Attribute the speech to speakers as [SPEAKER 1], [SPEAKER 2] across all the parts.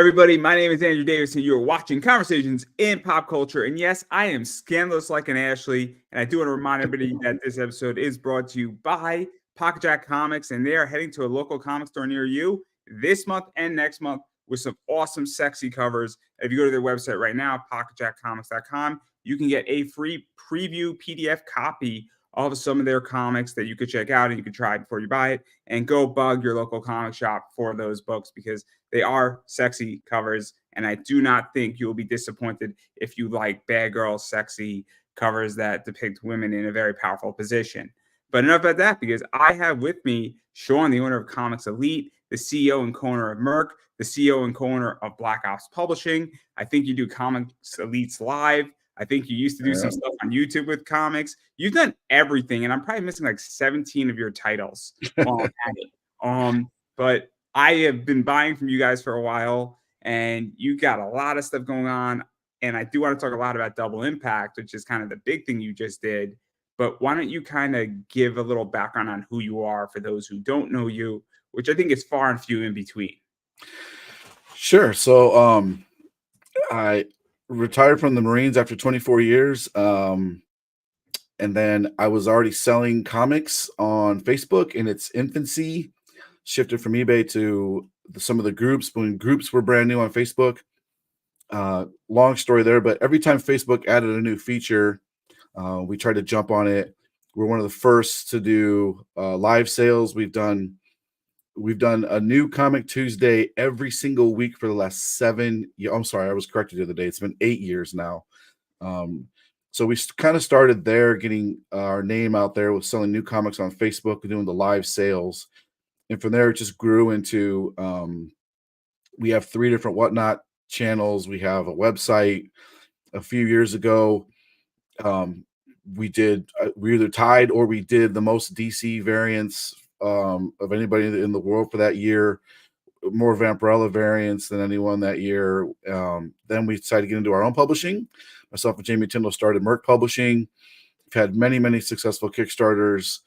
[SPEAKER 1] Everybody, my name is Andrew Davis, and you are watching Conversations in Pop Culture. And yes, I am scandalous like an Ashley. And I do want to remind everybody that this episode is brought to you by Pocket Jack Comics, and they are heading to a local comic store near you this month and next month with some awesome, sexy covers. If you go to their website right now, pocketjackcomics.com, you can get a free preview PDF copy of some of their comics that you could check out and you can try before you buy it, and go bug your local comic shop for those books because they are sexy covers. And I do not think you will be disappointed if you like bad girl sexy covers that depict women in a very powerful position. But enough about that, because I have with me Shawn, the owner of Comics Elite, the CEO and co-owner of Merc, the CEO and co-owner of Black Ops Publishing. I think you do Comics Elites Live. I think you used to do some stuff on YouTube with comics. You've done everything, and I'm probably missing like 17 of your titles while I'm at it. But I have been buying from you guys for a while, and you got a lot of stuff going on. And I do want to talk a lot about Double Impact, which is kind of the big thing you just did. But why don't you kind of give a little background on who you are for those who don't know you, which I think is far and few in between.
[SPEAKER 2] Sure. So I retired from the Marines after 24 years. And then I was already selling comics on Facebook in its infancy, shifted from eBay to some of the groups when groups were brand new on Facebook. Long story there, but every time Facebook added a new feature, we tried to jump on it. We're one of the first to do live sales. We've done a new Comic Tuesday every single week for the last 7 years. I'm sorry, I was corrected the other day. It's been 8 years now. So we kind of started there, getting our name out there with selling new comics on Facebook and doing the live sales. And from there, it just grew into, we have 3 different Whatnot channels. We have a website. A few years ago, we either tied or we did the most DC variants of anybody in the world for that year, more Vampirella variants than anyone that year. Then we decided to get into our own publishing. Myself and Jamie Tyndall started Merc Publishing. We've had many, many successful Kickstarters.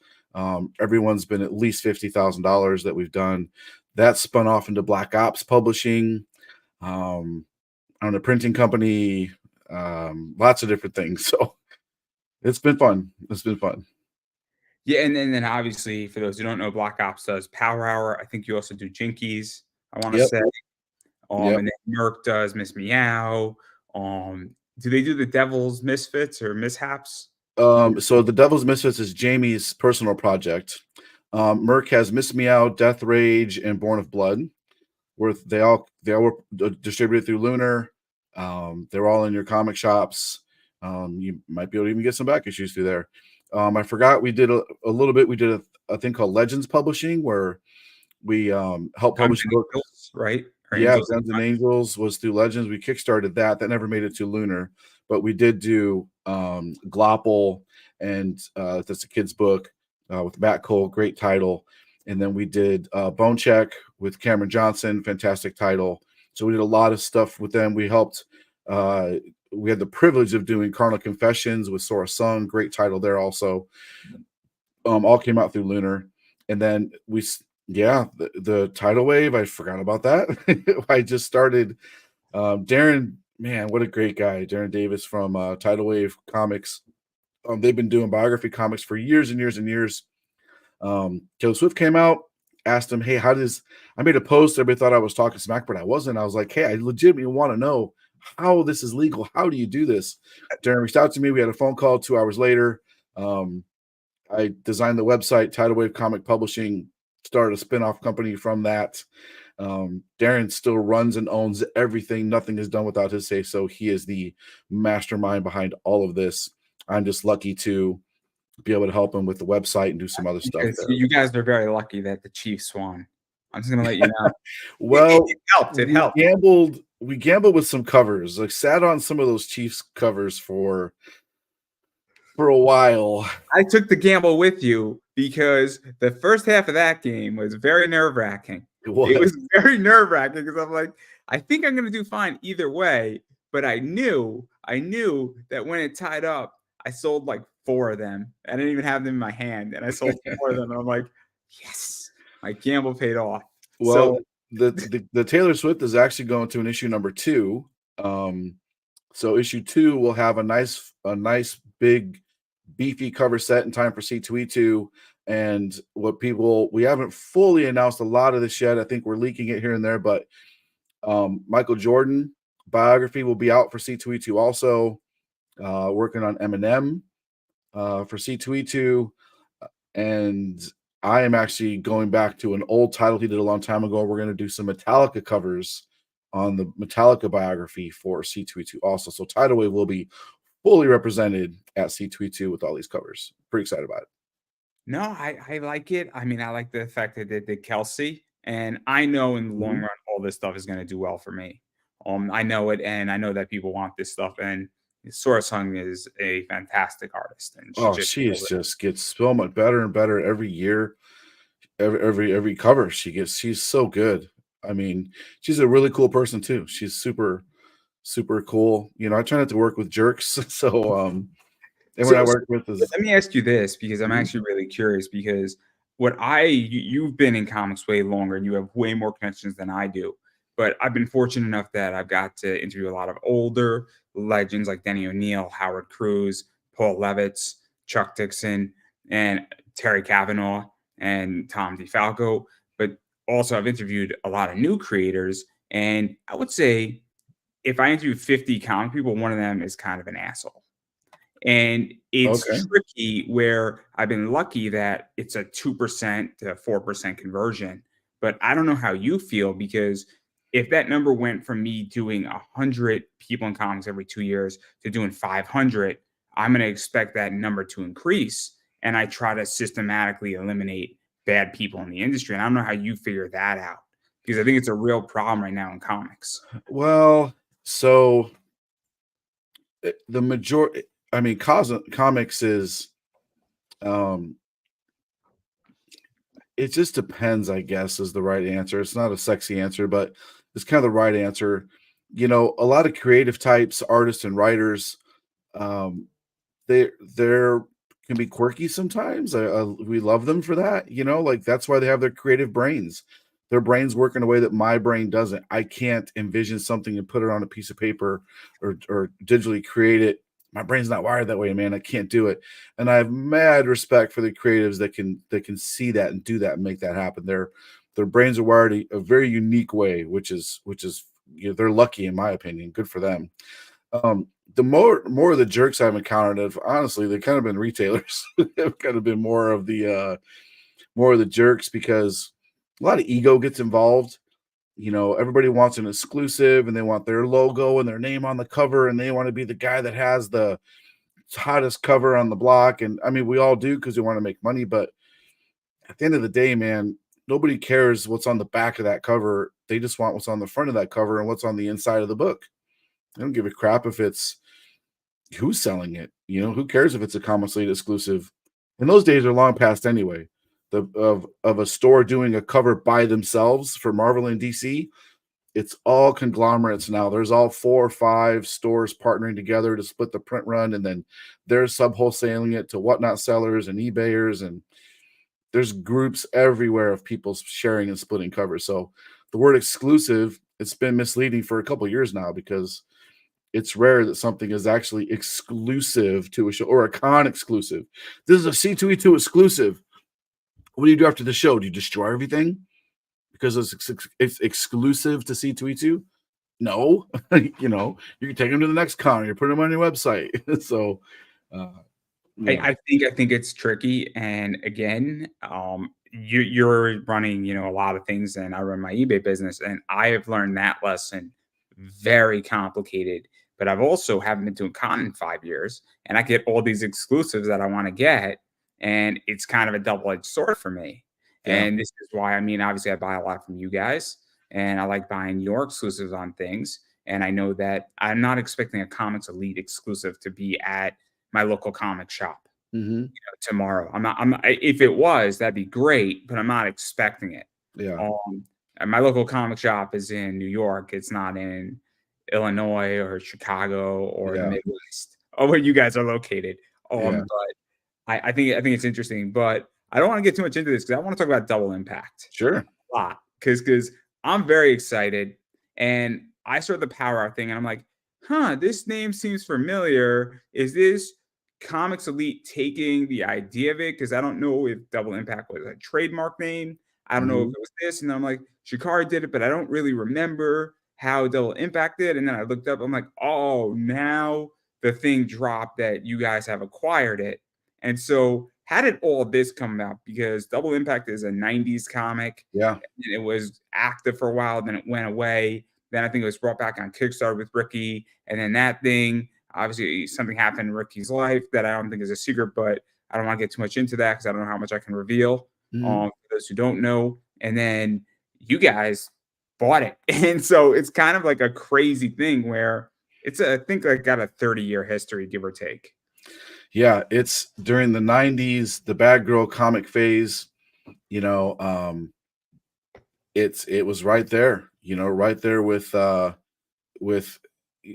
[SPEAKER 2] Everyone's been at least $50,000 that we've done. That spun off into Black Ops Publishing, on a printing company, lots of different things. So it's been fun.
[SPEAKER 1] Yeah, and then obviously, for those who don't know, Black Ops does Power Hour. I think you also do Jinkies, I want to say. And then Merc does Miss Meow. Do they do the Devil's Misfits or Mishaps?
[SPEAKER 2] So the Devil's Misfits is Jamie's personal project. Merc has Miss Meow, Death Rage, and Born of Blood, where they all were distributed through Lunar. They're all in your comic shops. You might be able to even get some back issues through there. I forgot we did a little bit. We did a thing called Legends Publishing, where we helped publish books.
[SPEAKER 1] Right?
[SPEAKER 2] Yeah, Guns and Angels was through Legends. We kickstarted that. That never made it to Lunar, but we did do Glopple, and that's a kid's book with Matt Cole, great title. And then we did Bone Check with Cameron Johnson, fantastic title. So we did a lot of stuff with them. We helped. We had the privilege of doing Carnal Confessions with Sora Sung, great title there also. All came out through Lunar. And then the tidal wave, I forgot about that. I just started. Darren, man, what a great guy. Darren Davis from Tidal Wave Comics. They've been doing biography comics for years and years and years. Taylor Swift came out, asked him, hey, I made a post. Everybody thought I was talking smack, but I wasn't. I was like, hey, I legitimately want to know how this is legal. How do you do this? Darren reached out to me. We had a phone call 2 hours later. I designed the website, Tidal Wave Comic Publishing, started a spinoff company from that. Darren still runs and owns everything. Nothing is done without his say. So he is the mastermind behind all of this. I'm just lucky to be able to help him with the website and do some other stuff.
[SPEAKER 1] You guys are very lucky that the Chiefs won. I'm just gonna let you know.
[SPEAKER 2] Well,
[SPEAKER 1] it helped. It helped.
[SPEAKER 2] We gambled with some covers. Like, sat on some of those Chiefs covers for a while.
[SPEAKER 1] I took the gamble with you because the first half of that game was very nerve-wracking. It was very nerve-wracking because I'm like, I think I'm gonna do fine either way. But I knew that when it tied up, I sold like 4 of them. I didn't even have them in my hand, and I sold 4 of them. And I'm like, yes, my gamble paid off.
[SPEAKER 2] Well, the Taylor Swift is actually going to an issue number 2. So issue 2 will have a nice big beefy cover set in time for C2E2. And we haven't fully announced a lot of this yet. I think we're leaking it here and there, but Michael Jordan biography will be out for C2E2 also. Working on Eminem for C2E2. And I am actually going back to an old title he did a long time ago. We're going to do some Metallica covers on the Metallica biography for C2E2 also. So Tidal Wave will be fully represented at C2E2 with all these covers. Pretty excited about it.
[SPEAKER 1] No, I like it. I mean, I like the fact that they did Kelsey, and I know in the long run all this stuff is going to do well for me. I know it, and I know that people want this stuff. And Sora Sung is a fantastic artist, and she
[SPEAKER 2] just gets so much better and better every year. Every cover she gets, she's so good. I mean, she's a really cool person too. She's super cool. You know, I try not to work with jerks, so and when I work with is.
[SPEAKER 1] Let me ask you this, because I'm actually really curious, because you've been in comics way longer and you have way more connections than I do. But I've been fortunate enough that I've got to interview a lot of older legends like Denny O'Neil, Howard Cruz, Paul Levitz, Chuck Dixon, and Terry Cavanaugh and Tom DeFalco. But also I've interviewed a lot of new creators. And I would say if I interview 50 comic people, one of them is kind of an asshole. And it's tricky, where I've been lucky that it's a 2% to 4% conversion. But I don't know how you feel, because if that number went from me doing 100 people in comics every 2 years to doing 500, I'm going to expect that number to increase. And I try to systematically eliminate bad people in the industry. And I don't know how you figure that out, because I think it's a real problem right now in comics.
[SPEAKER 2] Well, so the majority, I mean, comics is, it just depends, I guess, is the right answer. It's not a sexy answer, but it's kind of the right answer. You know, a lot of creative types, artists and writers, they're can be quirky sometimes. We love them for that. You know, like that's why they have their creative brains. Their brains work in a way that my brain doesn't. I can't envision something and put it on a piece of paper or digitally create it. My brain's not wired that way, man. I can't do it. And I have mad respect for the creatives that can see that and do that and make that happen. Their brains are wired a very unique way, which is you know, they're lucky in my opinion. Good for them. The more of the jerks I've encountered have honestly, they've kind of been retailers. They've kind of been more of the jerks, because a lot of ego gets involved. You know, everybody wants an exclusive and they want their logo and their name on the cover, and they want to be the guy that has the hottest cover on the block. And I mean, we all do because we want to make money, but at the end of the day, man, nobody cares what's on the back of that cover. They just want what's on the front of that cover and what's on the inside of the book. I don't give a crap if it's who's selling it. You know, who cares if it's a Comic Slate exclusive? And those days are long past anyway. Of a store doing a cover by themselves for Marvel and DC, it's all conglomerates now. There's all 4 or 5 stores partnering together to split the print run, and then they're sub-wholesaling it to whatnot sellers and eBayers, and there's groups everywhere of people sharing and splitting covers. So the word exclusive, it's been misleading for a couple of years now, because it's rare that something is actually exclusive to a show or a con exclusive. This is a C2E2 exclusive. What do you do after the show? Do you destroy everything because it's exclusive to C2E2? No. You know, you can take them to the next con. You put them on your website. So,
[SPEAKER 1] I think it's tricky. And again, you're running, you know, a lot of things, and I run my eBay business, and I have learned that lesson. Very complicated. But I've also haven't been to a con in 5 years, and I get all these exclusives that I want to get. And it's kind of a double-edged sword for me.
[SPEAKER 2] Yeah.
[SPEAKER 1] And this is why, I mean, obviously I buy a lot from you guys, and I like buying your exclusives on things. And I know that I'm not expecting a Comics Elite exclusive to be at my local comic shop tomorrow. If it was, that'd be great, but I'm not expecting it.
[SPEAKER 2] Yeah.
[SPEAKER 1] And my local comic shop is in New York. It's not in Illinois or Chicago or the Midwest, or where you guys are located. But I think it's interesting, but I don't want to get too much into this, because I want to talk about Double Impact.
[SPEAKER 2] Sure.
[SPEAKER 1] A lot, because I'm very excited. And I saw the Power Hour thing and I'm like, huh, this name seems familiar. Is this Comics Elite taking the idea of it? Because I don't know if Double Impact was a trademark name. I don't know if
[SPEAKER 2] Mhm.
[SPEAKER 1] it was this. And I'm like, Shikari did it, but I don't really remember how Double Impact did. And then I looked up, I'm like, oh, now the thing dropped that you guys have acquired it. And so, how did all this come about? Because Double Impact is a 90s comic.
[SPEAKER 2] Yeah.
[SPEAKER 1] And it was active for a while, then it went away. Then I think it was brought back on Kickstarter with Ricky. And then that thing, obviously, something happened in Ricky's life that I don't think is a secret, but I don't want to get too much into that because I don't know how much I can reveal
[SPEAKER 2] Mhm.
[SPEAKER 1] for those who don't know. And then you guys bought it. And so it's kind of like a crazy thing where I think like got a 30-year history, give or take.
[SPEAKER 2] Yeah, it's during the 90s, the bad girl comic phase, you know, it was right there, right there with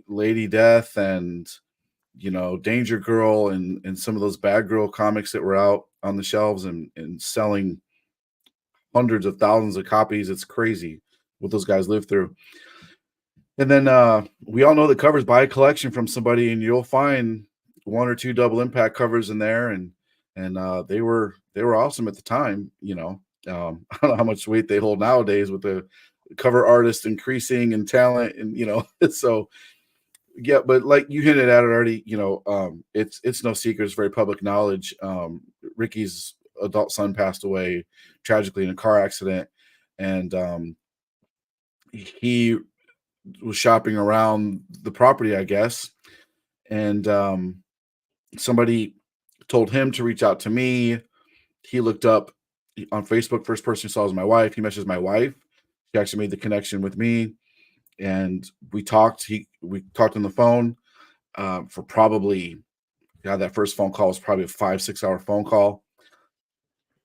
[SPEAKER 2] Lady Death and Danger Girl and some of those bad girl comics that were out on the shelves and selling hundreds of thousands of copies. It's crazy what those guys lived through. And then we all know the covers. Buy a collection from somebody and you'll find one or two Double Impact covers in there, and they were awesome at the time. I don't know how much weight they hold nowadays with the cover artist increasing in talent, and so yeah. But like you hinted at it already, it's no secret, it's very public knowledge. Ricky's adult son passed away tragically in a car accident, and he was shopping around the property, I guess, and somebody told him to reach out to me. He looked up on Facebook. First person he saw was my wife. He messaged my wife. She actually made the connection with me, and we talked. We talked on the phone for probably, yeah, that first phone call was probably a 5-6 hour phone call.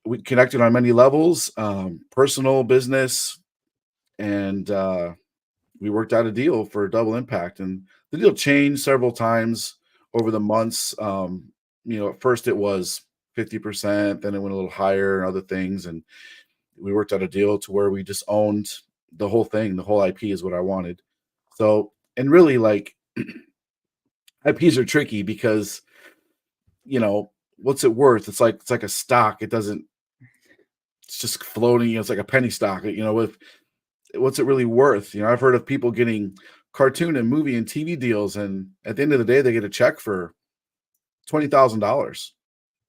[SPEAKER 2] We connected on many levels, personal, business, and we worked out a deal for Double Impact. And the deal changed several times over the months. At first it was 50%, then it went a little higher and other things. And we worked out a deal to where we just owned the whole thing. The whole IP is what I wanted. So, and really, like, IPs are tricky because, what's it worth? It's like a stock. It's just floating. It's like a penny stock. With what's it really worth? I've heard of people getting cartoon and movie and TV deals, and at the end of the day, they get a check for $20,000.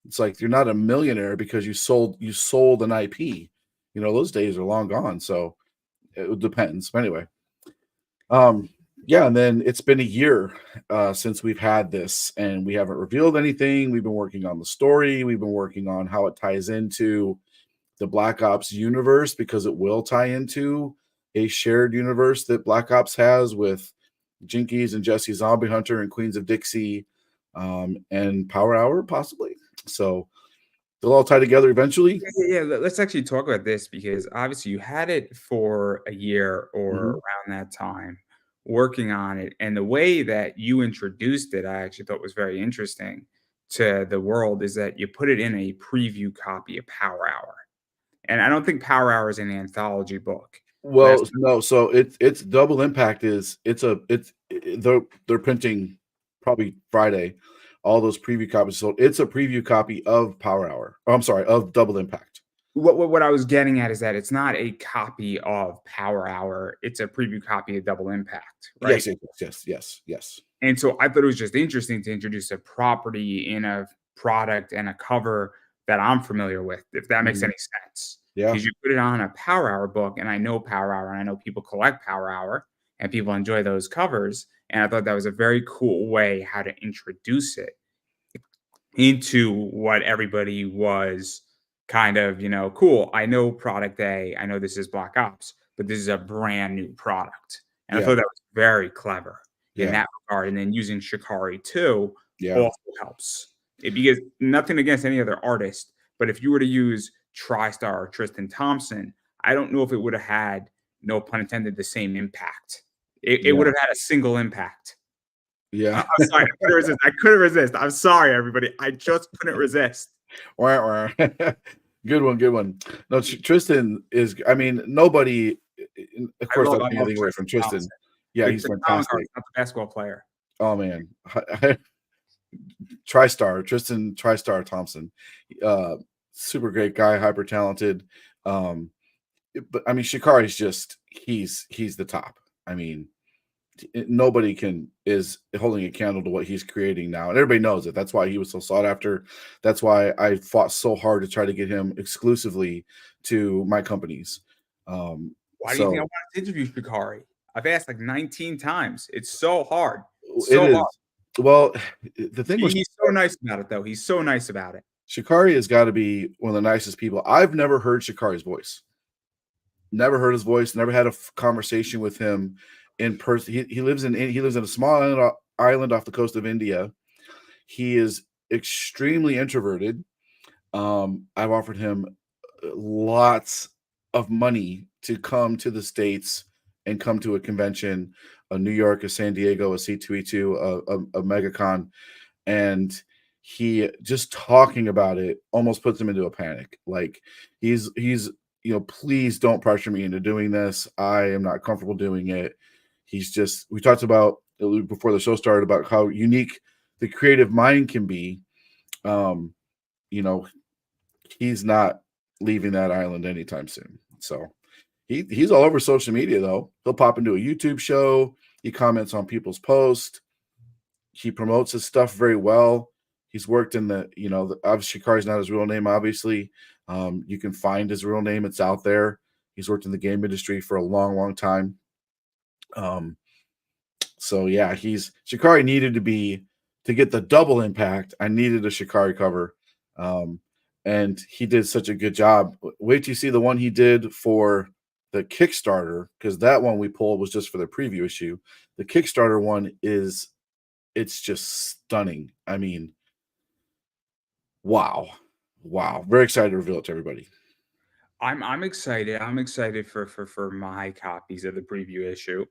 [SPEAKER 2] It's like you're not a millionaire because you sold an IP. Those days are long gone. So it depends. But anyway, yeah, and then it's been a year since we've had this, and we haven't revealed anything. We've been working on the story. We've been working on how it ties into the Black Ops universe, because it will tie into a shared universe that Black Ops has with Jinkies and Jesse Zombie Hunter and Queens of Dixie, and Power Hour possibly. So they'll all tie together eventually.
[SPEAKER 1] Yeah, let's actually talk about this because obviously you had it for a year or
[SPEAKER 2] Mhm.
[SPEAKER 1] around that time working on it. And the way that you introduced it, I actually thought was very interesting to the world is that you put it in a preview copy of Power Hour. And I don't think Power Hour is an anthology book. That's
[SPEAKER 2] Well, no, so it's Double Impact they're printing probably Friday all those preview copies. So it's a preview copy of Power Hour. Oh, I'm sorry, of Double Impact.
[SPEAKER 1] what I was getting at is that it's not a copy of Power Hour, it's a preview copy of Double Impact, right?
[SPEAKER 2] Yes, yes, yes, yes, yes.
[SPEAKER 1] And so I thought it was just interesting to introduce a property in a product and a cover that I'm familiar with, if that makes
[SPEAKER 2] Mhm.
[SPEAKER 1] any sense.
[SPEAKER 2] Yeah,
[SPEAKER 1] Because you put it on a Power Hour book, and I know Power Hour, and I know people collect Power Hour, and people enjoy those covers. And I thought that was a very cool way how to introduce it into what everybody was kind of, cool. I know product A, I know this is Black Ops, but this is a brand new product. And I
[SPEAKER 2] yeah,
[SPEAKER 1] thought that was very clever in
[SPEAKER 2] yeah,
[SPEAKER 1] that regard. And then using Shikari too
[SPEAKER 2] yeah,
[SPEAKER 1] also helps. Because nothing against any other artist, but if you were to use TriStar or Tristan Thompson, I don't know if it would have had, no pun intended, the same impact. It would
[SPEAKER 2] yeah,
[SPEAKER 1] have had a single impact.
[SPEAKER 2] yeah.
[SPEAKER 1] I'm sorry, I couldn't resist. I couldn't resist. I'm sorry, everybody. I just couldn't resist.
[SPEAKER 2] Wah, wah. Good one, good one. No, Tristan is. I mean, nobody of course, not
[SPEAKER 1] I
[SPEAKER 2] taking
[SPEAKER 1] love
[SPEAKER 2] anything away from
[SPEAKER 1] Tristan
[SPEAKER 2] Tristan.
[SPEAKER 1] Thompson.
[SPEAKER 2] Yeah, he's
[SPEAKER 1] The comic
[SPEAKER 2] fantastic.
[SPEAKER 1] art, not the basketball player.
[SPEAKER 2] Oh man, Tristan TriStar Thompson, super great guy, hyper talented. But I mean, Shikari's just he's the top. I mean, nobody is holding a candle to what he's creating now, and everybody knows it. That's why he was so sought after. That's why I fought so hard to try to get him exclusively to my companies.
[SPEAKER 1] Why do you think I
[SPEAKER 2] So
[SPEAKER 1] wanted to interview Shikari? I've asked like 19 times. It's so hard.
[SPEAKER 2] it
[SPEAKER 1] So hard.
[SPEAKER 2] is. Well, the thing with
[SPEAKER 1] He's so nice about it, though. He's so nice about it.
[SPEAKER 2] Shikari has got to be one of the nicest people. I've never heard Shikari's voice. Never heard his voice. Never had a conversation with him in person. He lives in a small island off the coast of India. He is extremely introverted. I've offered him lots of money to come to the States and come to a convention, a New York, a San Diego, a C2E2, a MegaCon, and he just talking about it almost puts him into a panic. Like he's please don't pressure me into doing this. I am not comfortable doing it. We talked about before the show started about how unique the creative mind can be. He's not leaving that island anytime soon. So he's all over social media though. He'll pop into a YouTube show. He comments on people's posts. He promotes his stuff very well. He's worked in obviously Shikari's not his real name, obviously. You can find his real name. It's out there. He's worked in the game industry for a long, long time. So yeah, Shikari needed to get the double impact. I needed a Shikari cover. And he did such a good job. Wait till you see the one he did for the Kickstarter, because that one we pulled was just for the preview issue. The Kickstarter one it's just stunning. I mean, wow. Very excited to reveal it to everybody.
[SPEAKER 1] I'm excited. I'm excited for my copies of the preview issue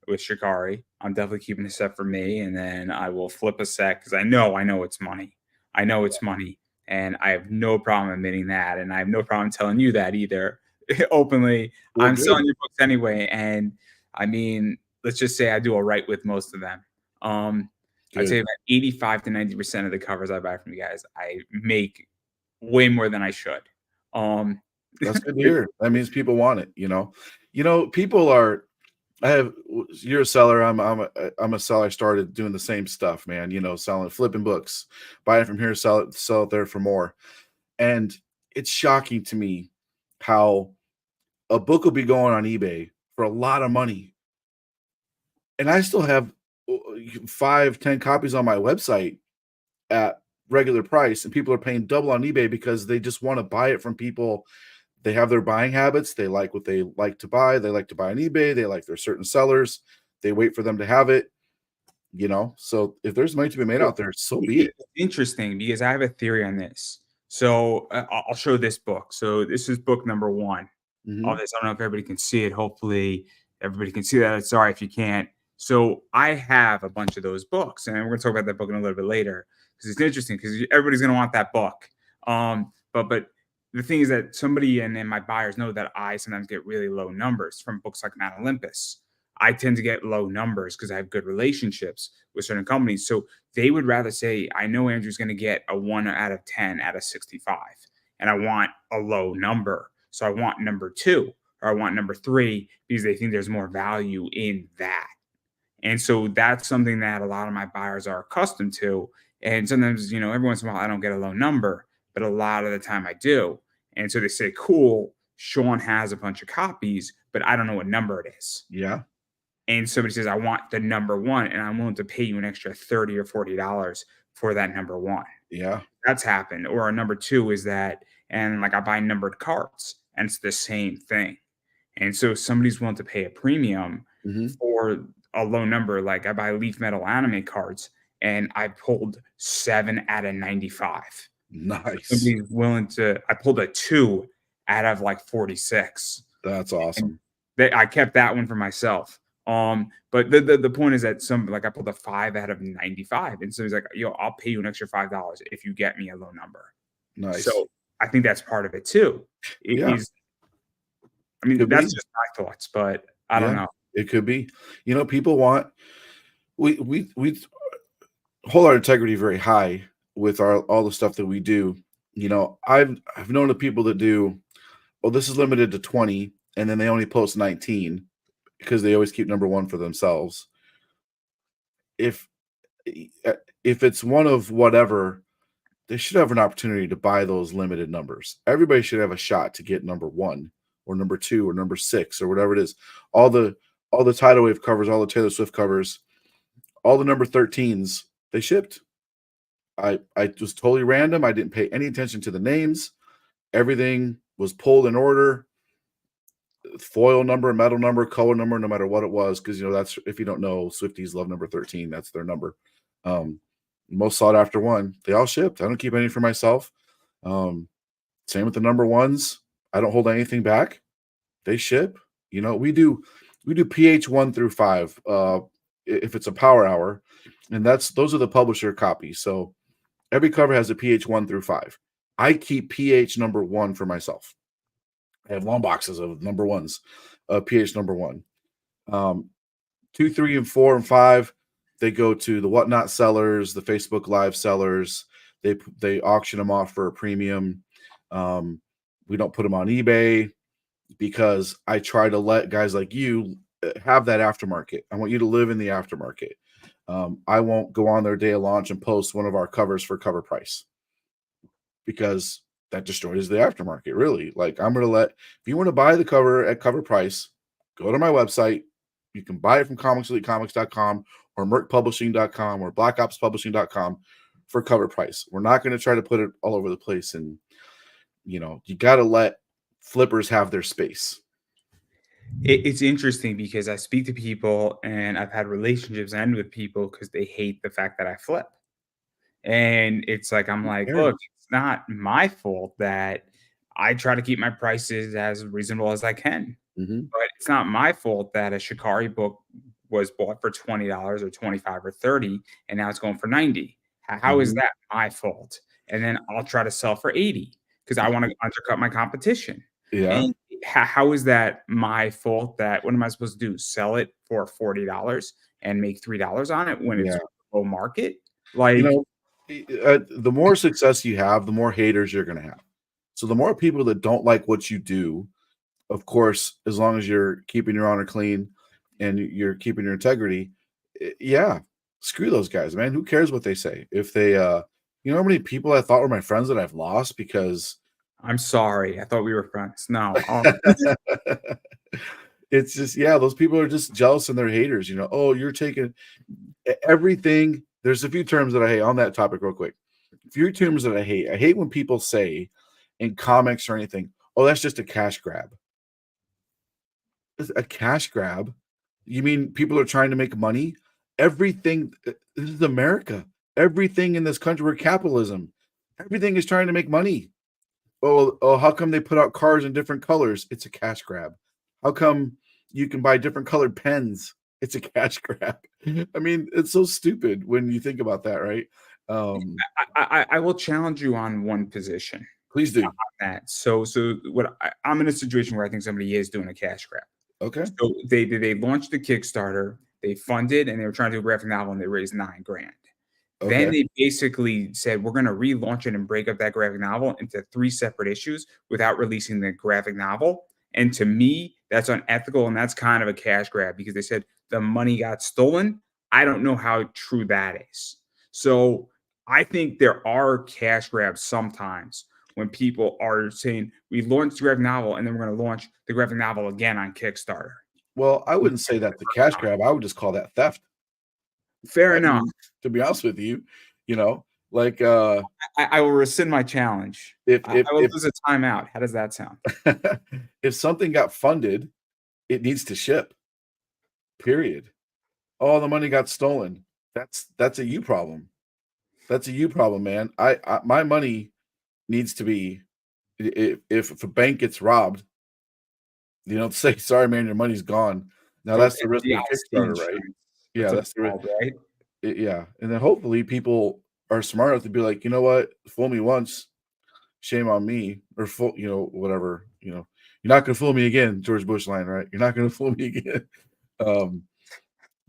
[SPEAKER 1] with Shikari. I'm definitely keeping a set for me, and then I will flip a set because I know it's money. I know it's money, and I have no problem admitting that, and I have no problem telling you that either openly.
[SPEAKER 2] Well,
[SPEAKER 1] I'm selling
[SPEAKER 2] good.
[SPEAKER 1] your books anyway, and I mean, let's just say I do all right with most of them. I'd say
[SPEAKER 2] Good.
[SPEAKER 1] about 85 to 90% of the covers I buy from you guys, I make way more than I should.
[SPEAKER 2] That's good to hear. That means people want it. People are. You're a seller. I'm a seller. I started doing the same stuff, man. Flipping books, buy it from here, sell it there for more. And it's shocking to me how a book will be going on eBay for a lot of money, and I still have 5-10 copies on my website at regular price, and people are paying double on eBay because they just want to buy it from people. They have their buying habits. They like what they like to buy. They like to buy on eBay. They like their certain sellers. They wait for them to have it. So if there's money to be made out there, so be it.
[SPEAKER 1] It's interesting because I have a theory on this. So I'll show this book. So this is book number 1 of this. I don't know if everybody can see it. Hopefully everybody can see that. Sorry if you can't. So I have a bunch of those books, and we're going to talk about that book in a little bit later because it's interesting because everybody's going to want that book. But the thing is that somebody and my buyers know that I sometimes get really low numbers from books like Mount Olympus. I tend to get low numbers because I have good relationships with certain companies. So they would rather say, I know Andrew's going to get a 1 out of 10 out of 65, and I want a low number. So I want number 2 or I want number 3 because they think there's more value in that. And so that's something that a lot of my buyers are accustomed to. And sometimes, every once in a while, I don't get a low number, but a lot of the time I do. And so they say, cool, Shawn has a bunch of copies, but I don't know what number it is.
[SPEAKER 2] Yeah.
[SPEAKER 1] And somebody says, I want the number 1, and I'm willing to pay you an extra $30 or $40 for that number 1.
[SPEAKER 2] Yeah.
[SPEAKER 1] That's happened. Or a number 2 is that, and like I buy numbered cards, and it's the same thing. And so somebody's willing to pay a premium for a low number. Like I buy Leaf Metal anime cards, and I pulled 7 out of 95.
[SPEAKER 2] Nice.
[SPEAKER 1] Somebody's willing to. I pulled a 2 out of like 46.
[SPEAKER 2] That's awesome.
[SPEAKER 1] I kept that one for myself. But the point is that I pulled a 5 out of 95, and so he's like, "Yo, I'll pay you an extra $5 if you get me a low number."
[SPEAKER 2] Nice.
[SPEAKER 1] So I think that's part of it too. I mean,
[SPEAKER 2] Could
[SPEAKER 1] that's
[SPEAKER 2] be.
[SPEAKER 1] just my thoughts, but I don't
[SPEAKER 2] Yeah,
[SPEAKER 1] know.
[SPEAKER 2] it could be. People want we hold our integrity very high with our all the stuff that we do. I've known the people that do, well, this is limited to 20, and then they only post 19 because they always keep number one for themselves. If if it's one of whatever, they should have an opportunity to buy those limited numbers. Everybody should have a shot to get number one or number two or number six or whatever it is. All the Tidal Wave covers, all the Taylor Swift covers, all the number 13s, they shipped. I was totally random. I didn't pay any attention to the names. Everything was pulled in order. Foil number, metal number, color number, no matter what it was, because that's, if you don't know, Swifties love number 13. That's their number. Most sought after one. They all shipped. I don't keep any for myself. Same with the number ones. I don't hold anything back. They ship. We do pH 1 through 5. If it's a power hour, and those are the publisher copies. So every cover has a pH 1 through 5. I keep pH number 1 for myself. I have long boxes of number ones, pH number 1. 2, 3, and 4 and 5, they go to the Whatnot sellers, the Facebook Live sellers. They auction them off for a premium. We don't put them on eBay because I try to let guys like you have that aftermarket. I want you to live in the aftermarket. I won't go on their day of launch and post one of our covers for cover price because that destroys the aftermarket, really. Like, I'm going to if you want to buy the cover at cover price, go to my website. You can buy it from comicselitecomics.com or mercpublishing.com or blackopspublishing.com for cover price. We're not going to try to put it all over the place. And, you got to let flippers have their space.
[SPEAKER 1] It's interesting because I speak to people and I've had relationships end with people because they hate the fact that I flip. And it's like, I'm like,
[SPEAKER 2] cares?
[SPEAKER 1] look, it's not my fault that I try to keep my prices as reasonable as I can.
[SPEAKER 2] Mm-hmm.
[SPEAKER 1] But it's not my fault that a Shikari book was bought for $20 or 25 or 30 and now it's going for 90. How is
[SPEAKER 2] Mm-hmm.
[SPEAKER 1] that my fault? And then I'll try to sell for 80 because I want to undercut my competition.
[SPEAKER 2] Yeah.
[SPEAKER 1] And how is that my fault? That what am I supposed to do? Sell it for $40 and make $3 on it when it's
[SPEAKER 2] Yeah.
[SPEAKER 1] low market? Like,
[SPEAKER 2] The more success you have, the more haters you're going to have. So the more people that don't like what you do, of course, as long as you're keeping your honor clean and you're keeping your integrity, yeah, screw those guys, man. Who cares what they say? If they, how many people I thought were my friends that I've lost because
[SPEAKER 1] I'm sorry. I thought we were friends. No.
[SPEAKER 2] it's just, yeah, those people are just jealous and they're haters. Oh, you're taking everything. There's a few terms that I hate on that topic real quick. A few terms that I hate. I hate when people say in comics or anything, oh, that's just a cash grab. A cash grab? You mean people are trying to make money? Everything, this is America. Everything in this country, we're capitalism. Everything is trying to make money. Oh, how come they put out cars in different colors? It's a cash grab. How come you can buy different colored pens? It's a cash grab. I mean, it's so stupid when you think about that, right?
[SPEAKER 1] I will challenge you on one position.
[SPEAKER 2] Please do.
[SPEAKER 1] On that. So I'm in a situation where I think somebody is doing a cash grab.
[SPEAKER 2] Okay.
[SPEAKER 1] So they launched the Kickstarter, they funded, and they were trying to do a graphic novel, and they raised $9,000. Then
[SPEAKER 2] Okay.
[SPEAKER 1] they basically said, we're going to relaunch it and break up that graphic novel into 3 separate issues without releasing the graphic novel. And to me, that's unethical, and that's kind of a cash grab because they said the money got stolen. I don't know how true that is. So I think there are cash grabs sometimes when people are saying, we launched the graphic novel, and then we're going to launch the graphic novel again on Kickstarter.
[SPEAKER 2] Well, I wouldn't say that's a cash grab. I would just call that theft.
[SPEAKER 1] Fair enough.
[SPEAKER 2] To be honest with you, like
[SPEAKER 1] I will rescind my challenge. I will lose a timeout. How does that sound?
[SPEAKER 2] if something got funded, it needs to ship. Period. Oh, the money got stolen. That's a you problem. That's a you problem, man. My money needs to be, if a bank gets robbed, say, sorry, man, your money's gone. Now that's the risk of Kickstarter, right? Yeah, that's the risk,
[SPEAKER 1] right?
[SPEAKER 2] yeah. And then hopefully people are smart enough to be like, you know what, fool me once, shame on me, or whatever, You're not gonna fool me again, George Bush line, right? You're not gonna fool me again. Um,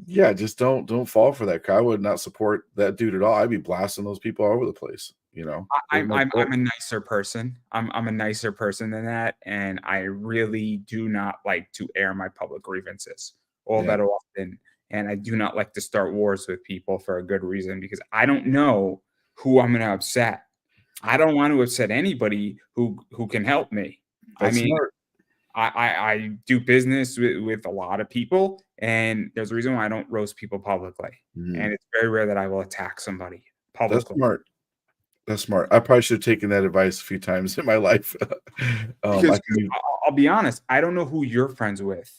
[SPEAKER 2] yeah, just don't fall for that. I would not support that dude at all. I'd be blasting those people all over the place. There's no
[SPEAKER 1] I'm
[SPEAKER 2] point.
[SPEAKER 1] a nicer person. I'm a nicer person than that, and I really do not like to air my public grievances all
[SPEAKER 2] Yeah,
[SPEAKER 1] that often. And I do not like to start wars with people for a good reason because I don't know who I'm going to upset. I don't want to upset anybody who can help me. I
[SPEAKER 2] that's
[SPEAKER 1] mean,
[SPEAKER 2] smart.
[SPEAKER 1] I do business with a lot of people, and there's a reason why I don't roast people publicly.
[SPEAKER 2] Mhm.
[SPEAKER 1] And it's very rare that I will attack somebody
[SPEAKER 2] That's
[SPEAKER 1] publicly.
[SPEAKER 2] smart. That's smart. I probably should have taken that advice a few times in my life. I
[SPEAKER 1] Because
[SPEAKER 2] can be
[SPEAKER 1] I'll be honest, I don't know who you're friends with,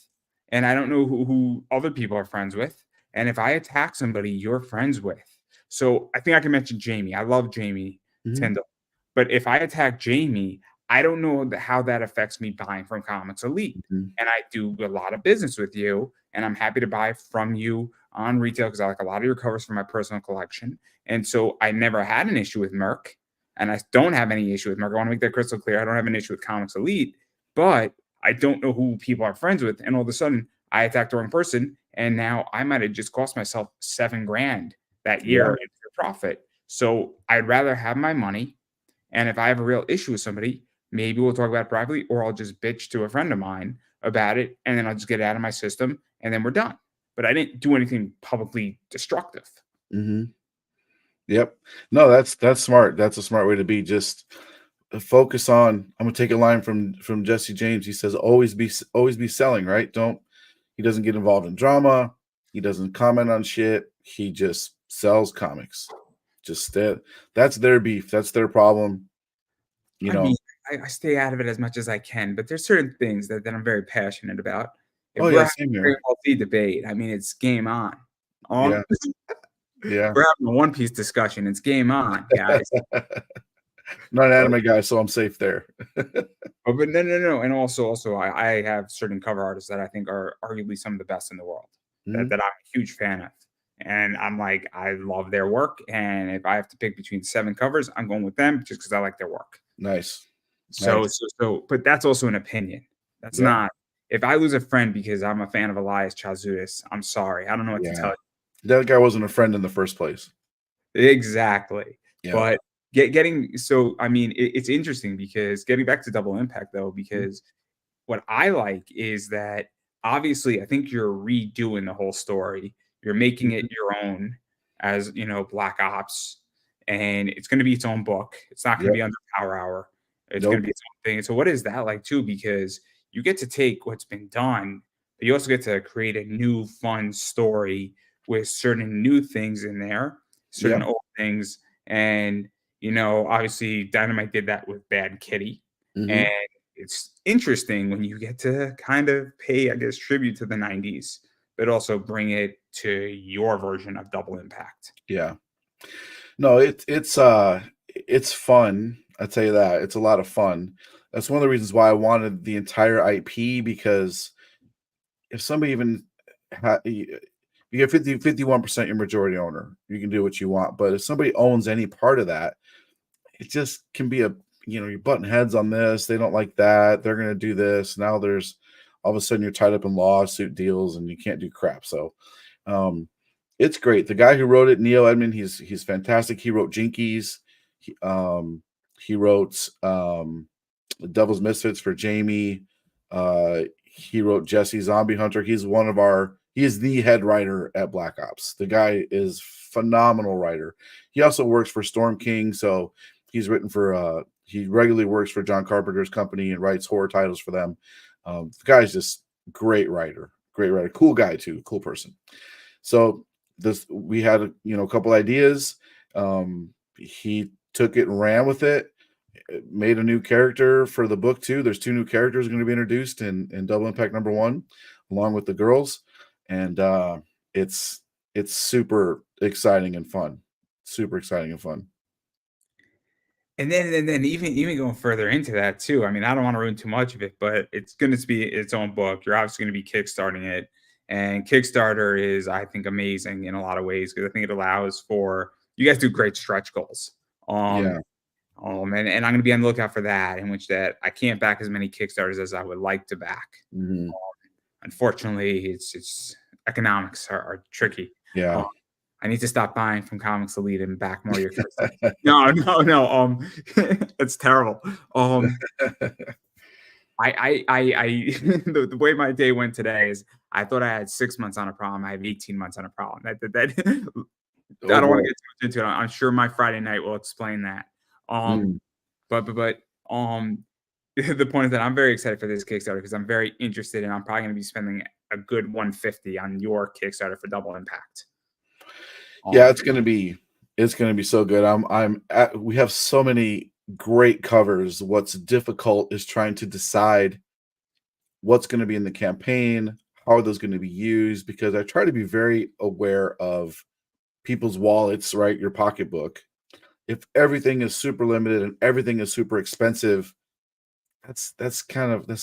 [SPEAKER 1] and I don't know who other people are friends with, and if I attack somebody you're friends with, so I think I can mention Jamie. I love Jamie
[SPEAKER 2] mhm,
[SPEAKER 1] Tyndall, but if I attack Jamie, I don't know how that affects me buying from Comics Elite,
[SPEAKER 2] mhm,
[SPEAKER 1] and I do a lot of business with you, and I'm happy to buy from you on retail because I like a lot of your covers for my personal collection, and so I never had an issue with Merc, and I don't have any issue with Merc. I want to make that crystal clear. I don't have an issue with Comics Elite, but I don't know who people are friends with. And all of a sudden, I attacked the wrong person. And now I might have just cost myself $7,000 that
[SPEAKER 2] yeah,
[SPEAKER 1] year in profit. So I'd rather have my money. And if I have a real issue with somebody, maybe we'll talk about it privately, or I'll just bitch to a friend of mine about it. And then I'll just get it out of my system and then we're done. But I didn't do anything publicly destructive.
[SPEAKER 2] mhm, yep. No, that's smart. That's a smart way to be. Just focus on. I'm gonna take a line from Jesse James. He says, always be selling." Right? Don't. He doesn't get involved in drama. He doesn't comment on shit. He just sells comics. Just that. That's their beef. That's their problem. You
[SPEAKER 1] I mean,
[SPEAKER 2] know.
[SPEAKER 1] I stay out of it as much as I can, but there's certain things that I'm very passionate about. If
[SPEAKER 2] Oh
[SPEAKER 1] we're
[SPEAKER 2] yeah,
[SPEAKER 1] having
[SPEAKER 2] same
[SPEAKER 1] a
[SPEAKER 2] here.
[SPEAKER 1] Dragon Ball Z debate, I mean, it's game on.
[SPEAKER 2] Yeah,
[SPEAKER 1] On
[SPEAKER 2] yeah.
[SPEAKER 1] we're having a One Piece discussion, it's game on, guys.
[SPEAKER 2] Not an
[SPEAKER 1] But
[SPEAKER 2] anime guy, so I'm safe there.
[SPEAKER 1] but no, and also, I have certain cover artists that I think are arguably some of the best in the world, that
[SPEAKER 2] Mhm.
[SPEAKER 1] I'm a huge fan of, and I'm like, I love their work, and if I have to pick between 7 covers, I'm going with them just because I like their work.
[SPEAKER 2] Nice,
[SPEAKER 1] So
[SPEAKER 2] nice.
[SPEAKER 1] so so but that's also an opinion. That's
[SPEAKER 2] Yeah,
[SPEAKER 1] not if I lose a friend because I'm a fan of Elias Chazoudis, I'm sorry. I don't know what to
[SPEAKER 2] yeah.
[SPEAKER 1] tell
[SPEAKER 2] That guy wasn't a friend in the first place.
[SPEAKER 1] you. Exactly.
[SPEAKER 2] Yeah.
[SPEAKER 1] But I mean, it's interesting because getting back to Double Impact though,
[SPEAKER 2] Mhm,
[SPEAKER 1] because what I like is that obviously I think you're redoing the whole story. You're making it
[SPEAKER 2] mhm.
[SPEAKER 1] your own as, Black Ops, and it's gonna be its own book. It's not gonna
[SPEAKER 2] Yep.
[SPEAKER 1] be under Power Hour. It's gonna
[SPEAKER 2] Nope.
[SPEAKER 1] be its own thing. So what is that like too? Because you get to take what's been done, but you also get to create a new fun story with certain new things in there, certain
[SPEAKER 2] Yep.
[SPEAKER 1] old things. And, obviously Dynamite did that with Bad Kitty. And
[SPEAKER 2] Mhm.
[SPEAKER 1] it's interesting when you get to kind of pay, I guess, tribute to the 90s, but also bring it to your version of Double Impact.
[SPEAKER 2] Yeah. No, it's fun. I tell you that. It's a lot of fun. That's one of the reasons why I wanted the entire IP because if somebody even you get 51% your majority owner, you can do what you want. But if somebody owns any part of that, it just can be you're butting heads on this. They don't like that. They're going to do this. Now there's all of a sudden you're tied up in lawsuit deals and you can't do crap. So, um, it's great. The guy who wrote it, Neil Edmond, he's fantastic. He wrote Jinkies. He wrote The Devil's Misfits for Jamie. He wrote Jesse Zombie Hunter. He is the head writer at Black Ops. The guy is phenomenal writer. He also works for Storm King, so he regularly works for John Carpenter's company and writes horror titles for them. The guy's just great writer, cool guy too, cool person. So this we had a couple ideas. He took it and ran with it. Made a new character for the book too. There's 2 new characters going to be introduced in Double Impact #1, along with the girls, and it's it's super exciting and fun. Super exciting and fun.
[SPEAKER 1] And then even going further into that too, I mean, I don't want to ruin too much of it, but it's going to be its own book. You're obviously going to be kickstarting it, and Kickstarter is, I think, amazing in a lot of ways because I think it allows for you guys do great stretch goals. Um,
[SPEAKER 2] Yeah.
[SPEAKER 1] And I'm going to be on the lookout for that, in which that I can't back as many Kickstarters as I would like to back.
[SPEAKER 2] Mhm.
[SPEAKER 1] Unfortunately, it's economics are tricky.
[SPEAKER 2] Yeah.
[SPEAKER 1] I need to stop buying from Comics Elite and back more of your Kickstarters. No. It's terrible. The way my day went today is I thought I had 6 months on a problem. I have 18 months on a problem. I
[SPEAKER 2] Oh
[SPEAKER 1] don't want to
[SPEAKER 2] boy.
[SPEAKER 1] get too much into it. I'm sure my Friday night will explain that.
[SPEAKER 2] Mm.
[SPEAKER 1] But the point is that I'm very excited for this Kickstarter because I'm very interested, and I'm probably going to be spending a good 150 on your Kickstarter for Double Impact.
[SPEAKER 2] Yeah, it's gonna be so good. We have so many great covers. What's difficult is trying to decide what's going to be in the campaign, how are those going to be used, because I try to be very aware of people's wallets, right? Your pocketbook. If everything is super limited and everything is super expensive, that's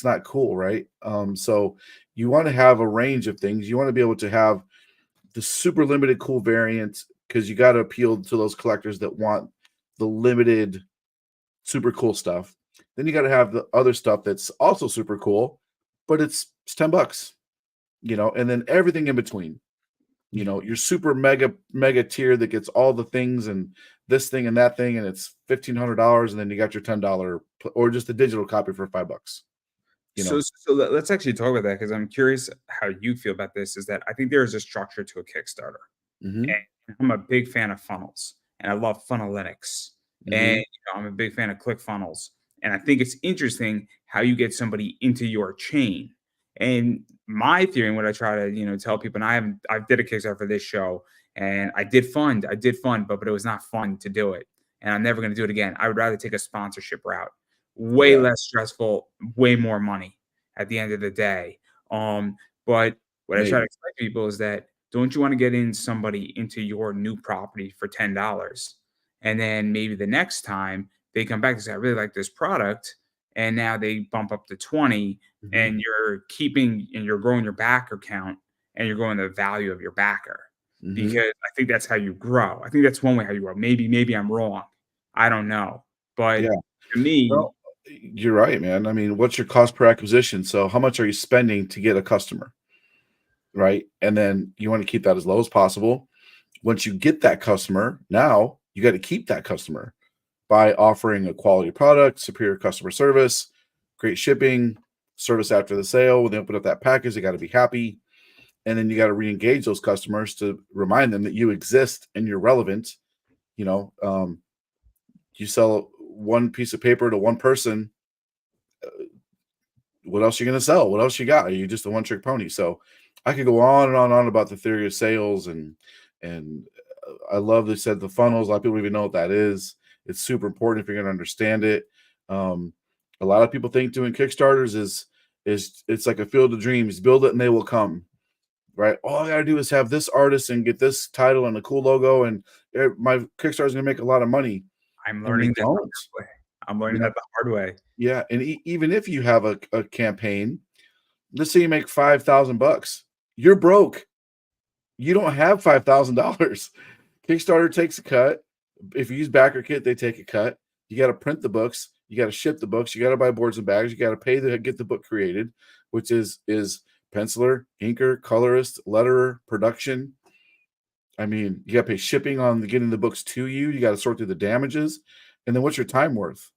[SPEAKER 2] not cool, right? So you want to have a range of things. You want to be able to have the super limited cool variants because you got to appeal to those collectors that want the limited super cool stuff. Then you got to have the other stuff that's also super cool, but it's $10, and then everything in between. Your super mega tier that gets all the things and this thing and that thing, and it's $1,500, and then you got your $10 or just a digital copy for $5.
[SPEAKER 1] So let's actually talk about that because I'm curious how you feel about this. Is that I think there is a structure to a Kickstarter.
[SPEAKER 2] Mm-hmm.
[SPEAKER 1] And I'm a big fan of funnels, and I love funnelytics, and
[SPEAKER 2] Mm-hmm.
[SPEAKER 1] I'm a big fan of ClickFunnels, and I think it's interesting how you get somebody into your chain. And my theory, and what I try to tell people, and I did a Kickstarter for this show, and I did fund, but it was not fun to do it, and I'm never going to do it again. I would rather take a sponsorship route, way
[SPEAKER 2] Yeah.
[SPEAKER 1] less stressful, way more money at the end of the day. But what I try to
[SPEAKER 2] Maybe.
[SPEAKER 1] explain to people is that don't you want to get in somebody into your new property for $10? And then maybe the next time they come back and say, I really like this product. And now they bump up to 20
[SPEAKER 2] Mm-hmm.
[SPEAKER 1] and you're growing your backer count and you're growing the value of your backer.
[SPEAKER 2] Mm-hmm.
[SPEAKER 1] Because I think that's how you grow. I think that's one way how you grow. Maybe I'm wrong. I don't know. But
[SPEAKER 2] Yeah.
[SPEAKER 1] to me,
[SPEAKER 2] Well, you're right, man. I mean, what's your cost per acquisition? So how much are you spending to get a customer? Right. And then you want to keep that as low as possible. Once you get that customer, now you got to keep that customer by offering a quality product, superior customer service, great shipping, service after the sale. When they open up that package, they got to be happy. And then you got to re-engage those customers to remind them that you exist and you're relevant. You sell one piece of paper to one person. What else are you going to sell? What else you got? Are you just a one-trick pony? So I could go on and on and on about the theory of sales and I love they said the funnels. A lot of people don't even know what that is. It's super important if you're going to understand it. A lot of people think doing Kickstarters is it's like a field of dreams. Build it and they will come. Right? All I gotta do is have this artist and get this title and a cool logo, and my Kickstarter is gonna make a lot of money.
[SPEAKER 1] I'm
[SPEAKER 2] And they
[SPEAKER 1] learning that the
[SPEAKER 2] don't.
[SPEAKER 1] hard way. I'm learning that the hard way.
[SPEAKER 2] Yeah, and even if you have a campaign, let's say you make $5,000, you're broke. You don't have $5,000. Kickstarter takes a cut. If you use BackerKit, they take a cut. You got to print the books. You got to ship the books. You got to buy boards and bags. You got to pay to get the book created, which is penciler, inker, colorist, letterer, production. I mean, you got to pay shipping on getting the books to you. You got to sort through the damages, and then what's your time worth?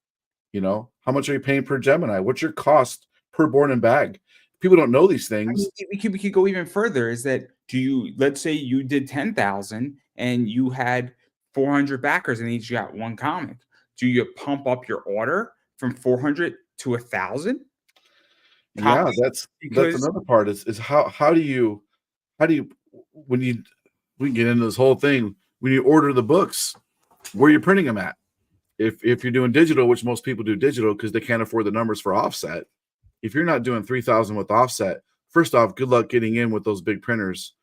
[SPEAKER 2] How much are you paying per Gemini? What's your cost per board and bag? People don't know these
[SPEAKER 1] I
[SPEAKER 2] things.
[SPEAKER 1] mean, we could go even further. Is that let's say you did 10,000 and you had 400 backers and each got one comic. Do you pump up your order from 400 to 1,000
[SPEAKER 2] Yeah,
[SPEAKER 1] copies?
[SPEAKER 2] that's
[SPEAKER 1] Because
[SPEAKER 2] another part is how do you when you we can get into this whole thing when you order the books, where you're printing them at. If you're doing digital, which most people do digital because they can't afford the numbers for offset. If you're not doing 3,000 with offset, first off, good luck getting in with those big printers.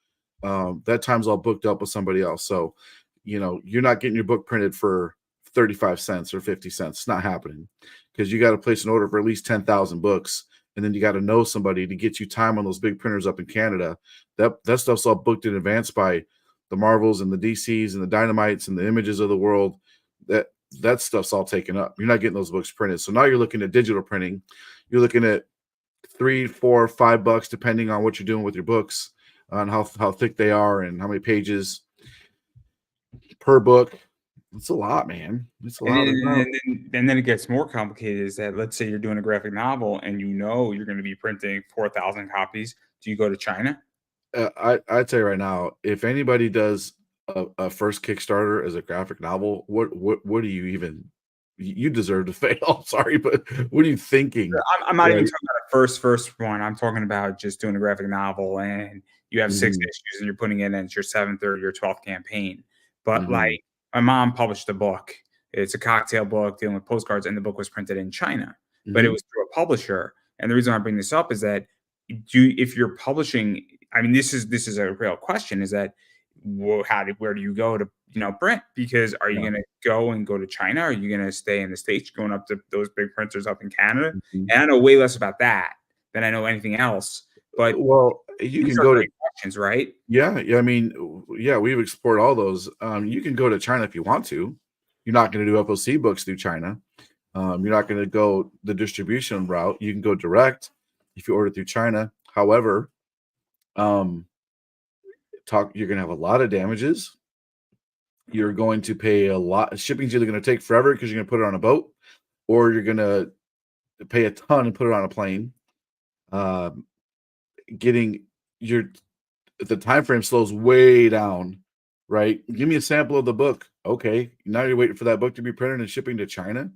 [SPEAKER 2] That time's all booked up with somebody else. So, you're not getting your book printed for 35 cents or 50 cents. It's not happening because you got to place an order for at least 10,000 books. And then you got to know somebody to get you time on those big printers up in Canada. That stuff's all booked in advance by the Marvels and the DCs and the Dynamites and the Images of the world. That that stuff's all taken up. You're not getting those books printed. So now you're looking at digital printing. You're looking at $3, $4, $5, depending on what you're doing with your books, on how thick they are and how many pages per book. It's a lot, man. It's a lot.
[SPEAKER 1] And then it gets more complicated. Is that, let's say you're doing a graphic novel and you know you're going to be printing 4,000 copies. Do you go to China?
[SPEAKER 2] I'd say right now, if anybody does a first Kickstarter as a graphic novel, what do you even? You deserve to fail. Sorry, but what are you thinking?
[SPEAKER 1] I'm not even talking about a first one. I'm talking about just doing a graphic novel and you have 6 issues and you're putting it in, and it's your 7th or your 12th campaign. But like, my mom published a book. It's a cocktail book dealing with postcards, and the book was printed in China, but it was through a publisher. And the reason I bring this up is that if you're publishing, I mean, this is a real question, is that, well, where do you go to, print? Because are you going to go to China? Are you going to stay in the States, going up to those big printers up in Canada? And I know way less about that than I know anything else. But
[SPEAKER 2] well, you can go to
[SPEAKER 1] questions, right?
[SPEAKER 2] Yeah. I mean, yeah, we've explored all those. You can go to China if you want to. You're not going to do FOC books through China. You're not going to go the distribution route. You can go direct if you order through China. However, you're going to have a lot of damages. You're going to pay a lot. Shipping's either going to take forever because you're going to put it on a boat, or you're going to pay a ton and put it on a plane. The time frame slows way down, right? Give me a sample of the book. Okay, now you're waiting for that book to be printed and shipping to China.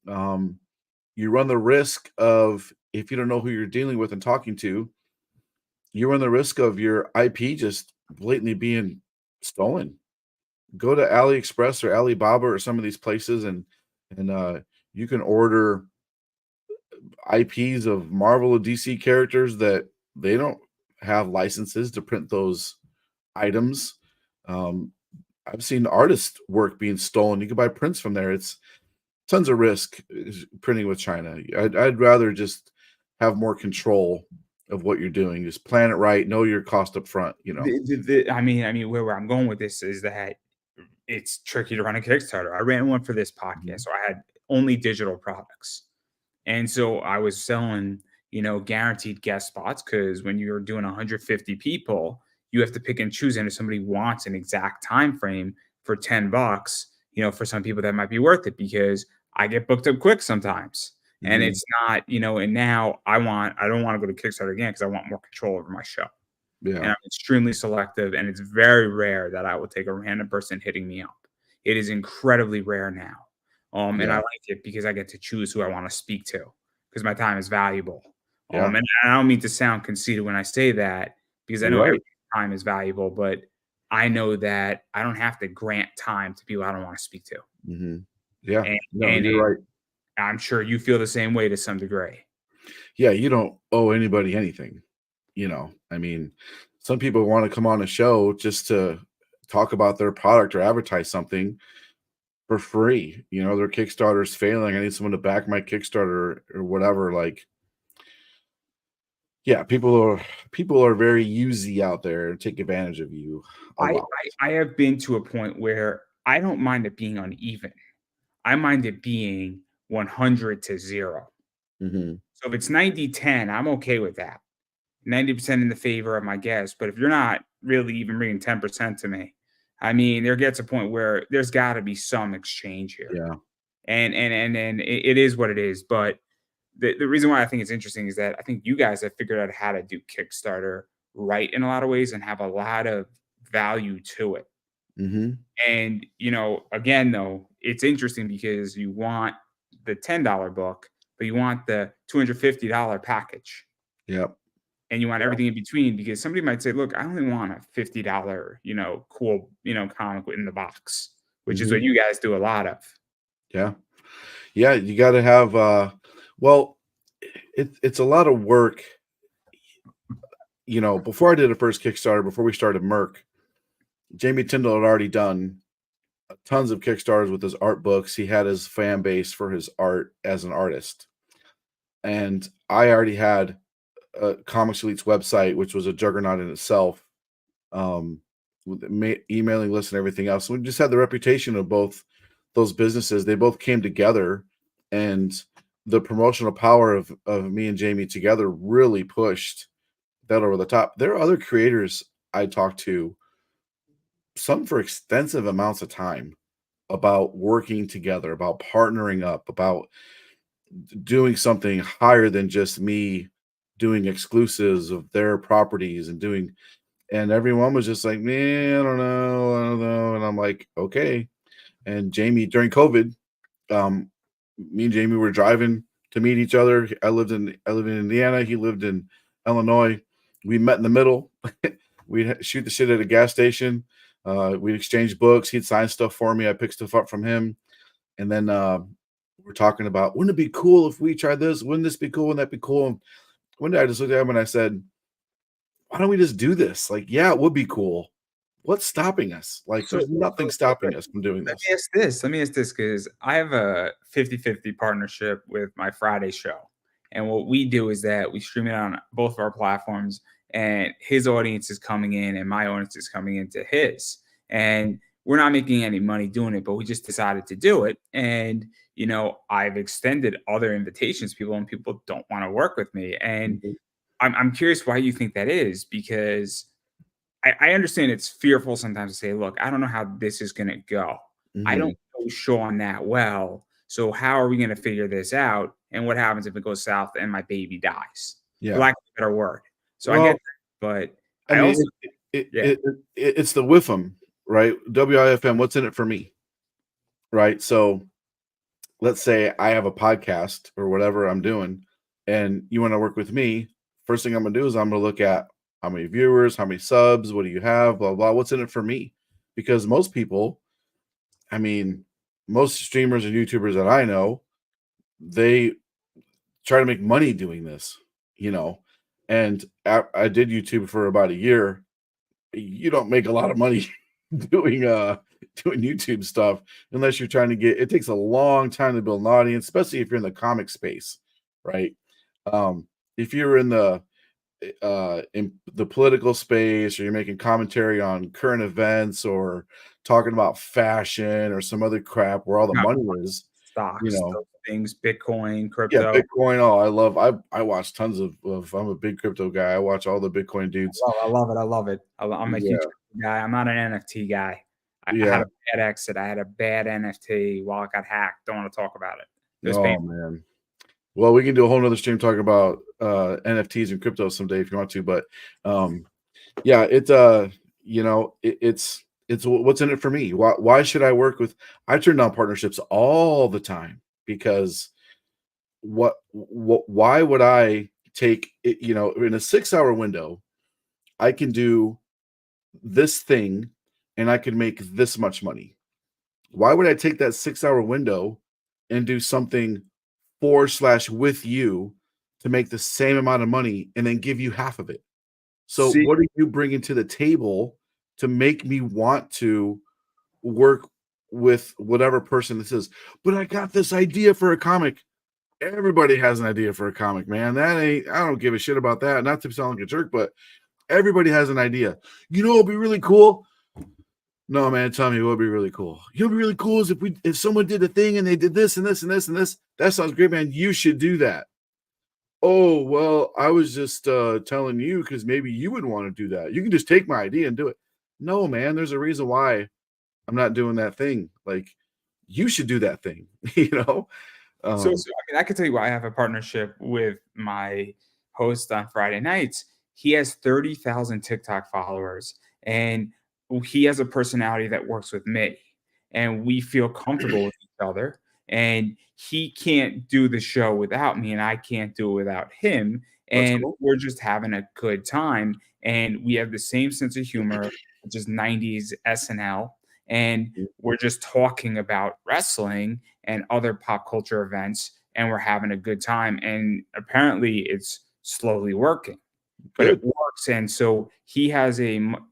[SPEAKER 2] You run the risk of, if you don't know who you're dealing with and talking to, you run the risk of your IP just blatantly being stolen. Go to AliExpress or Alibaba or some of these places, and you can order IPs of Marvel or DC characters that they don't have licenses to print those items. I've seen artist work being stolen. You can buy prints from there. It's tons of risk printing with China. I'd rather just have more control of what you're doing. Just plan it right. Know your cost up front.
[SPEAKER 1] I mean, where I'm going with this is that it's tricky to run a Kickstarter. I ran one for this podcast, so I had only digital products. And so I was selling, guaranteed guest spots, because when you're doing 150 people, you have to pick and choose. And if somebody wants an exact time frame for $10, for some people that might be worth it, because I get booked up quick sometimes. And it's not, and now I don't want to go to Kickstarter again because I want more control over my show.
[SPEAKER 2] Yeah.
[SPEAKER 1] And I'm extremely selective, and it's very rare that I will take a random person hitting me up. It is incredibly rare now. And I like it because I get to choose who I want to speak to, because my time is valuable. And I don't mean to sound conceited when I say that, because I know every time is valuable, but I know that I don't have to grant time to people I don't want to speak to.
[SPEAKER 2] Yeah,
[SPEAKER 1] and
[SPEAKER 2] you're right.
[SPEAKER 1] I'm sure you feel the same way to some degree.
[SPEAKER 2] Yeah, you don't owe anybody anything. I mean, some people want to come on a show just to talk about their product or advertise something for free. Their Kickstarter's failing. I need someone to back my Kickstarter or whatever. Like, yeah, people are very usy out there and take advantage of you.
[SPEAKER 1] I have been to a point where I don't mind it being uneven. I mind it being 100 to 0. So if it's 90-10, I'm okay with that. 90% in the favor of my guest. But if you're not really even bringing 10% to me, I mean, there gets a point where there's got to be some exchange here.
[SPEAKER 2] Yeah.
[SPEAKER 1] And it is what it is. But the reason why I think it's interesting is that I think you guys have figured out how to do Kickstarter right in a lot of ways and have a lot of value to it. And, again, though, it's interesting because you want the $10 book, but you want the $250 package.
[SPEAKER 2] Yep.
[SPEAKER 1] And you want everything in between, because somebody might say, look, I only want a $50, cool, comic in the box, which is what you guys do a lot of.
[SPEAKER 2] Yeah. Yeah. You got to have, it's a lot of work. Before I did a first Kickstarter, before we started Merc, Jamie Tyndall had already done tons of Kickstarters with his art books. He had his fan base for his art as an artist. And I already had a Comics Elite's website, which was a juggernaut in itself, with emailing lists and everything else. So we just had the reputation of both those businesses, they both came together, and the promotional power of me and Jamie together really pushed that over the top. There are other creators I talk to, some for extensive amounts of time, about working together, about partnering up, about doing something higher than just me doing exclusives of their properties and doing, and everyone was just like, man, I don't know. And I'm like, okay. And Jamie, during COVID, um, me and Jamie were driving to meet each other. I live in Indiana. He lived in Illinois. We met in the middle. We'd shoot the shit at a gas station. We'd exchange books. He'd sign stuff for me. I picked stuff up from him. And then we're talking about, wouldn't it be cool if we tried this? Wouldn't this be cool? Wouldn't that be cool? And one day I just looked at him and I said, why don't we just do this? Like, yeah, it would be cool. What's stopping us? Like,
[SPEAKER 1] So,
[SPEAKER 2] there's nothing stopping us from doing
[SPEAKER 1] let
[SPEAKER 2] this.
[SPEAKER 1] me ask this. Let me ask this because I have a 50-50 partnership with my Friday show. And what we do is that we stream it on both of our platforms, and his audience is coming in, and my audience is coming into his. And we're not making any money doing it, but we just decided to do it. And, I've extended other invitations to people, and people don't want to work with me. And
[SPEAKER 2] Mhm.
[SPEAKER 1] I'm curious why you think that is, because I understand it's fearful sometimes to say, look, I don't know how this is going to go. I don't
[SPEAKER 2] Mhm.
[SPEAKER 1] know Sean that well. So how are we going to figure this out? And what happens if it goes south and my baby dies? For
[SPEAKER 2] Yeah.
[SPEAKER 1] lack of a better word. So I get
[SPEAKER 2] Well,
[SPEAKER 1] that. But
[SPEAKER 2] I
[SPEAKER 1] I
[SPEAKER 2] mean,
[SPEAKER 1] also, yeah.
[SPEAKER 2] it's the WIFM, right? WIFM, what's in it for me, right? So let's say I have a podcast or whatever I'm doing, and you want to work with me. First thing I'm gonna do is I'm gonna look at how many viewers, how many subs, what do you have, blah blah. What's in it for me? Because most people, I mean, most streamers and YouTubers that I know, they try to make money doing this, you know. And I did YouTube for about a year. You don't make a lot of money doing doing YouTube stuff unless you're trying to get, it takes a long time to build an audience, especially if you're in the comic space, right? If you're in the political space, or you're making commentary on current events, or talking about fashion or some other crap where all the
[SPEAKER 1] Not
[SPEAKER 2] money is, you
[SPEAKER 1] stocks,
[SPEAKER 2] know.
[SPEAKER 1] those things, Bitcoin,
[SPEAKER 2] Yeah,
[SPEAKER 1] crypto.
[SPEAKER 2] Bitcoin. Oh, I watch tons of I'm a big crypto guy. I watch all the Bitcoin dudes.
[SPEAKER 1] I love it. I love it. I'm a huge
[SPEAKER 2] Yeah,
[SPEAKER 1] guy. I'm not an NFT guy. I had
[SPEAKER 2] yeah.
[SPEAKER 1] a bad exit. I had a bad NFT while it got hacked. Don't want to talk about it. It was
[SPEAKER 2] Oh
[SPEAKER 1] painful.
[SPEAKER 2] man. Well, we can do a whole nother stream talking about NFTs and crypto someday if you want to. But um, yeah, it's what's in it for me. Why should I work with? I turn down partnerships all the time because what why would I take it, in a 6 hour window? I can do this thing and I can make this much money. Why would I take that 6 hour window and do something for slash with you to make the same amount of money and then give you half of it? So
[SPEAKER 1] See,
[SPEAKER 2] what are you bringing to the table to make me want to work with whatever person this is? But I got this idea for a comic. Everybody has an idea for a comic, man. I don't give a shit about that. Not to sound like a jerk, but everybody has an idea. It'd be really cool. No, man, tell me what would be really cool. It'd be really cool is if someone did a thing and they did this and this and this and this. That sounds great, man. You should do that. Oh, well, I was just telling you because maybe you would want to do that. You can just take my idea and do it. No, man, there's a reason why I'm not doing that thing. Like, you should do that thing, you know?
[SPEAKER 1] so I mean, I can tell you why I have a partnership with my host on Friday nights. He has 30,000 TikTok followers, and he has a personality that works with me, and we feel comfortable with each other. And he can't do the show without me, and I can't do it without him.
[SPEAKER 2] That's
[SPEAKER 1] And
[SPEAKER 2] cool.
[SPEAKER 1] we're just having a good time, and we have the same sense of humor, which is 90s SNL, and we're just talking about wrestling and other pop culture events, and we're having a good time. And apparently, it's slowly working, but it
[SPEAKER 2] Good.
[SPEAKER 1] works. And so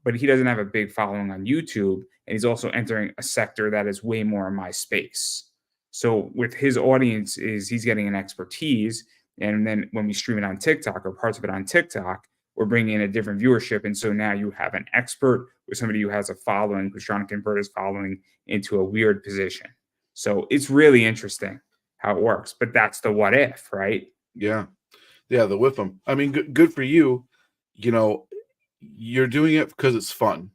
[SPEAKER 1] but he doesn't have a big following on YouTube, and he's also entering a sector that is way more in my space. So with his audience, is he's getting an expertise, and then when we stream it on TikTok or parts of it on TikTok, we're bringing in a different viewership. And so now you have an expert with somebody who has a following who's trying to convert his following into a weird position. So it's really interesting how it works. But that's the what if, right?
[SPEAKER 2] Yeah. Yeah, the with them. I mean, good for you. You know, you're doing it because it's fun.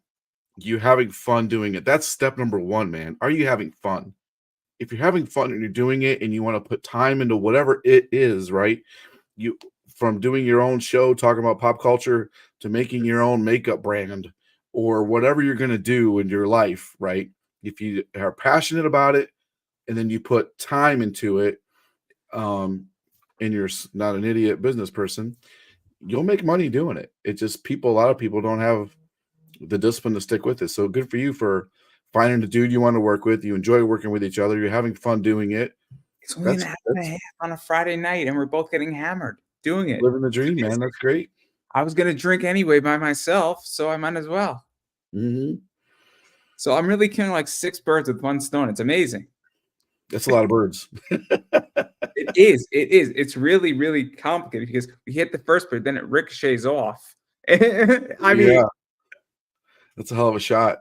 [SPEAKER 2] You having fun doing it. That's step number one, man. Are you having fun? If you're having fun and you're doing it and you want to put time into whatever it is, right? You from doing your own show, talking about pop culture, to making your own makeup brand or whatever you're going to do in your life, right? If you are passionate about it and then you put time into it, and you're not an idiot business person, you'll make money doing it. It just a lot of people don't have the discipline to stick with it. So good for you for finding the dude you want to work with. You enjoy working with each other. You're having fun doing it.
[SPEAKER 1] It's only an
[SPEAKER 2] That's
[SPEAKER 1] hour and a half on a Friday night, and we're both getting hammered doing it.
[SPEAKER 2] living the dream, man. That's great.
[SPEAKER 1] I was gonna drink anyway by myself, so I might as well.
[SPEAKER 2] Mm-hmm.
[SPEAKER 1] So I'm really killing like 6 birds with 1 stone. It's amazing.
[SPEAKER 2] That's a lot of birds.
[SPEAKER 1] It is. It is. It's really, really complicated because we hit the first bird, then it ricochets off. I mean,
[SPEAKER 2] Yeah, that's a hell of a shot.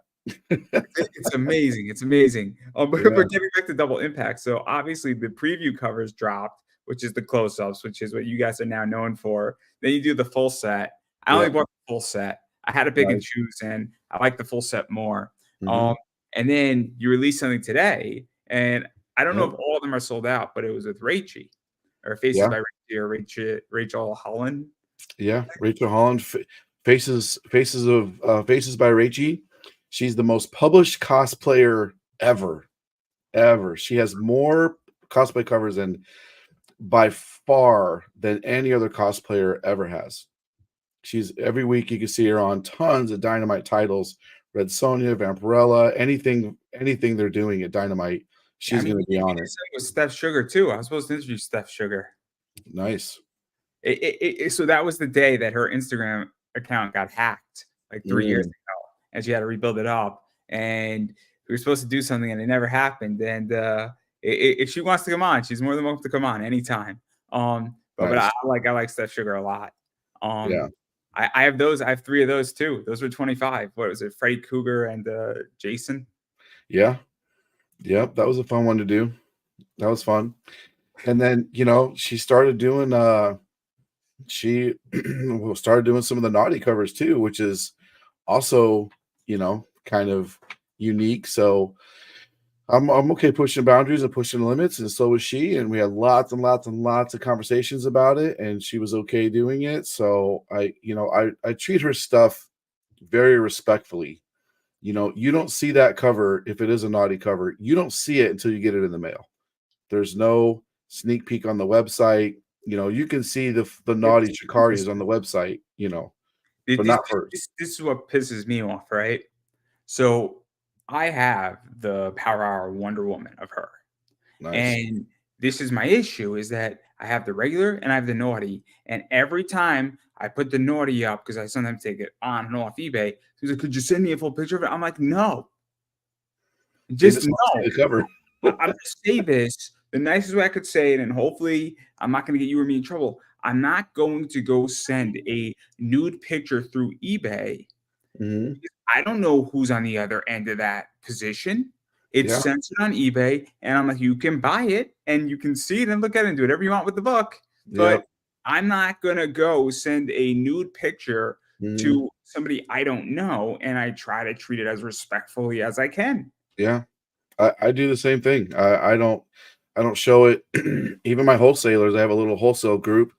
[SPEAKER 1] it's amazing. It's amazing. But
[SPEAKER 2] Yeah.
[SPEAKER 1] getting back to Double Impact, so obviously the preview covers dropped, which is the close-ups, which is what you guys are now known for. Then you do the full set. I only
[SPEAKER 2] Yeah.
[SPEAKER 1] bought the full set. I had to pick and
[SPEAKER 2] Nice.
[SPEAKER 1] choose, and I like the full set more.
[SPEAKER 2] Mhm.
[SPEAKER 1] And then you released something today, and I don't know
[SPEAKER 2] Yep.
[SPEAKER 1] if all of them are sold out, but it was with Rachie, or Faces
[SPEAKER 2] Yeah.
[SPEAKER 1] by Rachie, or Rachel Holland.
[SPEAKER 2] Yeah. Rachel Holland, Faces Faces by Rachie. She's the most published cosplayer ever. Ever. She has more cosplay covers than by far than any other cosplayer ever has. She's every week you can see her on tons of Dynamite titles. Red Sonja, Vampirella, anything they're doing at Dynamite,
[SPEAKER 1] Yeah, I
[SPEAKER 2] she's
[SPEAKER 1] mean,
[SPEAKER 2] going to be on it.
[SPEAKER 1] with Steph Sugar too. I was supposed to interview Steph Sugar.
[SPEAKER 2] Nice.
[SPEAKER 1] So that was the day that her Instagram account got hacked, like 3 years
[SPEAKER 2] Mm,
[SPEAKER 1] ago, and she had to rebuild it up. And we were supposed to do something, and it never happened. And if she wants to come on, she's more than welcome to come on anytime. But
[SPEAKER 2] nice.
[SPEAKER 1] I like Steph Sugar a lot.
[SPEAKER 2] Yeah.
[SPEAKER 1] I have those. I have 3 of those too. Those were 25. What was it? Freddy Cougar and Jason.
[SPEAKER 2] Yeah. Yep. That was a fun one to do. That was fun. And then, she started doing she started doing some of the naughty covers too, which is also, kind of unique. So I'm okay pushing boundaries and pushing limits, and so was she. And we had lots and lots and lots of conversations about it, and she was okay doing it. So I treat her stuff very respectfully. You don't see that cover if it is a naughty cover. You don't see it until you get it in the mail. There's no sneak peek on the website. You can see the naughty Chikari's on the website, but
[SPEAKER 1] This,
[SPEAKER 2] not hers.
[SPEAKER 1] this is what pisses me off, right? So I have the Power Hour Wonder Woman of her.
[SPEAKER 2] Nice.
[SPEAKER 1] And this is my issue, is that I have the regular and I have the naughty. And every time I put the naughty up, because I sometimes take it on and off eBay, she's like, could you send me a full picture of it? I'm like, no.
[SPEAKER 2] They
[SPEAKER 1] Just
[SPEAKER 2] just want to
[SPEAKER 1] no.
[SPEAKER 2] see the cover.
[SPEAKER 1] I'm going to say this the nicest way I could say it, and hopefully I'm not going to get you or me in trouble. I'm not going to go send a nude picture through eBay.
[SPEAKER 2] Mhm.
[SPEAKER 1] I don't know who's on the other end of that position. It's
[SPEAKER 2] Yeah.
[SPEAKER 1] censored on eBay, and I'm like, you can buy it and you can see it and look at it and do whatever you want with the book.
[SPEAKER 2] Yep.
[SPEAKER 1] But I'm not gonna go send a nude picture
[SPEAKER 2] Mhm.
[SPEAKER 1] to somebody I don't know, and I try to treat it as respectfully as I can.
[SPEAKER 2] Yeah. I do the same thing. I don't show it. Even my wholesalers, I have a little wholesale group.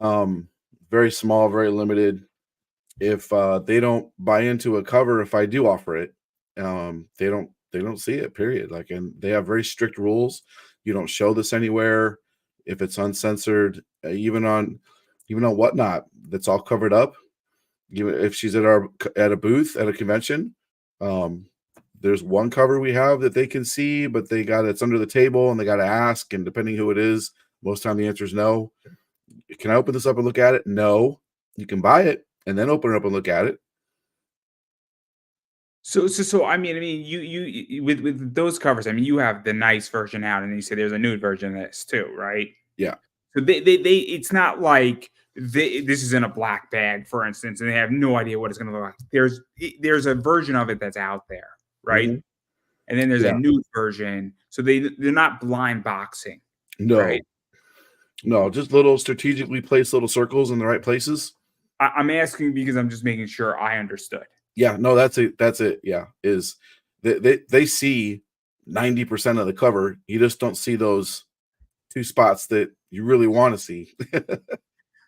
[SPEAKER 2] Very small, very limited. If they don't buy into a cover, if I do offer it, they don't see it, period. Like, and they have very strict rules. You don't show this anywhere if it's uncensored, even on whatnot, that's all covered up. Even if she's at a booth at a convention, um, there's one cover we have that they can see, but it's under the table and they got to ask. And depending who it is, most time the answer is no. Can I open this up and look at it? No. You can buy it and then open it up and look at it.
[SPEAKER 1] So I mean, you with those covers, I mean, you have the nice version out, and you say there's a nude version of this too, right?
[SPEAKER 2] Yeah.
[SPEAKER 1] So they it's not like this is in a black bag, for instance, and they have no idea what it's going to look like. There's a version of it that's out there, right?
[SPEAKER 2] Mhm.
[SPEAKER 1] And then there's a
[SPEAKER 2] Yeah.
[SPEAKER 1] nude version. So they're not blind boxing, right?
[SPEAKER 2] No, just little strategically placed little circles in the right places.
[SPEAKER 1] I'm asking because I'm just making sure I understood.
[SPEAKER 2] Yeah, no, that's it. That's it. Yeah, is they see 90% of the cover. You just don't see those two spots that you really want to see.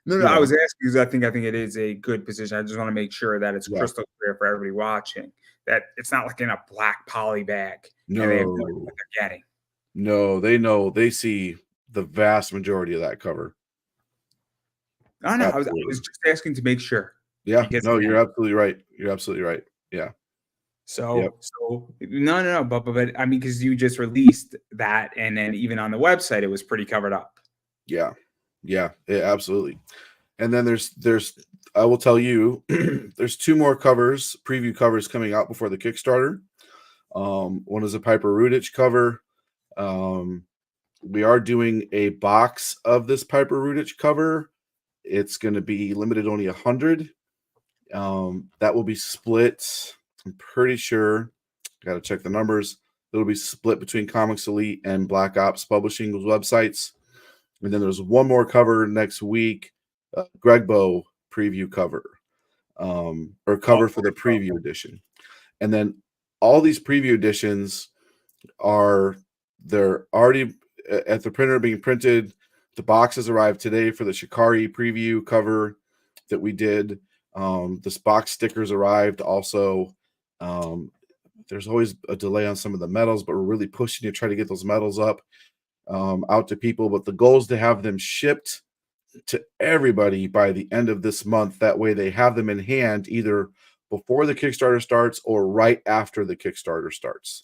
[SPEAKER 1] No,
[SPEAKER 2] You
[SPEAKER 1] I
[SPEAKER 2] know,
[SPEAKER 1] was asking because I think it is a good position. I just want to make sure that it's
[SPEAKER 2] yeah.
[SPEAKER 1] crystal clear for everybody watching that it's not like in a black poly bag and they have no idea what
[SPEAKER 2] No,
[SPEAKER 1] they're getting.
[SPEAKER 2] no, they know they see the vast majority of that cover.
[SPEAKER 1] No, no, I was
[SPEAKER 2] Absolutely.
[SPEAKER 1] just asking to make sure
[SPEAKER 2] Yeah,
[SPEAKER 1] because
[SPEAKER 2] no, you're
[SPEAKER 1] again,
[SPEAKER 2] absolutely right. You're absolutely right. Yeah. Yep.
[SPEAKER 1] so no, but I mean, because you just released that, and then even on the website, it was pretty covered up.
[SPEAKER 2] Yeah. Yeah, absolutely. And then there's I will tell you there's two more covers, preview covers coming out before the Kickstarter. One is a Piper Rudich cover. Um, we are doing a box of this Piper Rudich cover. It's going to be limited only 100. That will be split. I'm pretty sure. Got to check the numbers. It'll be split between Comics Elite and Black Ops Publishing websites. And then there's one more cover next week, Greg Bow preview cover, or cover for the preview edition. And then all these preview editions they're already at the printer being printed. The boxes arrived today for the Shikari preview cover that we did. This box stickers arrived also. There's always a delay on some of the medals, but we're really pushing to try to get those medals up out to people. But the goal is to have them shipped to everybody by the end of this month. That way they have them in hand either before the Kickstarter starts or right after the Kickstarter starts.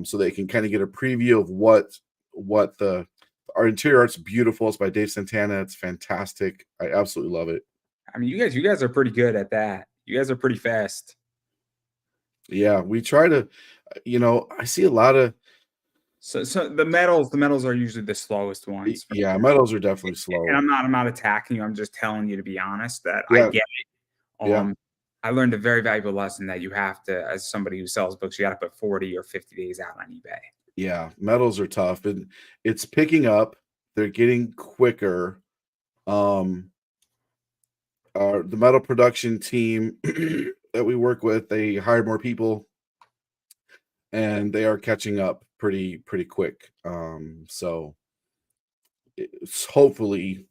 [SPEAKER 2] So they can kind of get a preview of what our interior art's beautiful. It's by Dave Santana. It's fantastic. I absolutely love it.
[SPEAKER 1] I mean, you guys are pretty good at that. You guys are pretty fast.
[SPEAKER 2] Yeah, we try to, I see a lot of.
[SPEAKER 1] So the medals are usually the slowest ones.
[SPEAKER 2] Yeah, medals are definitely
[SPEAKER 1] And
[SPEAKER 2] slow.
[SPEAKER 1] I'm not attacking you. I'm just telling you to be honest that I
[SPEAKER 2] Yeah,
[SPEAKER 1] get it.
[SPEAKER 2] yeah,
[SPEAKER 1] I learned a very valuable lesson that you have to, as somebody who sells books, you got to put 40 or 50 days out on eBay.
[SPEAKER 2] yeah. Medals are tough, and it's picking up. They're getting quicker. The metal production team that we work with, they hired more people, and they are catching up pretty quick. So it's hopefully,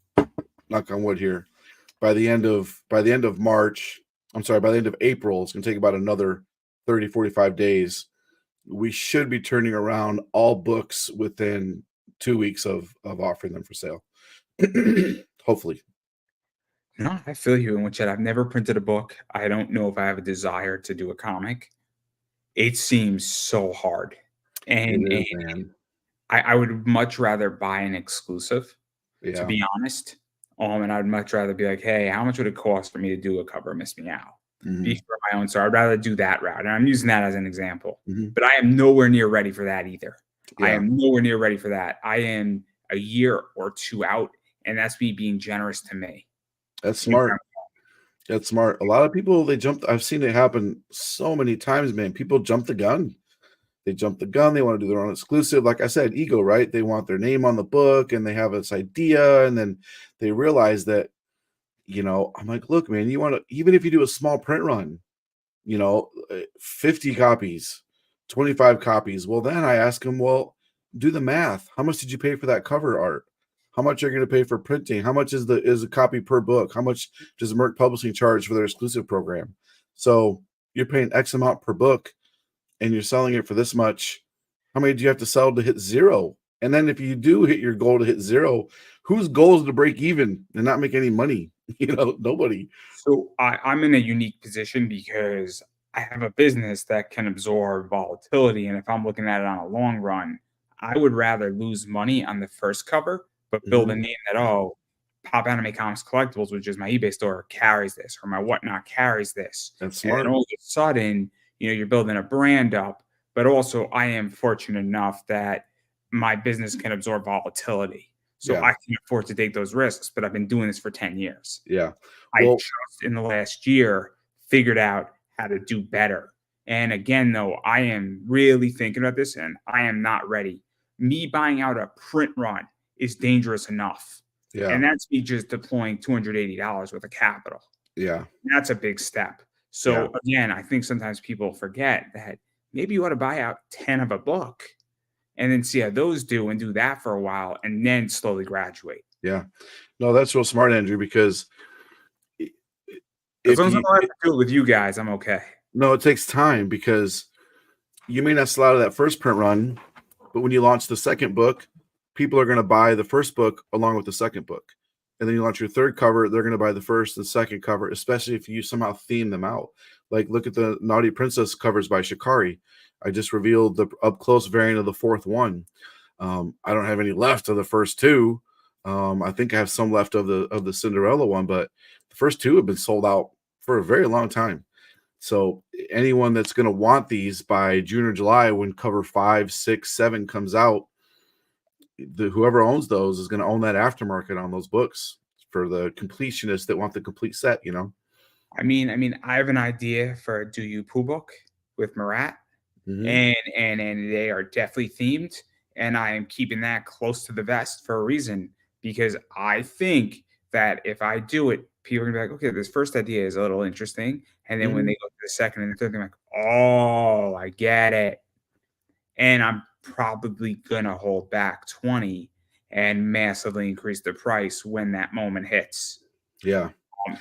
[SPEAKER 2] knock on wood here, by the end of March, I'm sorry, by the end of April, it's going to take about another 30, 45 days. We should be turning around all books within 2 weeks of offering them for sale. Hopefully.
[SPEAKER 1] No, I feel you in which I've never printed a book. I don't know if I have a desire to do a comic. It seems so hard.
[SPEAKER 2] It
[SPEAKER 1] And
[SPEAKER 2] is, man.
[SPEAKER 1] I would much rather buy an exclusive, to
[SPEAKER 2] Yeah.
[SPEAKER 1] be honest. And I'd much rather be like, hey, how much would it cost for me to do a cover Miss Me Out? Be
[SPEAKER 2] Mhm.
[SPEAKER 1] for my own. So I'd rather do that route. And I'm using that as an example.
[SPEAKER 2] Mhm.
[SPEAKER 1] But I am nowhere near ready for that either. I
[SPEAKER 2] Yeah.
[SPEAKER 1] am nowhere near ready for that. I am a year or two out, and that's me being generous to me.
[SPEAKER 2] That's
[SPEAKER 1] You know what
[SPEAKER 2] smart. That's smart. A lot of people, I've seen it happen so many times, man. People jump the gun. They jump the gun. They want to do their own exclusive. Like I said, ego, right? They want their name on the book and they have this idea. And then they realize that, I'm like, look, man, you want to, even if you do a small print run, 50 copies, 25 copies. Well, then I ask them, well, do the math. How much did you pay for that cover art? How much are you going to pay for printing? How much is a copy per book? How much does Merc Publishing charge for their exclusive program? So you're paying X amount per book and you're selling it for this much. How many do you have to sell to hit zero? And then if you do hit your goal to hit zero, whose goal is to break even and not make any money? Nobody.
[SPEAKER 1] So I'm in a unique position because I have a business that can absorb volatility. And if I'm looking at it on a long run, I would rather lose money on the first cover, but build a
[SPEAKER 2] Mhm.
[SPEAKER 1] name that, oh, Pop Anime Comics Collectibles, which is my eBay store, carries this, or my whatnot carries this.
[SPEAKER 2] That's
[SPEAKER 1] And then
[SPEAKER 2] smart.
[SPEAKER 1] all of a sudden, you're building a brand up, but also I am fortunate enough that my business can absorb volatility. So
[SPEAKER 2] Yeah.
[SPEAKER 1] I can afford to take those risks, but I've been doing this for 10 years.
[SPEAKER 2] Yeah.
[SPEAKER 1] I
[SPEAKER 2] Well,
[SPEAKER 1] just in the last year figured out how to do better. And again, though, I am really thinking about this and I am not ready. Me buying out a print run is dangerous enough.
[SPEAKER 2] Yeah.
[SPEAKER 1] And that's me just deploying $280 worth of capital.
[SPEAKER 2] Yeah.
[SPEAKER 1] That's a big step.
[SPEAKER 2] Yeah.
[SPEAKER 1] So again, I think sometimes people forget that maybe you ought to buy out 10 of a book and then see how those do and do that for a while and then slowly graduate.
[SPEAKER 2] Yeah. No, that's real smart, Andrew, because i-
[SPEAKER 1] As
[SPEAKER 2] if
[SPEAKER 1] long as I
[SPEAKER 2] you
[SPEAKER 1] don't have to do it with you guys, I'm okay.
[SPEAKER 2] no, it takes time because you may not sell out of that first print run, but when you launch the second book, people are going to buy the first book along with the second book. And then you launch your third cover, they're going to buy the first and second cover, especially if you somehow theme them out. Like look at the Naughty Princess covers by Shikari. I just revealed the up close variant of the fourth one. I don't have any left of the first two. I think I have some left of the Cinderella one, but the first two have been sold out for a very long time. So anyone that's going to want these by June or July, when cover 5, 6, 7 comes out, whoever owns those is going to own that aftermarket on those books for the completionists that want the complete set.
[SPEAKER 1] I have an idea for a Do You Poo book with Marat,
[SPEAKER 2] Mm-hmm.
[SPEAKER 1] and they are definitely themed, and I am keeping that close to the vest for a reason because I think that if I do it, people are gonna be like, okay, this first idea is a little interesting, and then when
[SPEAKER 2] Mm-hmm.
[SPEAKER 1] they go to the second and the third, they're like, oh, I get it, and I'm probably gonna hold back 20 and massively increase the price when that moment hits.
[SPEAKER 2] Yeah.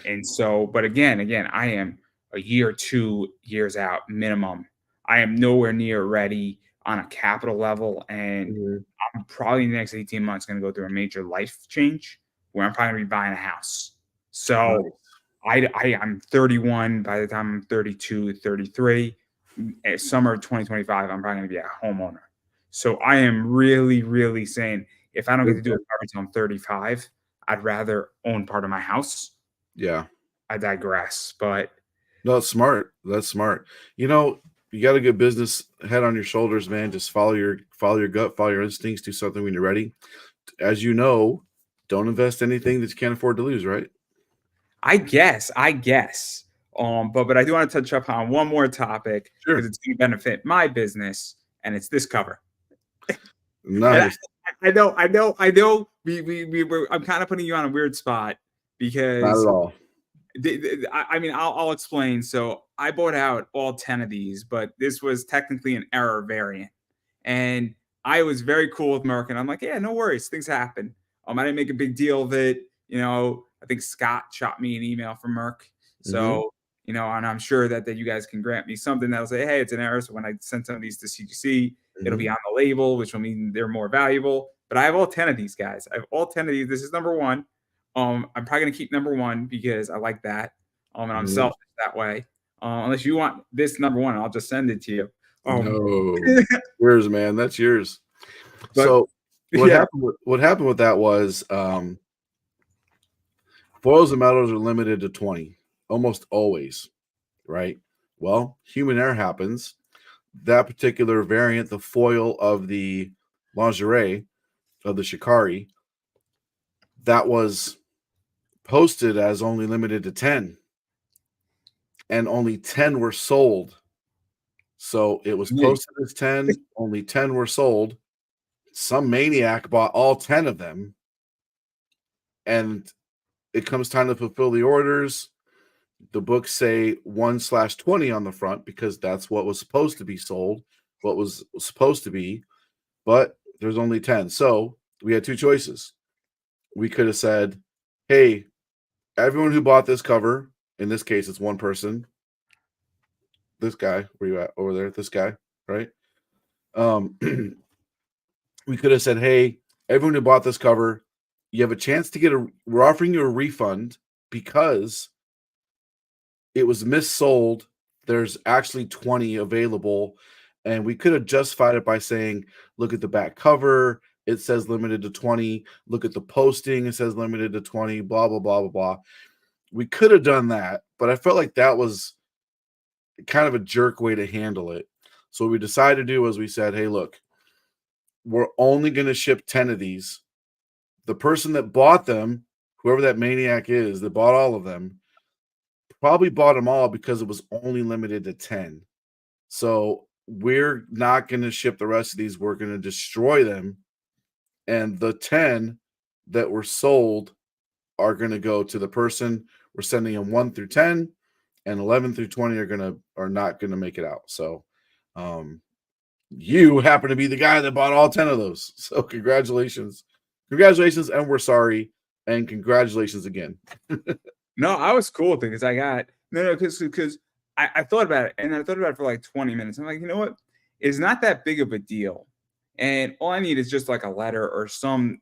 [SPEAKER 1] And so, but again, I am a year, 2 years out minimum. I am nowhere near ready on a capital level, and
[SPEAKER 2] Mm-hmm.
[SPEAKER 1] I'm probably in the next 18 months going to go through a major life change where I'm probably going to be buying a house. So
[SPEAKER 2] Nice.
[SPEAKER 1] I'm 31 by the time I'm 32, 33. Summer of 2025, I'm probably going to be a homeowner. So I am really, really saying if I don't get to do it until I'm 35, I'd rather own part of my house.
[SPEAKER 2] Yeah.
[SPEAKER 1] I digress, but
[SPEAKER 2] No, it's smart. That's smart. You got a good business head on your shoulders, man. Just follow your gut, follow your instincts, do something when you're ready. As you know, don't invest anything that you can't afford to lose, right?
[SPEAKER 1] I guess. But I do want to touch upon one more topic because
[SPEAKER 2] Sure.
[SPEAKER 1] it's going to benefit my business, and it's this cover. And
[SPEAKER 2] Nice.
[SPEAKER 1] I know. I'm kind of putting you on a weird spot
[SPEAKER 2] Not
[SPEAKER 1] because
[SPEAKER 2] at all.
[SPEAKER 1] I'll explain. So I bought out all 10 of these, but this was technically an error variant. And I was very cool with Merc, and I'm like, yeah, no worries, things happen. I didn't make a big deal of it. I think Scott shot me an email from Merc.
[SPEAKER 2] Mm-hmm.
[SPEAKER 1] So, and I'm sure that you guys can grant me something that'll say, hey, it's an error. So when I send some of these to CGC, it'll
[SPEAKER 2] Mm-hmm.
[SPEAKER 1] be on the label, which will mean they're more valuable. But I have all 10 of these guys. I have all 10 of these. This is number one. I'm probably gonna keep number one because I like that. And I'm
[SPEAKER 2] Mm-hmm.
[SPEAKER 1] selfish that way. Unless you want this number one, I'll just send it to you. Um,
[SPEAKER 2] No, yours, man. That's yours.
[SPEAKER 1] but
[SPEAKER 2] So what
[SPEAKER 1] yeah,
[SPEAKER 2] happened? What happened with that was foils and metals are limited to 20, almost always, right? Well, human error happens. That particular variant, the foil of the lingerie of the Shikari, that was posted as only limited to 10, and only 10 were sold. So it was
[SPEAKER 1] me.
[SPEAKER 2] posted as 10, only 10 were sold. Some maniac bought all 10 of them, and it comes time to fulfill the orders. The books say 1/20 on the front because that's what was supposed to be sold, what was supposed to be, but there's only 10. So we had two choices. We could have said, hey, everyone who bought this cover, in this case, it's one person, this guy, where you at over there, this guy, right? Um, we could have said, hey, everyone who bought this cover, you have a chance to we're offering you a refund because it was missold. There's actually 20 available. And we could have justified it by saying, look at the back cover. It says limited to 20. Look at the posting. It says limited to 20, blah, blah, blah, blah, blah. We could have done that, but I felt like that was kind of a jerk way to handle it. So what we decided to do was we said, hey, look, we're only going to ship 10 of these. The person that bought them, whoever that maniac is that bought all of them, probably bought them all because it was only limited to 10. So we're not going to ship the rest of these. We're going to destroy them. And the 10 that were sold are going to go to the person. We're sending them 1 through 10, and 11 through 20 are not going to make it out. So you happen to be the guy that bought all 10 of those. So congratulations. Congratulations, and we're sorry. And congratulations again.
[SPEAKER 1] No, I was cool with it because I got because I thought about it, and I thought about it for like 20 minutes. I'm like, you know what? It's not that big of a deal. And all I need is just like a letter or some,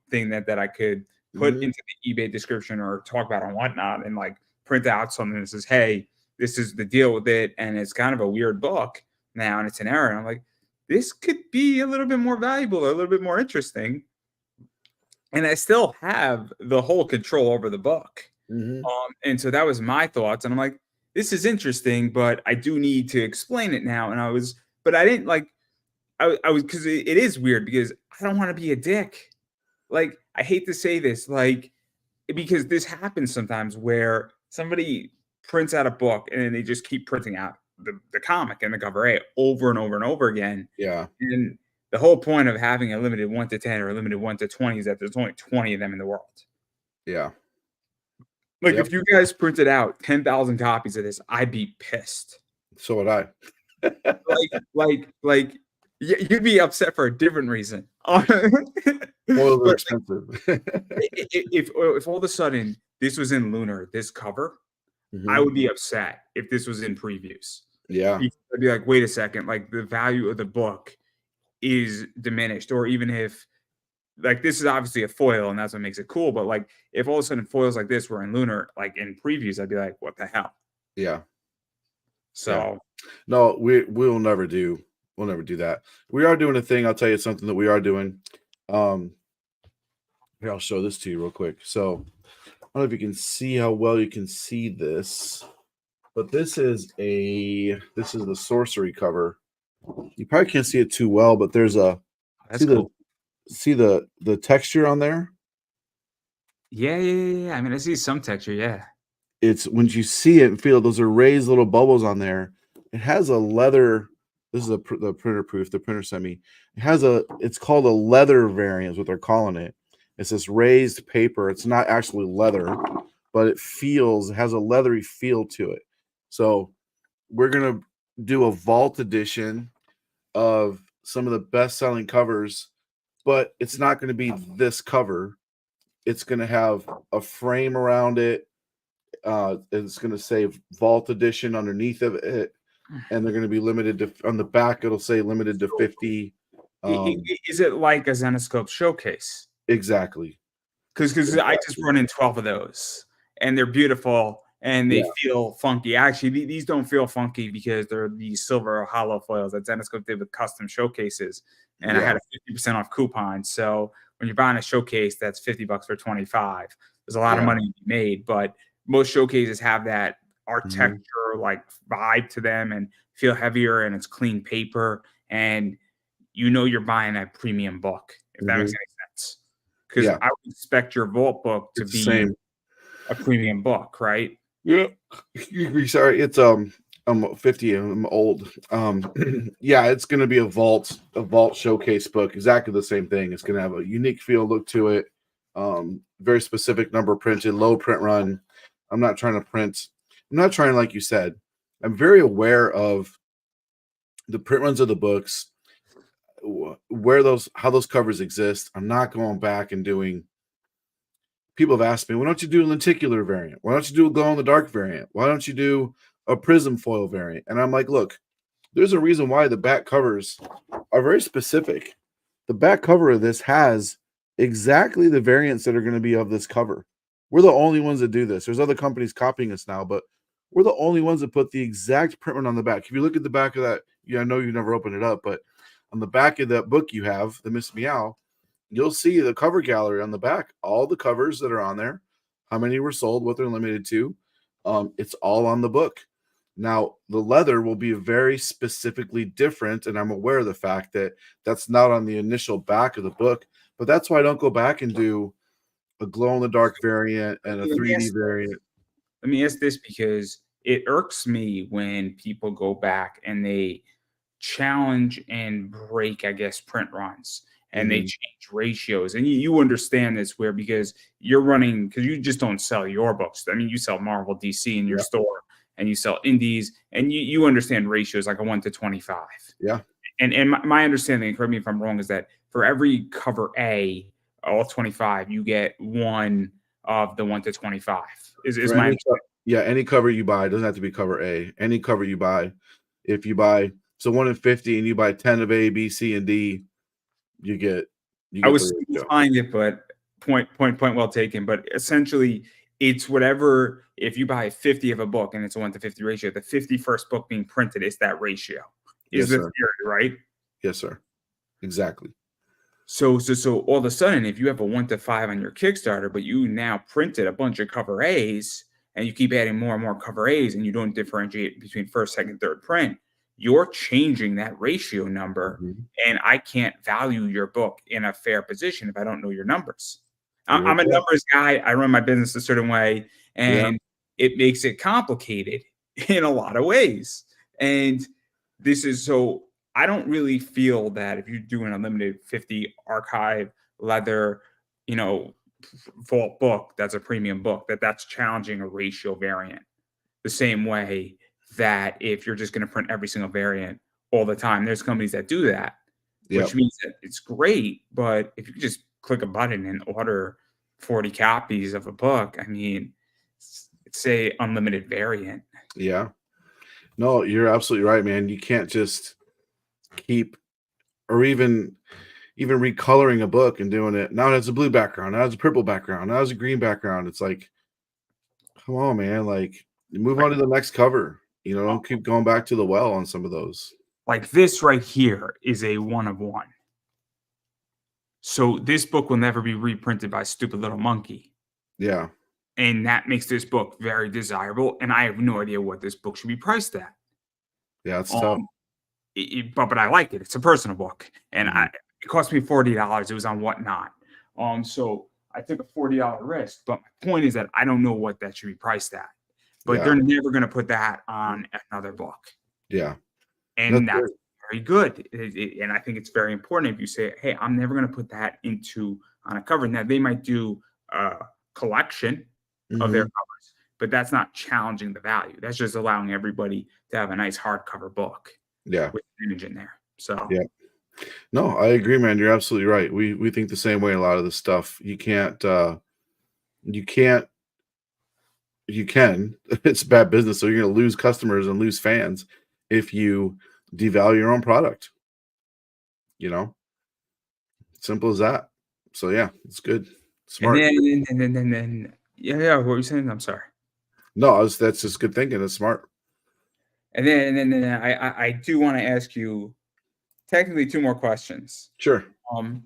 [SPEAKER 1] thing that I could put into the eBay description or talk about on whatnot, and like print out something that says, hey, this is the deal with it. And it's kind of a weird book now, and it's an error. And I'm like, this could be a little bit more valuable or a little bit more interesting. And I still have the whole control over the book. And so that was my thoughts. And I'm like, this is interesting, but I do need to explain it now. But I didn't like, I was, because it is weird because I don't want to be a dick. Like, I hate to say this, like, because this happens sometimes where somebody prints out a book and then they just keep printing out the comic and the cover A over and over and over again.
[SPEAKER 2] Yeah.
[SPEAKER 1] And the whole point of having a limited 1 to 10 or a limited 1 to 20 is that there's only 20 of them in the world.
[SPEAKER 2] Yeah.
[SPEAKER 1] Like, if you guys printed out 10,000 copies of this, I'd be pissed.
[SPEAKER 2] So would I.
[SPEAKER 1] like, you'd be upset for a different reason.
[SPEAKER 2] Oils are expensive.
[SPEAKER 1] if all of a sudden this was in Lunar, this cover, I would be upset if this was in previews.
[SPEAKER 2] Yeah.
[SPEAKER 1] I'd be like, wait a second, like the value of the book is diminished. Or even if, like, this is obviously a foil and that's what makes it cool, but like if all of a sudden foils like this were in Lunar, like in previews, I'd be like, what the hell?
[SPEAKER 2] Yeah.
[SPEAKER 1] So
[SPEAKER 2] no, we'll never do that. We are doing a thing. I'll tell you something that we are doing. Here, I'll show this to you real quick. So I don't know if you can see how well you can see this, but this is the sorcery cover. You probably can't see it too well, but there's see the texture on there?
[SPEAKER 1] Yeah. I mean, I see some texture, yeah.
[SPEAKER 2] It's when you see it and feel it, those are raised little bubbles on there. It has a leather. This is the printer proof, the printer sent me. It's called a leather variant, is what they're calling it. It's this raised paper. It's not actually leather, but it has a leathery feel to it. So we're going to do a vault edition of some of the best-selling covers, but it's not going to be this cover. It's going to have a frame around it. It's going to say vault edition underneath of it, and they're going to be limited to, on the back it'll say limited to 50.
[SPEAKER 1] Is it like a Zenoscope showcase?
[SPEAKER 2] Exactly.
[SPEAKER 1] Because I just run in 12 of those, and they're beautiful and they feel funky. Actually, these don't feel funky because they're these silver hollow foils that Zenoscope did with custom showcases, and I had a 50% off coupon. So when you're buying a showcase that's $50 for 25, there's a lot of money to be made. But most showcases have that architecture like vibe to them and feel heavier, and it's clean paper, and you're buying a premium book, if that makes any sense. Because I would expect your vault book to be a premium book, right?
[SPEAKER 2] Yeah. Sorry, it's I'm 50 and I'm old. Yeah, it's gonna be a vault showcase book, exactly the same thing. It's gonna have a unique feel, look to it. Very specific number printed, low print run. I'm not trying, like you said, I'm very aware of the print runs of the books, how those covers exist. I'm not going back and doing. People have asked me, why don't you do a lenticular variant? Why don't you do a glow in the dark variant? Why don't you do a prism foil variant? And I'm like, look, there's a reason why the back covers are very specific. The back cover of this has exactly the variants that are going to be of this cover. We're the only ones that do this. There's other companies copying us now, but we're the only ones that put the exact print run on the back. If you look at the back of that, I know you've never opened it up, but on the back of that book you have, the Miss Meow, you'll see the cover gallery on the back, all the covers that are on there, how many were sold, what they're limited to. It's all on the book. Now, the leather will be very specifically different, and I'm aware of the fact that that's not on the initial back of the book, but that's why I don't go back and do a glow-in-the-dark variant and a 3D variant.
[SPEAKER 1] Let me ask this, because it irks me when people go back and they challenge and break, I guess, print runs, and they
[SPEAKER 2] Mhm.
[SPEAKER 1] change ratios. And you understand this where because you're running because you just don't sell your books. I mean, you sell Marvel, DC in your
[SPEAKER 2] Yeah.
[SPEAKER 1] store, and you sell indies, and you understand ratios like a 1 to 25.
[SPEAKER 2] Yeah.
[SPEAKER 1] And my understanding, and correct me if I'm wrong, is that for every cover A, all 25, you get one of the 1 to 25. Is
[SPEAKER 2] For
[SPEAKER 1] my
[SPEAKER 2] any
[SPEAKER 1] understanding.
[SPEAKER 2] yeah, any cover you buy, it doesn't have to be cover A. Any cover you buy, if you buy so 1 in 50 and you buy 10 of A, B, C, and D, you get
[SPEAKER 1] I
[SPEAKER 2] the
[SPEAKER 1] was
[SPEAKER 2] ratio.
[SPEAKER 1] simplifying it, but point well taken. But essentially, it's whatever. If you buy 50 of a book and it's a 1 to 50 ratio, the 51st book being printed is that ratio. Is
[SPEAKER 2] Yes,
[SPEAKER 1] the
[SPEAKER 2] sir.
[SPEAKER 1] theory right?
[SPEAKER 2] Yes, sir. Exactly.
[SPEAKER 1] So all of a sudden, if you have a 1 to 5 on your Kickstarter, but you now printed a bunch of cover A's and you keep adding more and more cover A's and you don't differentiate between first, second, third print, you're changing that ratio number.
[SPEAKER 2] Mhm.
[SPEAKER 1] And I can't value your book in a fair position if I don't know your numbers.
[SPEAKER 2] Very
[SPEAKER 1] I'm a
[SPEAKER 2] correct.
[SPEAKER 1] numbers guy. I run my business a certain way,
[SPEAKER 2] Yeah.
[SPEAKER 1] and it makes it complicated in a lot of ways. And this is so I don't really feel that if you do an unlimited 50 archive leather, you know, vault book, that's a premium book, that's challenging a ratio variant. The same way that if you're just going to print every single variant all the time, there's companies that do that, which
[SPEAKER 2] Yep.
[SPEAKER 1] means that it's great. But if you just click a button and order 40 copies of a book, I mean, say unlimited variant.
[SPEAKER 2] Yeah. No, you're absolutely right, man. You can't just keep or even recoloring a book and doing it. Now it has a blue background, now it has a purple background, now it has a green background. It's like, come on, man. Like, move on
[SPEAKER 1] Right.
[SPEAKER 2] to the next cover. Don't keep going back to the well on some of those.
[SPEAKER 1] Like this right here is a one of one. So this book will never be reprinted by Stupid Little Monkey.
[SPEAKER 2] Yeah.
[SPEAKER 1] And that makes this book very desirable. And I have no idea what this book should be priced at.
[SPEAKER 2] Yeah, it's tough.
[SPEAKER 1] Um, but I like it. It's a personal book, and
[SPEAKER 2] Mhm.
[SPEAKER 1] it cost me $40. It was on Whatnot. So I took a $40 risk. But my point is that I don't know what that should be priced at. But
[SPEAKER 2] Yeah.
[SPEAKER 1] they're never going to put that on another book,
[SPEAKER 2] Yeah. That's
[SPEAKER 1] and that's
[SPEAKER 2] great.
[SPEAKER 1] very good. And I think it's very important if you say, "Hey, I'm never going to put that into on a cover." Now they might do a collection of their
[SPEAKER 2] Mhm.
[SPEAKER 1] covers, but that's not challenging the value. That's just allowing everybody to have a nice hardcover book
[SPEAKER 2] Yeah.
[SPEAKER 1] with an image in there. So
[SPEAKER 2] Yeah. No, I agree, man. You're absolutely right. We think the same way a lot of this stuff. You can't you can. It's bad business, so you're gonna lose customers and lose fans if you devalue your own product, you know? Simple as that. So yeah, it's good.
[SPEAKER 1] and
[SPEAKER 2] Smart.
[SPEAKER 1] then yeah, what were you saying? I'm sorry.
[SPEAKER 2] No, that's just good thinking. It's smart.
[SPEAKER 1] And then I do want to ask you technically two more questions.
[SPEAKER 2] Sure.
[SPEAKER 1] Um,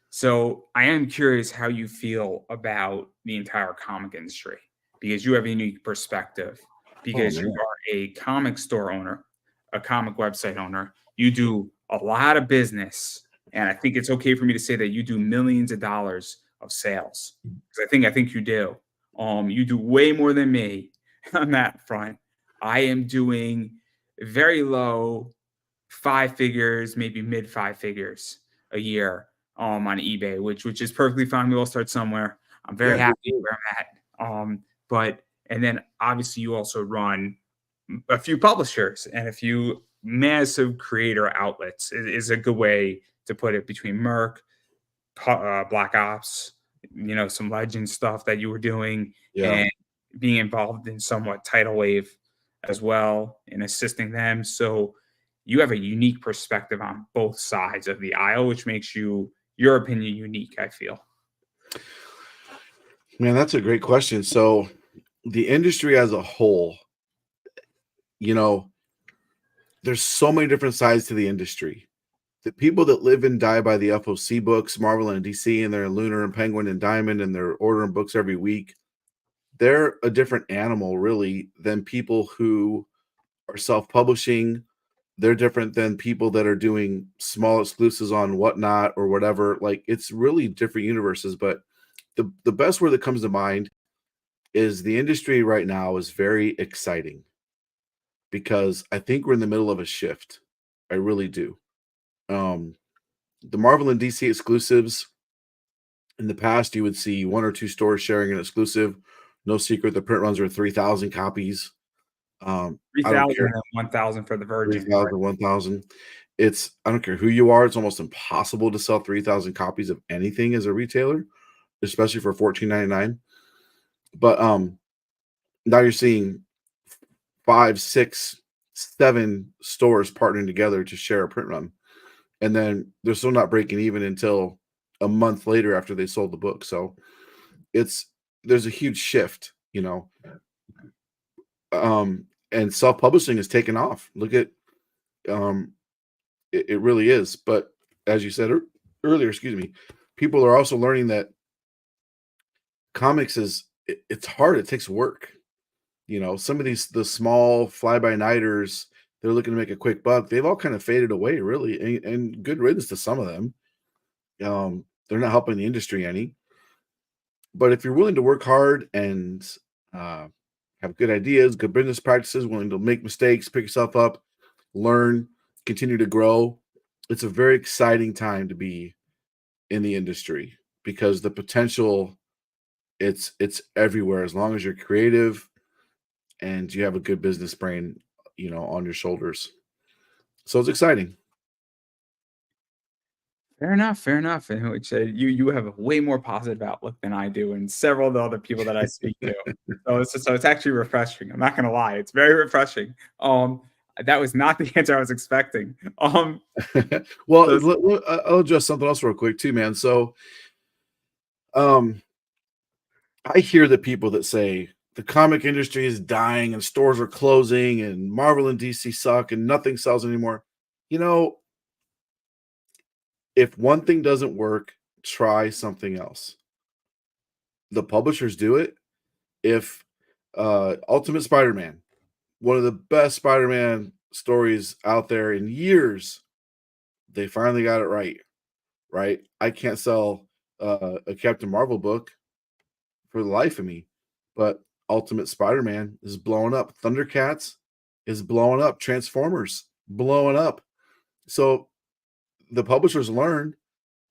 [SPEAKER 1] so I am curious how you feel about the entire comic industry because you have a unique perspective
[SPEAKER 2] Oh
[SPEAKER 1] because you
[SPEAKER 2] man.
[SPEAKER 1] are a comic store owner, a comic website owner. You do a lot of business, and I think it's okay for me to say that you do millions of dollars of sales because I think you do. You do way more than me on that front. I am doing very low 5 figures, maybe mid 5 figures a year on eBay, which is perfectly fine. We all start somewhere. I'm very
[SPEAKER 2] Yeah, good
[SPEAKER 1] happy
[SPEAKER 2] deal.
[SPEAKER 1] where I'm at. But and then obviously you also run a few publishers and a few massive creator outlets is a good way to put it between Merc, Black Ops, some legend stuff that you were doing
[SPEAKER 2] Yeah.
[SPEAKER 1] and being involved in somewhat tidal wave as well and assisting them. So you have a unique perspective on both sides of the aisle, which makes your opinion unique, I feel.
[SPEAKER 2] Man, that's a great question. So the industry as a whole, you know, there's so many different sides to the industry. The people that live and die by the FOC books, Marvel and DC, and they're Lunar and Penguin and Diamond, and they're ordering books every week. They're a different animal, really, than people who are self-publishing. They're different than people that are doing small exclusives on Whatnot or whatever. Like, it's really different universes. But the best word that comes to mind is the industry right now is very exciting. because I think we're in the middle of a shift. I really do. The Marvel and DC exclusives, in the past, you would see 1 or 2 stores sharing an exclusive. No secret, the print runs are 3,000 copies. I don't
[SPEAKER 1] 3,000
[SPEAKER 2] care,
[SPEAKER 1] and 1,000 for the Virgin.
[SPEAKER 2] 3,000, 1,000. I don't care who you are, it's almost impossible to sell 3,000 copies of anything as a retailer, especially for $14.99. But now you're seeing 5, 6, 7 stores partnering together to share a print run. And then they're still not breaking even until a month later after they sold the book. So there's a huge shift, and self-publishing is taken off. Look at it really is. But as you said earlier, excuse me, people are also learning that comics it's hard. It takes work. Some of the small fly-by-nighters, they're looking to make a quick buck. They've all kind of faded away, really, and good riddance to some of them. They're not helping the industry any. But if you're willing to work hard and have good ideas, good business practices, willing to make mistakes, pick yourself up, learn, continue to grow, it's a very exciting time to be in the industry because the potential, it's everywhere as long as you're creative and you have a good business brain, on your shoulders. So it's exciting.
[SPEAKER 1] Fair enough, fair enough. In which you have a way more positive outlook than I do, and several of the other people that I speak to. So it's actually refreshing. I'm not gonna lie, it's very refreshing. That was not the answer I was expecting.
[SPEAKER 2] Well,
[SPEAKER 1] So
[SPEAKER 2] I'll address something else real quick too, man. So, I hear the people that say the comic industry is dying and stores are closing and Marvel and DC suck and nothing sells anymore. If one thing doesn't work, try something else. The publishers do it. If Ultimate Spider-Man, one of the best Spider-Man stories out there in years, they finally got it right? I can't sell a Captain Marvel book for the life of me, but Ultimate Spider-Man is blowing up. Thundercats is blowing up. Transformers blowing up. So the publishers learn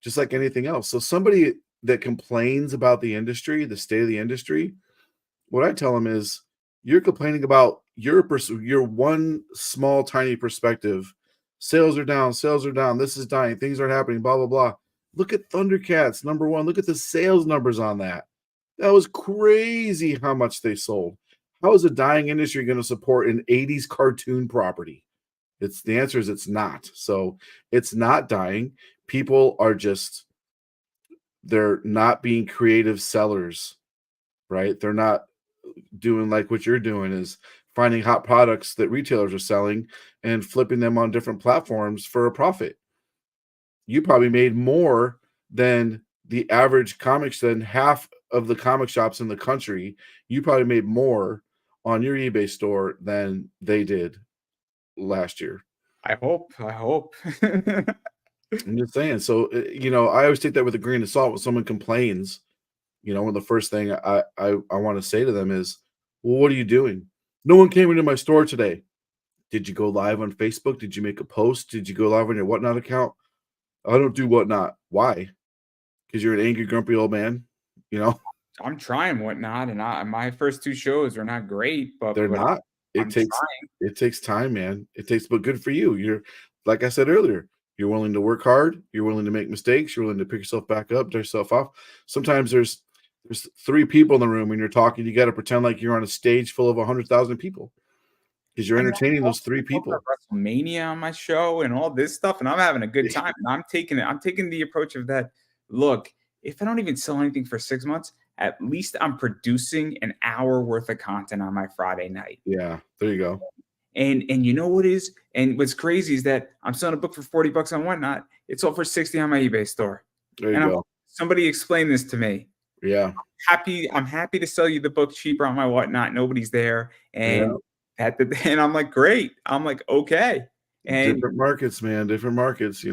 [SPEAKER 2] just like anything else. So somebody that complains about the industry, the state of the industry, what I tell them is you're complaining about your one small tiny perspective. Sales are down, this is dying, things aren't happening, blah blah blah. Look at Thundercats, number one. Look at the sales numbers on that. That was crazy how much they sold. How is a dying industry going to support an 80s cartoon property? The answer is it's not. So it's not dying. People are they're not being creative sellers, right? They're not doing like what you're doing, is finding hot products that retailers are selling and flipping them on different platforms for a profit. You probably made more than the average comics, than half of the comic shops in the country. You probably made more on your eBay store than they did last year.
[SPEAKER 1] I hope.
[SPEAKER 2] I'm just saying. So, I always take that with a grain of salt when someone complains. One of the first thing I want to say to them is, well, what are you doing? No one came into my store today. Did you go live on Facebook? Did you make a post? Did you go live on your Whatnot account? I don't do Whatnot. Why? Because you're an angry, grumpy old man,
[SPEAKER 1] I'm trying Whatnot, and my first 2 shows are not great, but
[SPEAKER 2] They're not.
[SPEAKER 1] I'm trying.
[SPEAKER 2] It takes time, man. But good for you. You're, like I said earlier, you're willing to work hard. You're willing to make mistakes. You're willing to pick yourself back up, dust yourself off. Sometimes there's 3 people in the room when you're talking. You got to pretend like you're on a stage full of 100,000 people because you're entertaining those 3 people.
[SPEAKER 1] WrestleMania on my show and all this stuff, and I'm having a good time. And I'm taking the approach of that. Look, if I don't even sell anything for 6 months, at least I'm producing an hour worth of content on my Friday night.
[SPEAKER 2] Yeah, there you go.
[SPEAKER 1] And you know what is? And what's crazy is that I'm selling a book for $40 on Whatnot. It's sold for $60 on my eBay store.
[SPEAKER 2] There you go.
[SPEAKER 1] Somebody explain this to me.
[SPEAKER 2] Yeah.
[SPEAKER 1] I'm happy to sell you the book cheaper on my Whatnot. Nobody's there. And and I'm like, great. I'm like, okay. And
[SPEAKER 2] different markets, man. Different markets,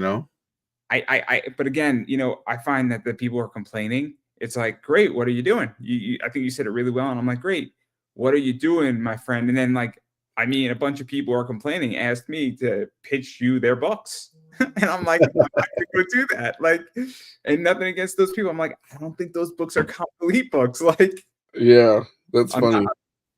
[SPEAKER 1] but again, I find that the people are complaining. It's like, great. What are you doing? I think you said it really well. And I'm like, great. What are you doing, my friend? And then like I mean, a bunch of people are complaining, asked me to pitch you their books. And I'm like, I'm not gonna go do that. Like, and nothing against those people. I'm like, I don't think those books are complete books. Like,
[SPEAKER 2] Yeah, that's
[SPEAKER 1] I'm not
[SPEAKER 2] funny.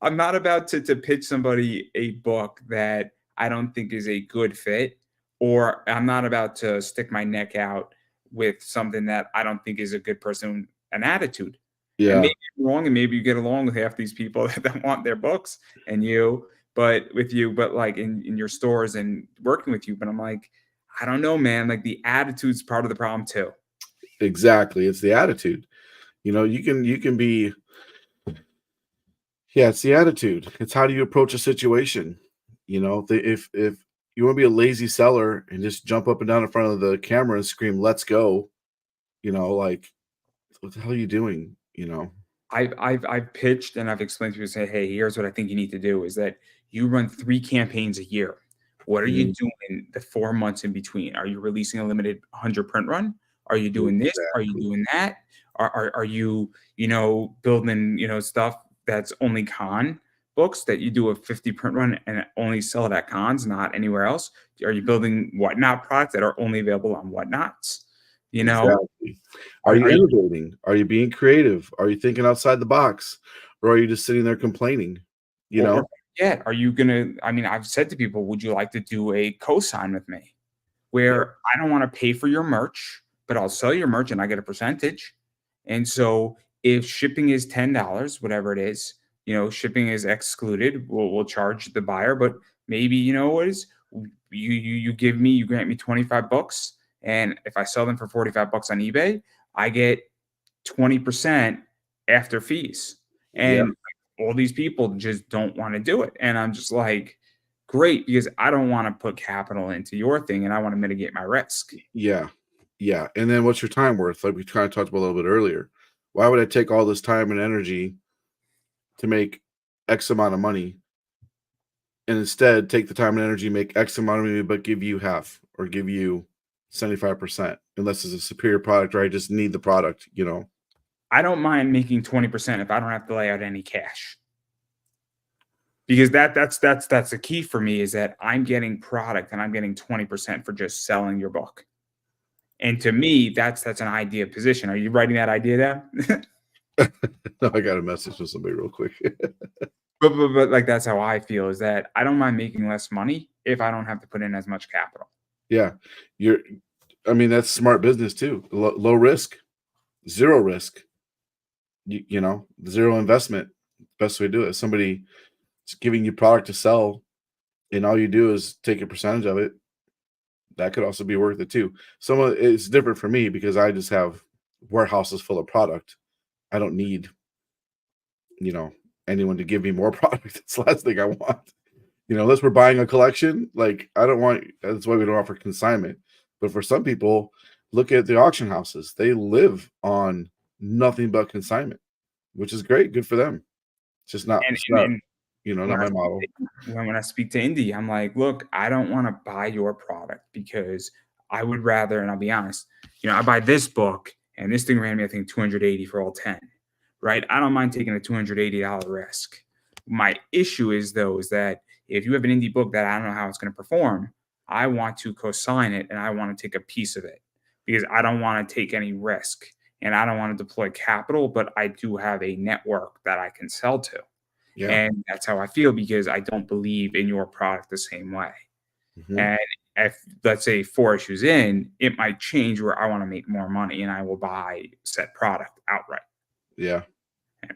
[SPEAKER 1] I'm not about to pitch somebody a book that I don't think is a good fit, or I'm not about to stick my neck out with something that I don't think is a good person, an attitude. And
[SPEAKER 2] Yeah,
[SPEAKER 1] maybe I'm wrong, and maybe you get along with half these people that want their books and but like in your stores and working with you. But I'm like, I don't know, man. Like the attitude's part of the problem too.
[SPEAKER 2] exactly. It's the attitude. You can be yeah, it's the attitude. It's how do you approach a situation? If you want to be a lazy seller and just jump up and down in front of the camera and scream, "Let's go," like what the hell are you doing?
[SPEAKER 1] I've pitched and I've explained to people, say, hey, here's what I think you need to do is that you run 3 campaigns a year. What are you
[SPEAKER 2] Mhm.
[SPEAKER 1] doing the 4 months in between? Are you releasing a limited 100 print run? Are you doing this? Are you
[SPEAKER 2] Exactly.
[SPEAKER 1] doing that? Are you, building, stuff that's only con books that you do a 50 print run and only sell it at cons, not anywhere else? Are you building whatnot products that are only available on whatnots? You know,
[SPEAKER 2] Exactly. Are you
[SPEAKER 1] are you
[SPEAKER 2] innovating? Are you being creative? Are you thinking outside the box? Or are you just sitting there complaining? You
[SPEAKER 1] Or
[SPEAKER 2] know?
[SPEAKER 1] yeah, are you gonna I mean, I've said to people, "Would you like to do a cosign with me?"
[SPEAKER 2] Yeah.
[SPEAKER 1] Where I don't wanna pay for your merch, but I'll sell your merch and I get a percentage. And so if shipping is $10, whatever it is, shipping is excluded, we'll charge the buyer, but maybe, what is you grant me 25 bucks, and if I sell them for 45 bucks on eBay, I get 20% after fees.
[SPEAKER 2] Yeah.
[SPEAKER 1] And all these people just don't want to do it. And I'm just like, great, because I don't want to put capital into your thing and I want to mitigate my risk.
[SPEAKER 2] Yeah. Yeah. And then what's your time worth? Like we kind of talked about a little bit earlier. Why would I take all this time and energy to make X amount of money and instead take the time and energy, make X amount of money, but give you half or give you 75%, unless it's a superior product or I just need the product.
[SPEAKER 1] I don't mind making 20% if I don't have to lay out any cash. Because that's the key for me is that I'm getting product and I'm getting 20% for just selling your book. And to me, that's an idea position. Are you writing that idea down?
[SPEAKER 2] No, I got a message from somebody real quick.
[SPEAKER 1] But like that's how I feel is that I don't mind making less money if I don't have to put in as much capital.
[SPEAKER 2] Yeah. You're I mean, that's smart business too. Low risk, zero risk, zero investment. Best way to do it. Somebody is giving you product to sell and all you do is take a percentage of it. That could also be worth it too. It's different for me because I just have warehouses full of product. I don't need, you know, anyone to give me more product. That's the last thing I want. Unless we're buying a collection, like I don't want that's why we don't offer consignment. But for some people, look at the auction houses. They live on nothing but consignment, which is great. Good for them.
[SPEAKER 1] And
[SPEAKER 2] It's
[SPEAKER 1] and
[SPEAKER 2] not,
[SPEAKER 1] and
[SPEAKER 2] not
[SPEAKER 1] when I
[SPEAKER 2] my
[SPEAKER 1] speak
[SPEAKER 2] model.
[SPEAKER 1] when I speak to Indy, I'm like, "Look, I don't wanna buy your product because I would rather," and I'll be honest, I buy this book and this thing ran me, I think, 280 for all 10, right? I don't mind taking a $280 risk. My issue is, though, is that if you have an indie book that I don't know how it's gonna perform, I want to co-sign it, and I wanna take a piece of it because I don't wanna take any risk, and I don't wanna deploy capital, but I do have a network that I can sell to.
[SPEAKER 2] Yeah.
[SPEAKER 1] And that's how I feel because I don't believe in your product the same way.
[SPEAKER 2] Hmm.
[SPEAKER 1] And if, let's say, 4 issues in, it might change where I wanna make more money and I will buy said product outright.
[SPEAKER 2] Yeah.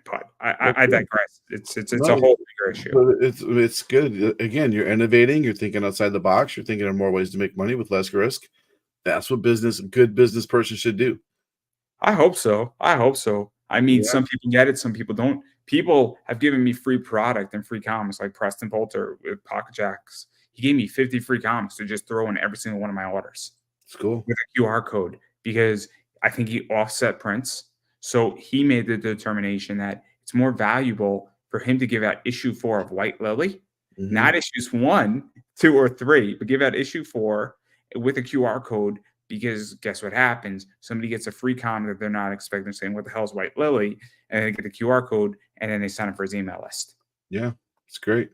[SPEAKER 1] But
[SPEAKER 2] That's
[SPEAKER 1] I
[SPEAKER 2] good.
[SPEAKER 1] digress. It's
[SPEAKER 2] No,
[SPEAKER 1] a whole bigger issue.
[SPEAKER 2] but it's good. Again, you're innovating, you're thinking outside the box, you're thinking of more ways to make money with less risk. That's what good business person should do.
[SPEAKER 1] I hope so. I hope so. I mean,
[SPEAKER 2] Yeah.
[SPEAKER 1] some people get it, some people don't. People have given me free product and free comics like Preston Poulter with Pocket Jacks. He gave me 50 free comics to just throw in every single one of my orders
[SPEAKER 2] It's cool.
[SPEAKER 1] with a QR code because I think he offset prints. So he made the determination that it's more valuable for him to give out issue 4 of White Lily,
[SPEAKER 2] Hmm.
[SPEAKER 1] not issues 1, 2, or 3, but give out issue 4 with a QR code because guess what happens? Somebody gets a free comic that they're not expecting, saying, "What the hell is White Lily?" And they get the QR code and then they sign up for his email list.
[SPEAKER 2] Yeah. It's great.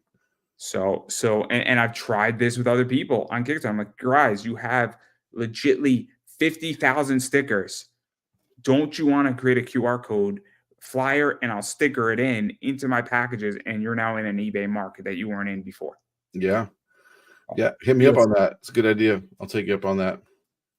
[SPEAKER 1] And I've tried this with other people on Kickstarter. I'm like, guys, you have legitly 50,000 stickers. Don't you want to create a QR code flyer and I'll sticker it into my packages, and you're now in an eBay market that you weren't in before.
[SPEAKER 2] Yeah. Yeah. Hit me up on that. It's a good idea. I'll take you up on that.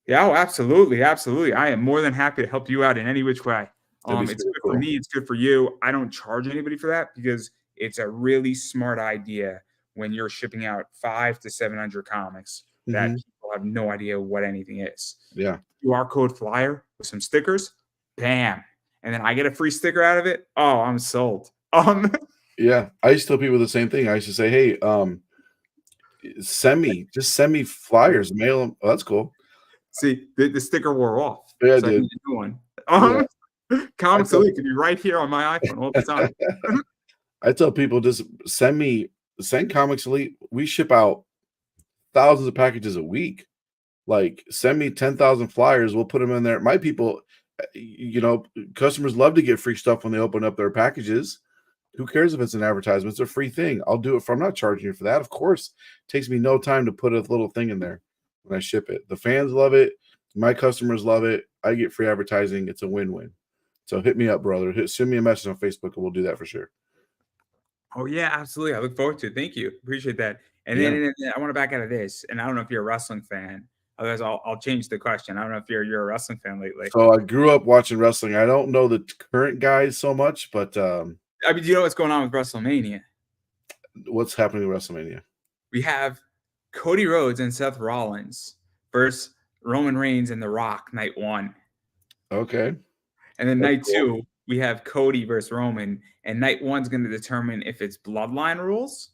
[SPEAKER 1] Yeah, oh, absolutely. Absolutely. I am more than happy to help you out in any which way. It's good for me. It's good for you. I don't charge anybody for that because it's a really smart idea when you're shipping out 500 to 700 comics that people have no idea what anything is.
[SPEAKER 2] Yeah.
[SPEAKER 1] QR code flyer with some stickers, bam. And then I get a free sticker out of it. Oh, I'm sold.
[SPEAKER 2] Yeah. I used to tell people the same thing. I used to say, hey, send me flyers, mail them. Oh, that's cool.
[SPEAKER 1] See, the sticker wore off.
[SPEAKER 2] Yeah,
[SPEAKER 1] so I need a new one. Comics Elite can be right here on my iPhone all the time.
[SPEAKER 2] I tell people, just send Comics Elite. We ship out thousands of packages a week. Like, send me 10,000 flyers. We'll put them in there. My people, customers love to get free stuff when they open up their packages. Who cares if it's an advertisement? It's a free thing. I'll do it I'm not charging you for that. Of course, it takes me no time to put a little thing in there when I ship it. The fans love it. My customers love it. I get free advertising. It's a win-win. So hit me up, brother. Send me a message on Facebook, and we'll do that for sure.
[SPEAKER 1] Oh, yeah, absolutely. I look forward to it. Thank you. Appreciate that. And then I want to back out of this. And I don't know if you're a wrestling fan. Otherwise, I'll change the question. I don't know if you're a wrestling fan lately.
[SPEAKER 2] So I grew up watching wrestling. I don't know the current guys so much, but
[SPEAKER 1] I mean, do you know what's going on with WrestleMania?
[SPEAKER 2] What's happening with WrestleMania?
[SPEAKER 1] We have Cody Rhodes and Seth Rollins versus Roman Reigns and The Rock night 1.
[SPEAKER 2] Okay.
[SPEAKER 1] And then night 2, we have Cody versus Roman, and night 1's going to determine if it's bloodline rules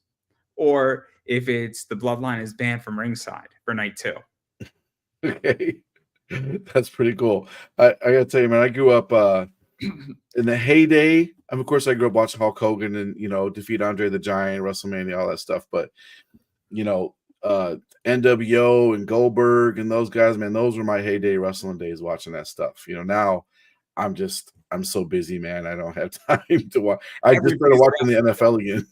[SPEAKER 1] or if it's the bloodline is banned from ringside for night 2.
[SPEAKER 2] Okay. That's pretty cool. I gotta tell you, man, I grew up in the heyday. Of course, I grew up watching Hulk Hogan and, defeat Andre the Giant, WrestleMania, all that stuff. But, NWO and Goldberg and those guys, man, those were my heyday wrestling days watching that stuff. Now I'm so busy, man. I don't have time to watch. I just started watching the NFL again.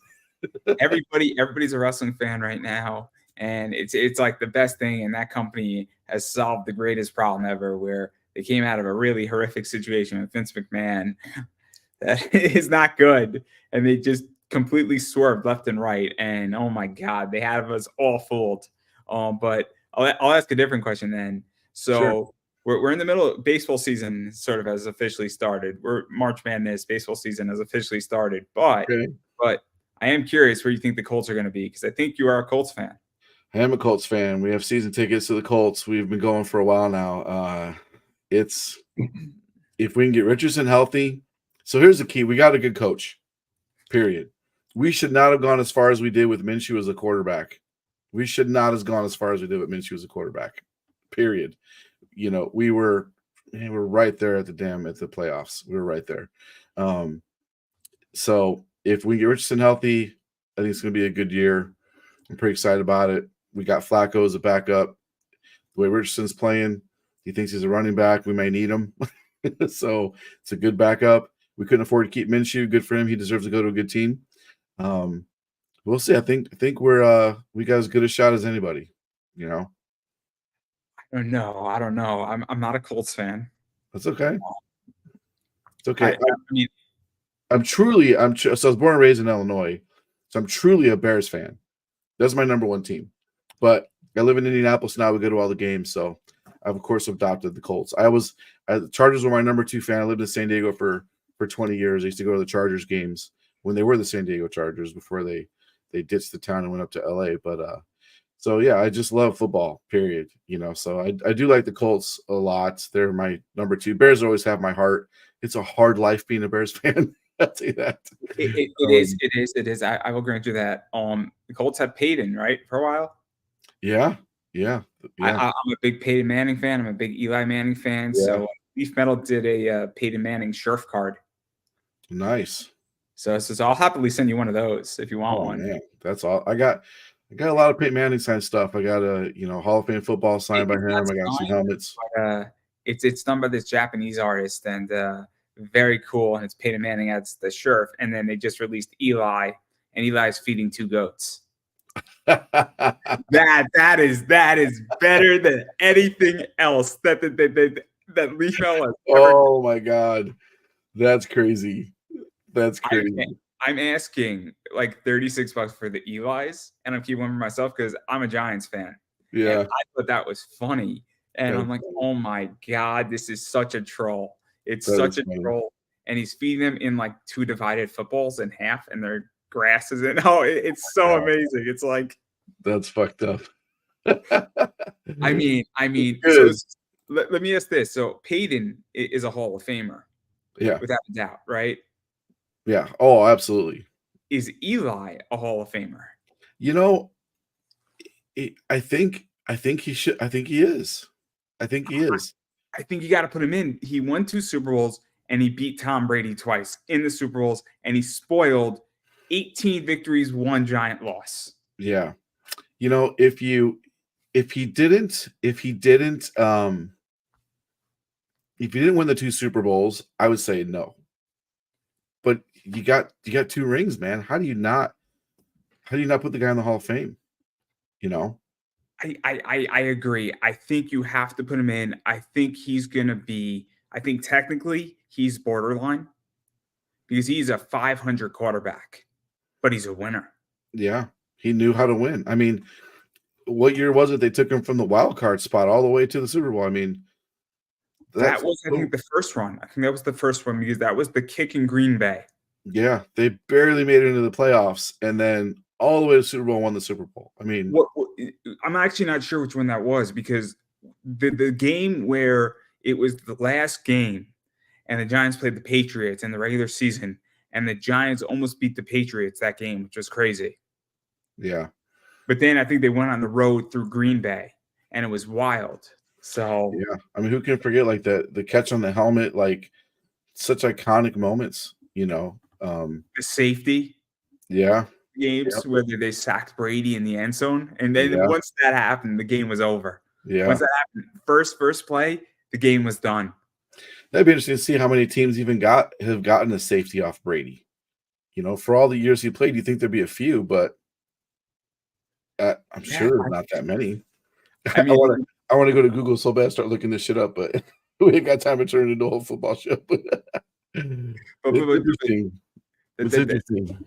[SPEAKER 1] Everybody's a wrestling fan right now. And it's like the best thing. And that company has solved the greatest problem ever, where they came out of a really horrific situation with Vince McMahon that is not good. And they just completely swerved left and right. And oh my God, they have us all fooled. But I'll ask a different question then. So
[SPEAKER 2] Sure.
[SPEAKER 1] We're in the middle of baseball season, sort of has officially started. We're March Madness, baseball season has officially started. But I am curious where you think the Colts are going to be, because I think you are a Colts fan.
[SPEAKER 2] I am a Colts fan. We have season tickets to the Colts. We've been going for a while now. It's if we can get Richardson healthy. So here's the key. We got a good coach, period. We should not have gone as far as we did with Minshew as a quarterback. We should not have gone as far as we did with Minshew as a quarterback, period. We were right there at the playoffs. We were right there. So if we get Richardson healthy, I think it's going to be a good year. I'm pretty excited about it. We got Flacco as a backup. The way Richardson's playing, he thinks he's a running back. We may need him. So it's a good backup. We couldn't afford to keep Minshew. Good for him. He deserves to go to a good team. We'll see. I think we got as good a shot as anybody.
[SPEAKER 1] I don't know. I'm not a Colts fan.
[SPEAKER 2] That's okay. It's okay.
[SPEAKER 1] I mean,
[SPEAKER 2] so I was born and raised in Illinois, so I'm truly a Bears fan. That's my number one team. But I live in Indianapolis now. We go to all the games, so I've of course adopted the Colts. The Chargers were my number 2 fan. I lived in San Diego for 20 years. I used to go to the Chargers games when they were the San Diego Chargers before they ditched the town and went up to LA. But so yeah, I just love football, period. So I do like the Colts a lot. They're my number 2. Bears always have my heart. It's a hard life being a Bears fan. I'll tell you that.
[SPEAKER 1] It is. I will grant you that. The Colts had Peyton, right, for a while.
[SPEAKER 2] Yeah.
[SPEAKER 1] I'm a big Peyton Manning fan. I'm a big Eli Manning fan. Yeah. So Leaf Metal did a Peyton Manning Sheriff card.
[SPEAKER 2] Nice.
[SPEAKER 1] So I'll happily send you one of those if you want one.
[SPEAKER 2] Man, that's all. I got a lot of Peyton Manning signed stuff. I got a Hall of Fame football signed by him. I got some helmets.
[SPEAKER 1] It's done by this Japanese artist, and very cool. And it's Peyton Manning as the sheriff. And then they just released Eli, and Eli's feeding 2 goats. That is better than anything else that Leaf L has ever done.
[SPEAKER 2] Oh my God. That's crazy. That's
[SPEAKER 1] I'm,
[SPEAKER 2] crazy.
[SPEAKER 1] I'm asking like $36 for the Eli's, and I'm keeping one for myself because I'm a Giants fan. And
[SPEAKER 2] Yeah.
[SPEAKER 1] I thought that was funny. And
[SPEAKER 2] That's
[SPEAKER 1] I'm like,
[SPEAKER 2] funny.
[SPEAKER 1] oh my God, this is such a troll. It's
[SPEAKER 2] That
[SPEAKER 1] such
[SPEAKER 2] is
[SPEAKER 1] a
[SPEAKER 2] funny.
[SPEAKER 1] troll. And he's feeding them in like 2 divided footballs in half, and their grass is in. Oh, it's so
[SPEAKER 2] Yeah.
[SPEAKER 1] amazing. It's like,
[SPEAKER 2] That's fucked up.
[SPEAKER 1] I mean, so
[SPEAKER 2] Good.
[SPEAKER 1] let me ask this. So Peyton is a Hall of Famer,
[SPEAKER 2] Yeah.
[SPEAKER 1] without a doubt, right?
[SPEAKER 2] Yeah. Oh, absolutely.
[SPEAKER 1] Is Eli a Hall of Famer?
[SPEAKER 2] You know, I think he should. I think he is. I think he is.
[SPEAKER 1] I think you got to put him in. He won 2 Super Bowls and he beat Tom Brady twice in the Super Bowls, and he spoiled 18 victories, 1 giant loss.
[SPEAKER 2] Yeah. You know, if he didn't win the 2 Super Bowls, I would say no. But you got 2 rings, man. How do you not put the guy in the Hall of Fame? You know?
[SPEAKER 1] I agree. I think you have to put him in. I think he's going to be, I think technically he's borderline because he's a 500 quarterback, but he's a winner.
[SPEAKER 2] Yeah. He knew how to win. I mean, what year was it they took him from the wild card spot all the way to the Super Bowl? I mean,
[SPEAKER 1] That
[SPEAKER 2] that's
[SPEAKER 1] was, I think, the first one. I think that was the first one because that was the kick in Green Bay.
[SPEAKER 2] yeah, they barely made it into the playoffs and then all the way to the Super Bowl, won the Super Bowl. I mean,
[SPEAKER 1] I'm actually not sure which one that was because the game where it was the last game and the Giants played the Patriots in the regular season, and the Giants almost beat the Patriots that game, which was crazy.
[SPEAKER 2] yeah.
[SPEAKER 1] But then I think they went on the road through Green Bay, and it was wild. So
[SPEAKER 2] Yeah. I mean, who can forget like the catch on the helmet, like such iconic moments, you know?
[SPEAKER 1] the safety
[SPEAKER 2] Yeah.
[SPEAKER 1] games,
[SPEAKER 2] Yep.
[SPEAKER 1] whether they sacked Brady in the end zone, and then
[SPEAKER 2] Yeah.
[SPEAKER 1] once that happened, the game was over.
[SPEAKER 2] Yeah.
[SPEAKER 1] Once that happened, first play, the game was done.
[SPEAKER 2] That'd be interesting to see how many teams even have gotten a safety off Brady. You know, for all the years he played, you think there'd be a few, but I'm
[SPEAKER 1] Yeah,
[SPEAKER 2] sure not that many.
[SPEAKER 1] I
[SPEAKER 2] I
[SPEAKER 1] mean,
[SPEAKER 2] want to go to Google so bad, start looking this shit up, but we ain't got time to turn it into a whole football show.
[SPEAKER 1] but
[SPEAKER 2] It's interesting. It's interesting.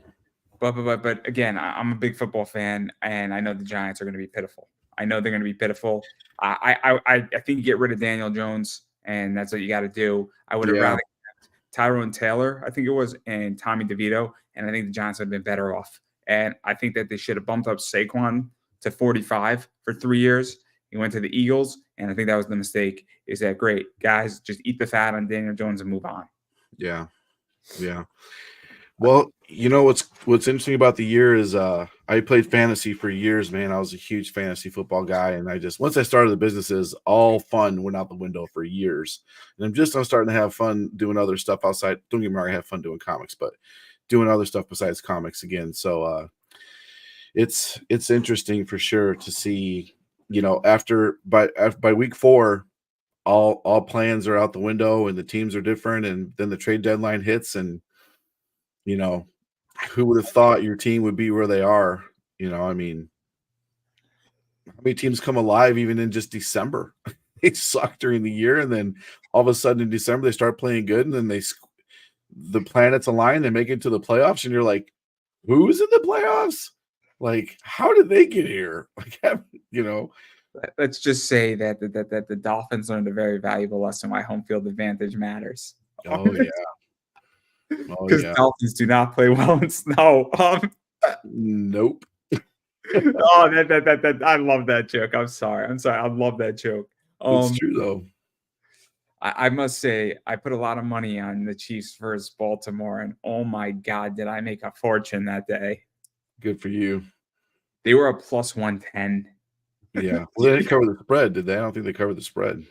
[SPEAKER 1] But again, I'm a big football fan, and I know the Giants are going to be pitiful. I know they're going to be pitiful. I think you get rid of Daniel Jones, and that's what you got to do. I would have
[SPEAKER 2] Yeah.
[SPEAKER 1] rather kept Tyrone Taylor, I think it was, and Tommy DeVito, and I think the Giants would have been better off. And I think that they should have bumped up Saquon to 45 for 3 years. He went to the Eagles, and I think that was the mistake. Is that great, guys? Just eat the fat on Daniel Jones and move on.
[SPEAKER 2] Yeah. Yeah. Well, you know what's interesting about the year is I played fantasy for years, man. I was a huge fantasy football guy, and I just once I started the businesses, all fun went out the window for years. And I'm starting to have fun doing other stuff outside. Don't get me wrong, I have fun doing comics, but doing other stuff besides comics again. So it's interesting for sure to see, you know, by week 4, all plans are out the window and the teams are different, and then the trade deadline hits and you know, who would have thought your team would be where they are? You know, I mean, how many teams come alive even in just December? They suck during the year, and then all of a sudden in December they start playing good, and then the planets align, they make it to the playoffs, and you're like, who's in the playoffs? Like, how did they get here? Like, you know,
[SPEAKER 1] Let's just say that the Dolphins learned a very valuable lesson why home field advantage matters.
[SPEAKER 2] oh yeah, oh
[SPEAKER 1] Because
[SPEAKER 2] yeah,
[SPEAKER 1] Dolphins do not play well in snow.
[SPEAKER 2] nope.
[SPEAKER 1] Oh, that I love that joke. I'm sorry. I love that joke.
[SPEAKER 2] It's true though.
[SPEAKER 1] I must say I put a lot of money on the Chiefs versus Baltimore, and oh my God, did I make a fortune that day?
[SPEAKER 2] Good for you.
[SPEAKER 1] They were a plus 110.
[SPEAKER 2] Yeah, well, they didn't cover the spread, did they? I don't think they covered the spread.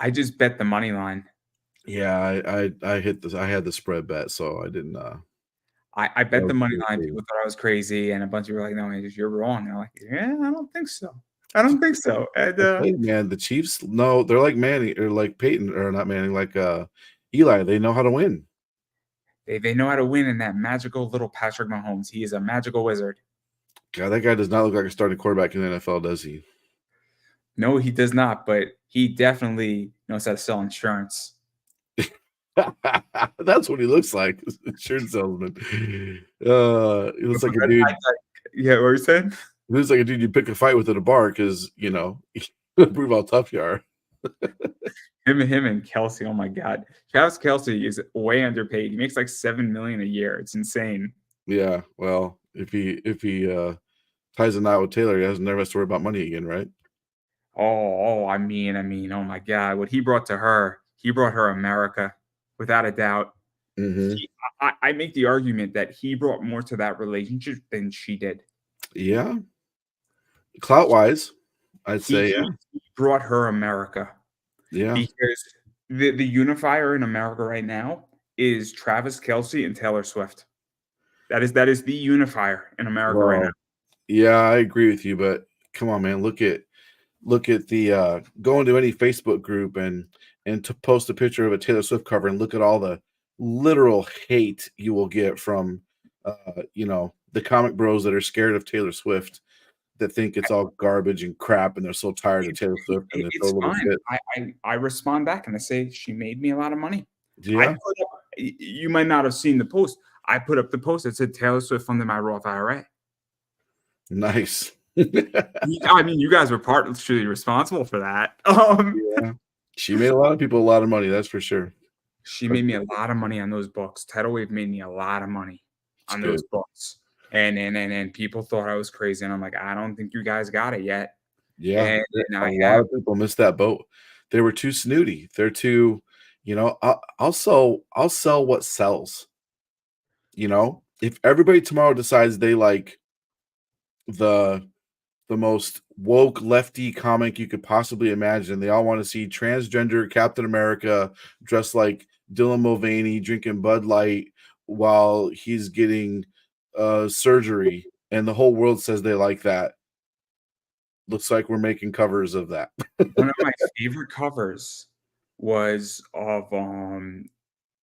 [SPEAKER 1] I just bet the money line.
[SPEAKER 2] Yeah, I hit this. I had the spread bet, so I didn't.
[SPEAKER 1] I bet the
[SPEAKER 2] That
[SPEAKER 1] money
[SPEAKER 2] was
[SPEAKER 1] line.
[SPEAKER 2] cool.
[SPEAKER 1] People thought I was crazy, and a bunch of people were like, "No, you're wrong." And I'm like, "Yeah, I don't think so. I don't think so." And
[SPEAKER 2] Hey, man, the Chiefs, no, they're like Manning or like Peyton or not Manning, like Eli. They know how to win.
[SPEAKER 1] they know how to win in that magical little Patrick Mahomes. He is a magical wizard.
[SPEAKER 2] God, that guy does not look like a starting quarterback in the NFL, does he?
[SPEAKER 1] No, he does not, but he definitely knows how to sell insurance.
[SPEAKER 2] That's what he looks like. Insurance salesman. He looks like a
[SPEAKER 1] But
[SPEAKER 2] dude.
[SPEAKER 1] yeah, what were you saying?
[SPEAKER 2] He looks like a dude you pick a fight with at a bar because prove how tough you are.
[SPEAKER 1] Him and Kelsey. Oh my God, Travis Kelsey is way underpaid. He makes like $7 million a year. It's insane.
[SPEAKER 2] Yeah. Well, if he ties a knot with Taylor, he never has to worry about money again, right?
[SPEAKER 1] I mean, oh my God, what he brought to her, he brought her America, without a doubt.
[SPEAKER 2] Mm-hmm.
[SPEAKER 1] I make the argument that he brought more to that relationship than she did.
[SPEAKER 2] Yeah. Clout wise, I'd
[SPEAKER 1] He,
[SPEAKER 2] say,
[SPEAKER 1] he
[SPEAKER 2] yeah.
[SPEAKER 1] he brought her America
[SPEAKER 2] Yeah.
[SPEAKER 1] because the unifier in America right now is Travis Kelsey and Taylor Swift. That is the unifier in America right now.
[SPEAKER 2] Well, yeah, I agree with you, but come on, man. Look at the go into any Facebook group and to post a picture of a Taylor Swift cover and look at all the literal hate you will get from the comic bros that are scared of Taylor Swift, that think it's all garbage and crap and they're so tired of Taylor Swift and they throw
[SPEAKER 1] It's
[SPEAKER 2] a little
[SPEAKER 1] fine.
[SPEAKER 2] fit.
[SPEAKER 1] I respond back and I say she made me a lot of money. I
[SPEAKER 2] Yeah,
[SPEAKER 1] put up. You might not have seen the post. I put up the post that said Taylor Swift funded my Roth IRA.
[SPEAKER 2] nice.
[SPEAKER 1] I mean, you guys were partially responsible for that.
[SPEAKER 2] Yeah. She made a lot of people a lot of money, that's for sure.
[SPEAKER 1] She made me a lot of money on those books. Tidal Wave made me a lot of money
[SPEAKER 2] It's
[SPEAKER 1] on
[SPEAKER 2] good.
[SPEAKER 1] those books. And people thought I was crazy. And I'm like, I don't think you guys got it yet.
[SPEAKER 2] Yeah,
[SPEAKER 1] And
[SPEAKER 2] a
[SPEAKER 1] I
[SPEAKER 2] lot
[SPEAKER 1] have.
[SPEAKER 2] of people missed that boat. They were too snooty. They're too, I'll sell what sells. If everybody tomorrow decides they like the most woke lefty comic you could possibly imagine, they all want to see transgender Captain America dressed like Dylan Mulvaney drinking Bud Light while he's getting surgery, and the whole world says they like that. Looks like we're making covers of that.
[SPEAKER 1] One of my favorite covers was of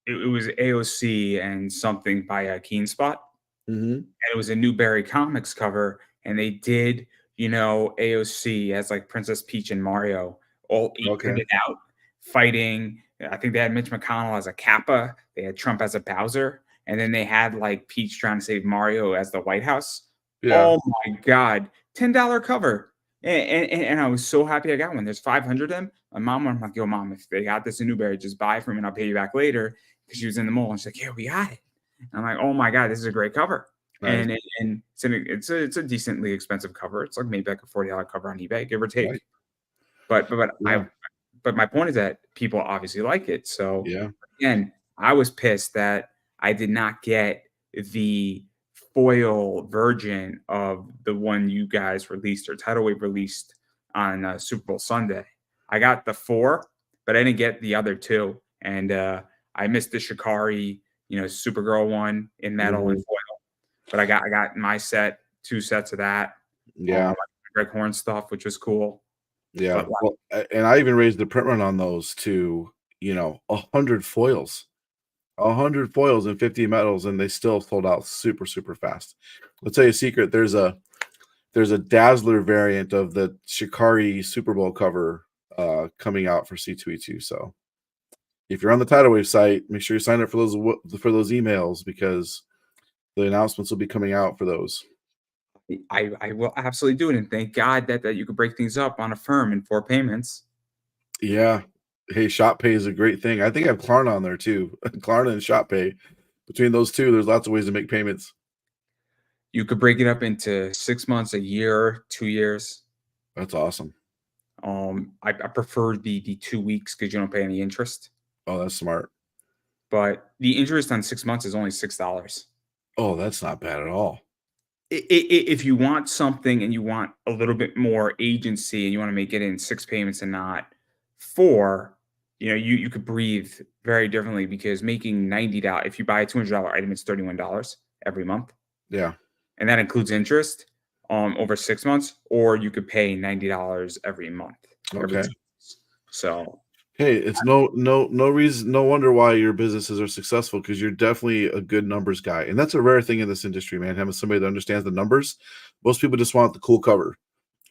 [SPEAKER 1] it was AOC and something by Keen Spot.
[SPEAKER 2] Mhm.
[SPEAKER 1] And it was a Newberry Comics cover, and they did, AOC as like Princess Peach and Mario, all eight
[SPEAKER 2] Okay.
[SPEAKER 1] printed out, fighting. I think they had Mitch McConnell as a Kappa, they had Trump as a Bowser, and then they had like Peach trying to save Mario as the White House.
[SPEAKER 2] Yeah.
[SPEAKER 1] Oh my God, $10 cover. And I was so happy I got one. There's 500 of them. My mom, I'm like, yo, mom, if they got this in Newberry, just buy from me and I'll pay you back later. Because she was in the mall and she's like, yeah, we got it. And I'm like, oh my God, this is a great cover.
[SPEAKER 2] Nice.
[SPEAKER 1] And it's a decently expensive cover. It's like maybe like a $40 cover on eBay, give or take.
[SPEAKER 2] Right.
[SPEAKER 1] But
[SPEAKER 2] Yeah.
[SPEAKER 1] but my point is that people obviously like it. So
[SPEAKER 2] Yeah.
[SPEAKER 1] again, I was pissed that I did not get the foil version of the one you guys released or Tidal Wave released on Super Bowl Sunday. I got the 4, but I didn't get the other 2, and I missed the Shikari, Supergirl one in metal and
[SPEAKER 2] Mhm.
[SPEAKER 1] foil. But I got my set, 2 sets of that.
[SPEAKER 2] Yeah.
[SPEAKER 1] Greg Horn stuff, which was cool.
[SPEAKER 2] Yeah.
[SPEAKER 1] But
[SPEAKER 2] Well, and I even raised the print run on those to, 100 foils. 100 foils and 50 metals, and they still sold out super, super fast. I'll tell you a secret. There's a Dazzler variant of the Shikari Super Bowl cover coming out for C2E2. So if you're on the Tidal Wave site, make sure you sign up for those emails, because the announcements will be coming out for those.
[SPEAKER 1] I will absolutely do it, and thank God that you could break things up on a firm in 4 payments.
[SPEAKER 2] Yeah. Hey, Shop Pay is a great thing. I think I have Klarna on there too. Klarna and Shop Pay. Between those two, there's lots of ways to make payments.
[SPEAKER 1] You could break it up into 6 months, a year, 2 years.
[SPEAKER 2] That's awesome.
[SPEAKER 1] I prefer the 2 weeks because you don't pay any interest.
[SPEAKER 2] Oh, that's smart.
[SPEAKER 1] But the interest on 6 months is only $6.
[SPEAKER 2] Oh, that's not bad at all.
[SPEAKER 1] If you want something and you want a little bit more agency and you want to make it in 6 payments and not 4, you could breathe very differently, because making $90, if you buy a $200 item, it's $31 every month.
[SPEAKER 2] Yeah.
[SPEAKER 1] And that includes interest over 6 months, or you could pay $90 every month.
[SPEAKER 2] Okay.
[SPEAKER 1] So
[SPEAKER 2] Hey, it's no reason, no wonder why your businesses are successful, because you're definitely a good numbers guy, and that's a rare thing in this industry, man. Having somebody that understands the numbers. Most people just want the cool cover.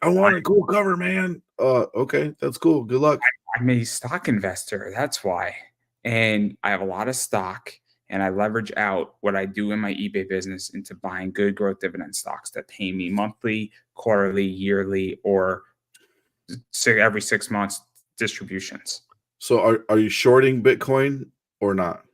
[SPEAKER 2] I want a cool cover, man. Okay, that's cool. Good luck.
[SPEAKER 1] I'm a stock investor. That's why. And I have a lot of stock and I leverage out what I do in my eBay business into buying good growth dividend stocks that pay me monthly, quarterly, yearly, or every 6 months distributions.
[SPEAKER 2] So, are you shorting Bitcoin or not?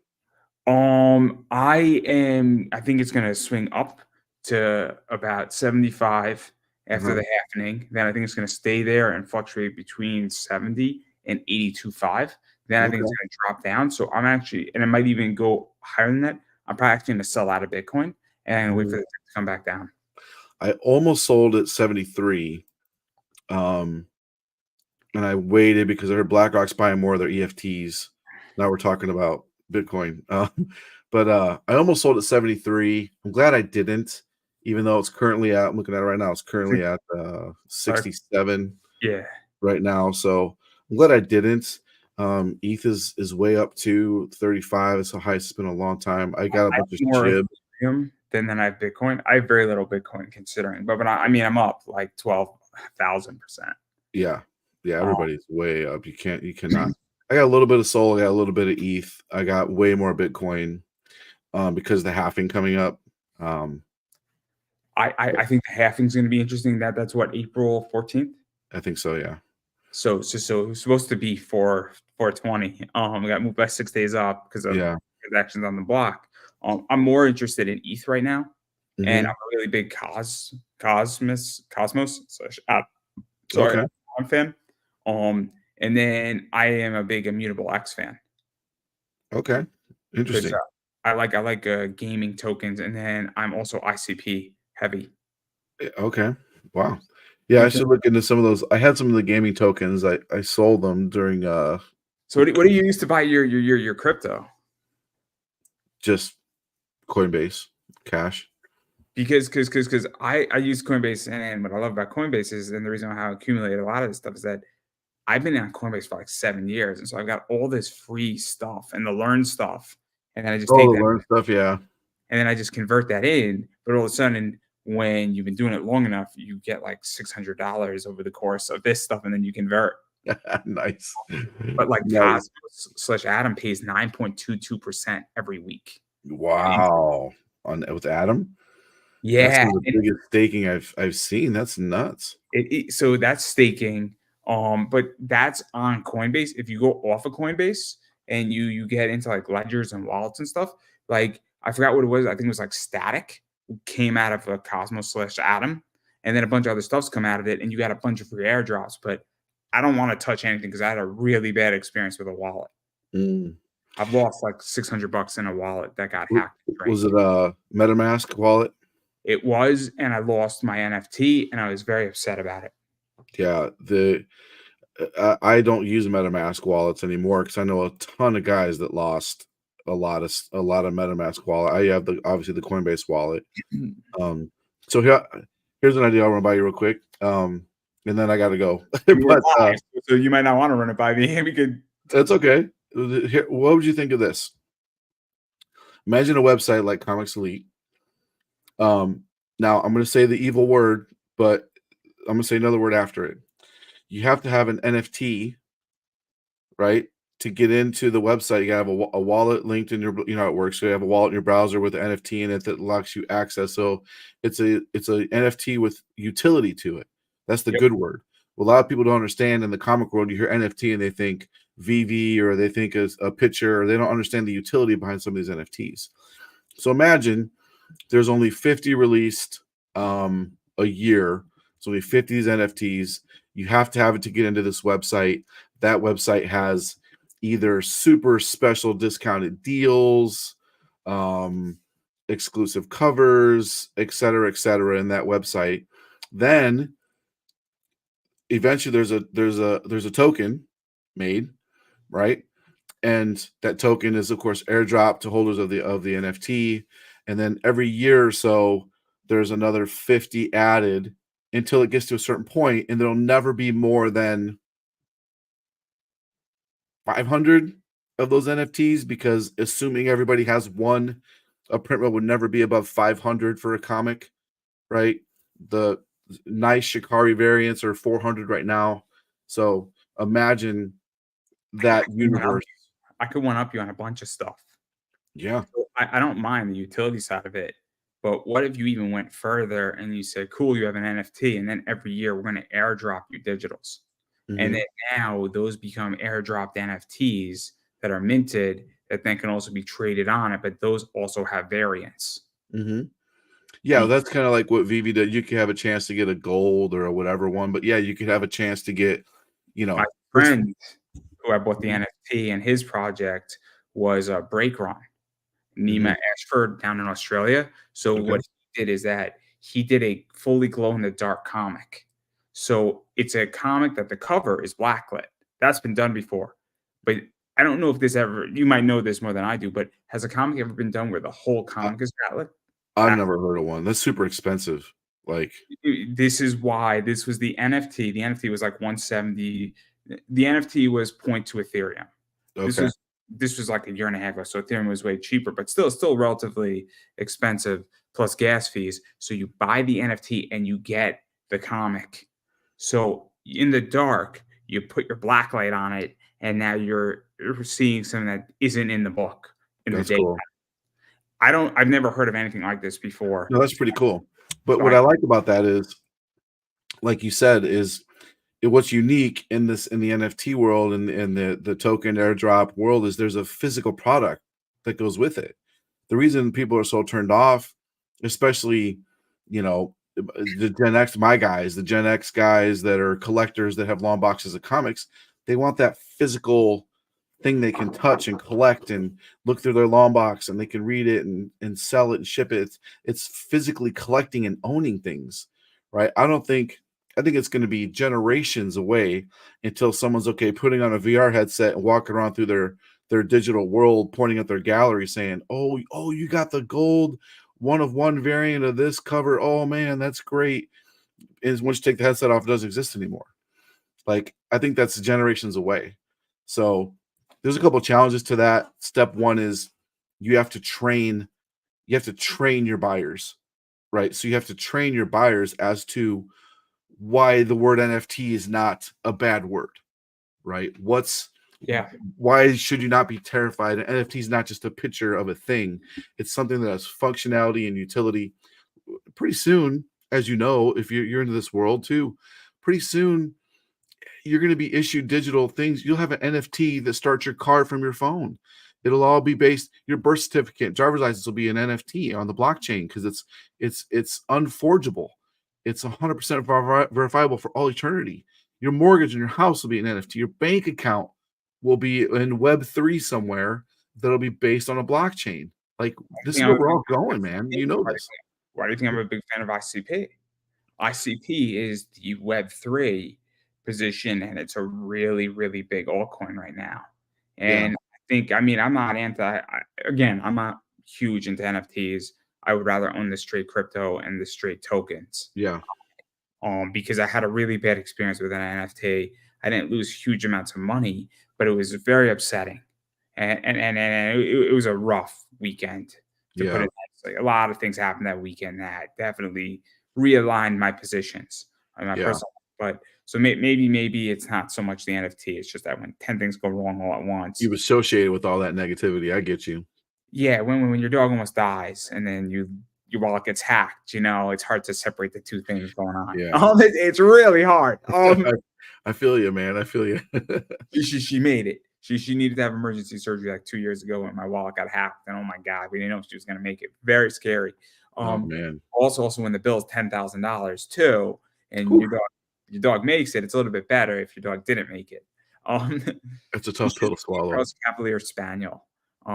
[SPEAKER 1] I think it's gonna swing up to about 75 after
[SPEAKER 2] Uh-huh.
[SPEAKER 1] the halvening. Then I think it's gonna stay there and fluctuate between 70 and 82.5. Then I think it's
[SPEAKER 2] Okay.
[SPEAKER 1] gonna drop down. So I'm actually, and it might even go higher than that. I'm probably actually gonna sell out of Bitcoin and wait for
[SPEAKER 2] Mhm.
[SPEAKER 1] it to come back down.
[SPEAKER 2] I almost sold at 73. Um, and I waited because I heard BlackRock's buying more of their EFTs. Now we're talking about Bitcoin. But I almost sold at 73. I'm glad I didn't, even though it's currently at, I'm looking at it right now, it's currently at
[SPEAKER 1] But
[SPEAKER 2] 67
[SPEAKER 1] yeah,
[SPEAKER 2] right now. So I'm glad I didn't. ETH is way up to 35. It's the highest it's been in a long time. I got a
[SPEAKER 1] I have
[SPEAKER 2] bunch of
[SPEAKER 1] more
[SPEAKER 2] SHIB.
[SPEAKER 1] Ethereum than I have Bitcoin. I have very little Bitcoin considering, but I mean, I'm up like 12,000%.
[SPEAKER 2] Yeah. Yeah, everybody's way up. You cannot. I got a little bit of Sol, I got a little bit of ETH. I got way more Bitcoin because of the halving coming up. Um,
[SPEAKER 1] I think the halving is going to be interesting. That's what, April 14th.
[SPEAKER 2] I think so, yeah.
[SPEAKER 1] So it was supposed to be for 420. We got moved by 6 days up because of
[SPEAKER 2] Yeah.
[SPEAKER 1] transactions on the block. I'm more interested in ETH right now, and I'm
[SPEAKER 2] Mhm.
[SPEAKER 1] a really big Cosmos slash sorry,
[SPEAKER 2] Okay.
[SPEAKER 1] I'm fan. And then I am a big Immutable X fan
[SPEAKER 2] Okay.
[SPEAKER 1] because
[SPEAKER 2] Interesting.
[SPEAKER 1] I like gaming tokens, and then I'm also ICP heavy.
[SPEAKER 2] Okay. Wow. Yeah, I
[SPEAKER 1] Okay.
[SPEAKER 2] should look into some of those. I had some of the gaming tokens. I sold them during
[SPEAKER 1] So what do you use to buy your crypto?
[SPEAKER 2] just Coinbase cash.
[SPEAKER 1] Because I use Coinbase, and what I love about Coinbase is, and the reason why I accumulate a lot of this stuff is that I've been on Coinbase for like 7 years, and so I've got all this free stuff and the learn stuff, and then I just
[SPEAKER 2] Oh,
[SPEAKER 1] take
[SPEAKER 2] the
[SPEAKER 1] that
[SPEAKER 2] learn stuff, yeah.
[SPEAKER 1] and then I just convert that in. But all of a sudden, when you've been doing it long enough, you get like $600 over the course of this stuff, and then you convert.
[SPEAKER 2] Nice.
[SPEAKER 1] But like
[SPEAKER 2] Nice.
[SPEAKER 1] Cosmos slash Adam pays 9.22% every week.
[SPEAKER 2] Wow. On with Adam? That's
[SPEAKER 1] Yeah,
[SPEAKER 2] some of the biggest staking I've seen. That's nuts.
[SPEAKER 1] so that's staking. But that's on Coinbase. If you go off of Coinbase and you get into like ledgers and wallets and stuff, like I forgot what it was. I think it was like Static came out of a Cosmos slash Atom, and then a bunch of other stuff's come out of it, and you got a bunch of free airdrops. But I don't want to touch anything because I had a really bad experience with a wallet.
[SPEAKER 2] Mm.
[SPEAKER 1] I've lost like $600 in a wallet that got
[SPEAKER 2] W
[SPEAKER 1] hacked and
[SPEAKER 2] Was
[SPEAKER 1] drained.
[SPEAKER 2] it a MetaMask wallet?
[SPEAKER 1] It was, and I lost my NFT, and I was very upset about it.
[SPEAKER 2] Yeah, I don't use MetaMask wallets anymore because I know a ton of guys that lost a lot of MetaMask wallet. I have the obviously the Coinbase wallet. Um, so here's an idea I want to buy you real quick. And then I got to go.
[SPEAKER 1] And we're
[SPEAKER 2] But
[SPEAKER 1] live, so you might not want to run it by me. We could.
[SPEAKER 2] that's okay. Here, what would you think of this? Imagine a website like Comics Elite. Now I'm going to say the evil word, but I'm going to say another word after it. You have to have an NFT, right? To get into the website, you gotta have a wallet linked in your, you know how it works. So you have a wallet in your browser with the NFT in it that locks you access. So it's a NFT with utility to it. That's the
[SPEAKER 1] Yep.
[SPEAKER 2] good word. Well, a lot of people don't understand in the comic world. You hear NFT and they think VV or they think as a picture, or they don't understand the utility behind some of these NFTs. So imagine there's only 50 released a year. So only 50 of these NFTs. You have to have it to get into this website. That website has either super special discounted deals, um, exclusive covers, et cetera, in that website. Then eventually there's a token made, right? And that token is of course airdropped to holders of the NFT, and then every year or so there's another 50 added until it gets to a certain point, and there'll never be more than 500 of those NFTs, because assuming everybody has one, a print run would never be above 500 for a comic, right? The nice Shikari variants are 400 right now. So imagine that universe.
[SPEAKER 1] I could one up you on a bunch of stuff.
[SPEAKER 2] Yeah.
[SPEAKER 1] So I don't mind the utility side of it, but what if you even went further and you said, "Cool, you have an NFT, and then every year we're going to airdrop you digitals," and
[SPEAKER 2] Mhm.
[SPEAKER 1] then now those become airdropped NFTs that are minted that then can also be traded on it, but those also have variants.
[SPEAKER 2] Mhm. Yeah, that's kind of like what Vivi did. You could have a chance to get a gold or a whatever one, but yeah, you could have a chance to get,
[SPEAKER 1] My
[SPEAKER 2] this.
[SPEAKER 1] friend who I bought the
[SPEAKER 2] Mhm.
[SPEAKER 1] NFT and his project was a break run. Nima
[SPEAKER 2] Mhm.
[SPEAKER 1] Ashford down in Australia. So
[SPEAKER 2] Okay.
[SPEAKER 1] what he did is that he did a fully glow in the dark comic. So it's a comic that the cover is blacklit. That's been done before. But I don't know if this ever, you might know this more than I do, but has a comic ever been done where the whole
[SPEAKER 2] I,
[SPEAKER 1] comic is backlit?
[SPEAKER 2] I've never heard of one. That's super expensive. Like,
[SPEAKER 1] This is why this was the NFT. The NFT was like 170. The NFT was point to Ethereum. This
[SPEAKER 2] okay.
[SPEAKER 1] was this was like a year and a half ago, so Ethereum was way cheaper, but still relatively expensive plus gas fees. So you buy the NFT and you get the comic. So in the dark, you put your black light on it, and now you're seeing something that isn't in the book in the
[SPEAKER 2] That's
[SPEAKER 1] day.
[SPEAKER 2] cool.
[SPEAKER 1] I've never heard of anything like this before.
[SPEAKER 2] No, that's pretty cool. But
[SPEAKER 1] So
[SPEAKER 2] what
[SPEAKER 1] I
[SPEAKER 2] I like about that is, like you said, is what's unique in the NFT world and the token airdrop world is there's a physical product that goes with it. The reason people are so turned off, especially, the Gen X, the Gen X guys that are collectors that have long boxes of comics, they want that physical thing they can touch and collect and look through their long box, and they can read it and sell it and ship it. It's physically collecting and owning things, right? I think it's going to be generations away until someone's okay putting on a VR headset and walking around through their digital world, pointing at their gallery saying, oh, you got the gold one of one variant of this cover. Oh man, that's great. And once you take the headset off, it doesn't exist anymore. Like, I think that's generations away. So there's a couple of challenges to that. Step one is you have to train, your buyers, right? So you have to train your buyers as to why the word NFT is not a bad word, right?
[SPEAKER 1] yeah.
[SPEAKER 2] Why should you not be terrified? An NFT is not just a picture of a thing. It's something that has functionality and utility. Pretty soon, as you know, if you're into this world too, pretty soon you're going to be issued digital things. You'll have an NFT that starts your card from your phone. It'll all be based. Your birth certificate, driver's license will be an NFT on the blockchain because it's unforgeable. It's 100% verifiable for all eternity. Your mortgage and your house will be an NFT. Your bank account will be in Web3 somewhere that'll be based on a blockchain. Like, this is where we're all going, man. You know this.
[SPEAKER 1] Why do you think I'm a big fan of ICP? ICP is the Web3 position, and it's a really, really big altcoin right now.
[SPEAKER 2] Yeah,
[SPEAKER 1] And I mean, I'm not again, I'm not huge into NFTs. I would rather own the straight crypto and the straight tokens.
[SPEAKER 2] yeah,
[SPEAKER 1] Because I had a really bad experience with an NFT. I didn't lose huge amounts of money, but it was very upsetting, and it was a rough weekend to put
[SPEAKER 2] yeah,
[SPEAKER 1] it nicely. A lot of things happened that weekend that definitely realigned my positions on my
[SPEAKER 2] yeah.
[SPEAKER 1] personal. But so maybe it's not so much the NFT. It's just that when 10 things go wrong all at once.
[SPEAKER 2] You've associated with all that negativity. I get you.
[SPEAKER 1] Yeah, when your dog almost dies and then your wallet gets hacked, it's hard to separate the two things going on.
[SPEAKER 2] Yeah.
[SPEAKER 1] It's really hard.
[SPEAKER 2] I feel you, man. I feel you.
[SPEAKER 1] She made it. She needed to have emergency surgery like 2 years ago when my wallet got hacked, and oh my god, we didn't know if she was gonna make it. Very scary.
[SPEAKER 2] Oh
[SPEAKER 1] Um,
[SPEAKER 2] man.
[SPEAKER 1] also when the bill is $10,000 too, and
[SPEAKER 2] Whew.
[SPEAKER 1] your dog makes it, it's a little bit better if your dog didn't make it. Um,
[SPEAKER 2] That's a tough pill to
[SPEAKER 1] she's a
[SPEAKER 2] swallow.
[SPEAKER 1] Cross Cavalier Spaniel. So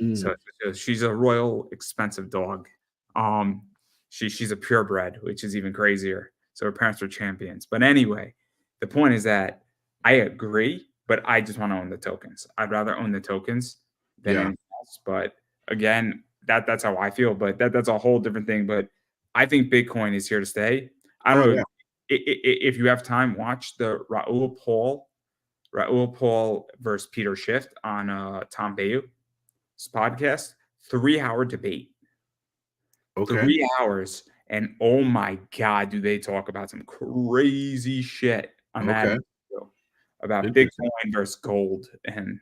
[SPEAKER 2] Mm,
[SPEAKER 1] she's a royal expensive dog. Um, she's a purebred, which is even crazier. So her parents are champions. But anyway, the point is that I agree, but I just want to own the tokens. I'd rather own the tokens than
[SPEAKER 2] yeah.
[SPEAKER 1] anything else. But again, that's how I feel. But that's a whole different thing. But I think Bitcoin is here to stay. I
[SPEAKER 2] Oh
[SPEAKER 1] don't know
[SPEAKER 2] yeah.
[SPEAKER 1] if you have time. Watch the Raoul Paul Raul Paul versus Peter Schiff on Tom Bayou's podcast. 3-hour debate.
[SPEAKER 2] Okay.
[SPEAKER 1] 3 hours. And oh my God, do they talk about some crazy shit on that video about
[SPEAKER 2] Interesting.
[SPEAKER 1] Bitcoin versus gold. And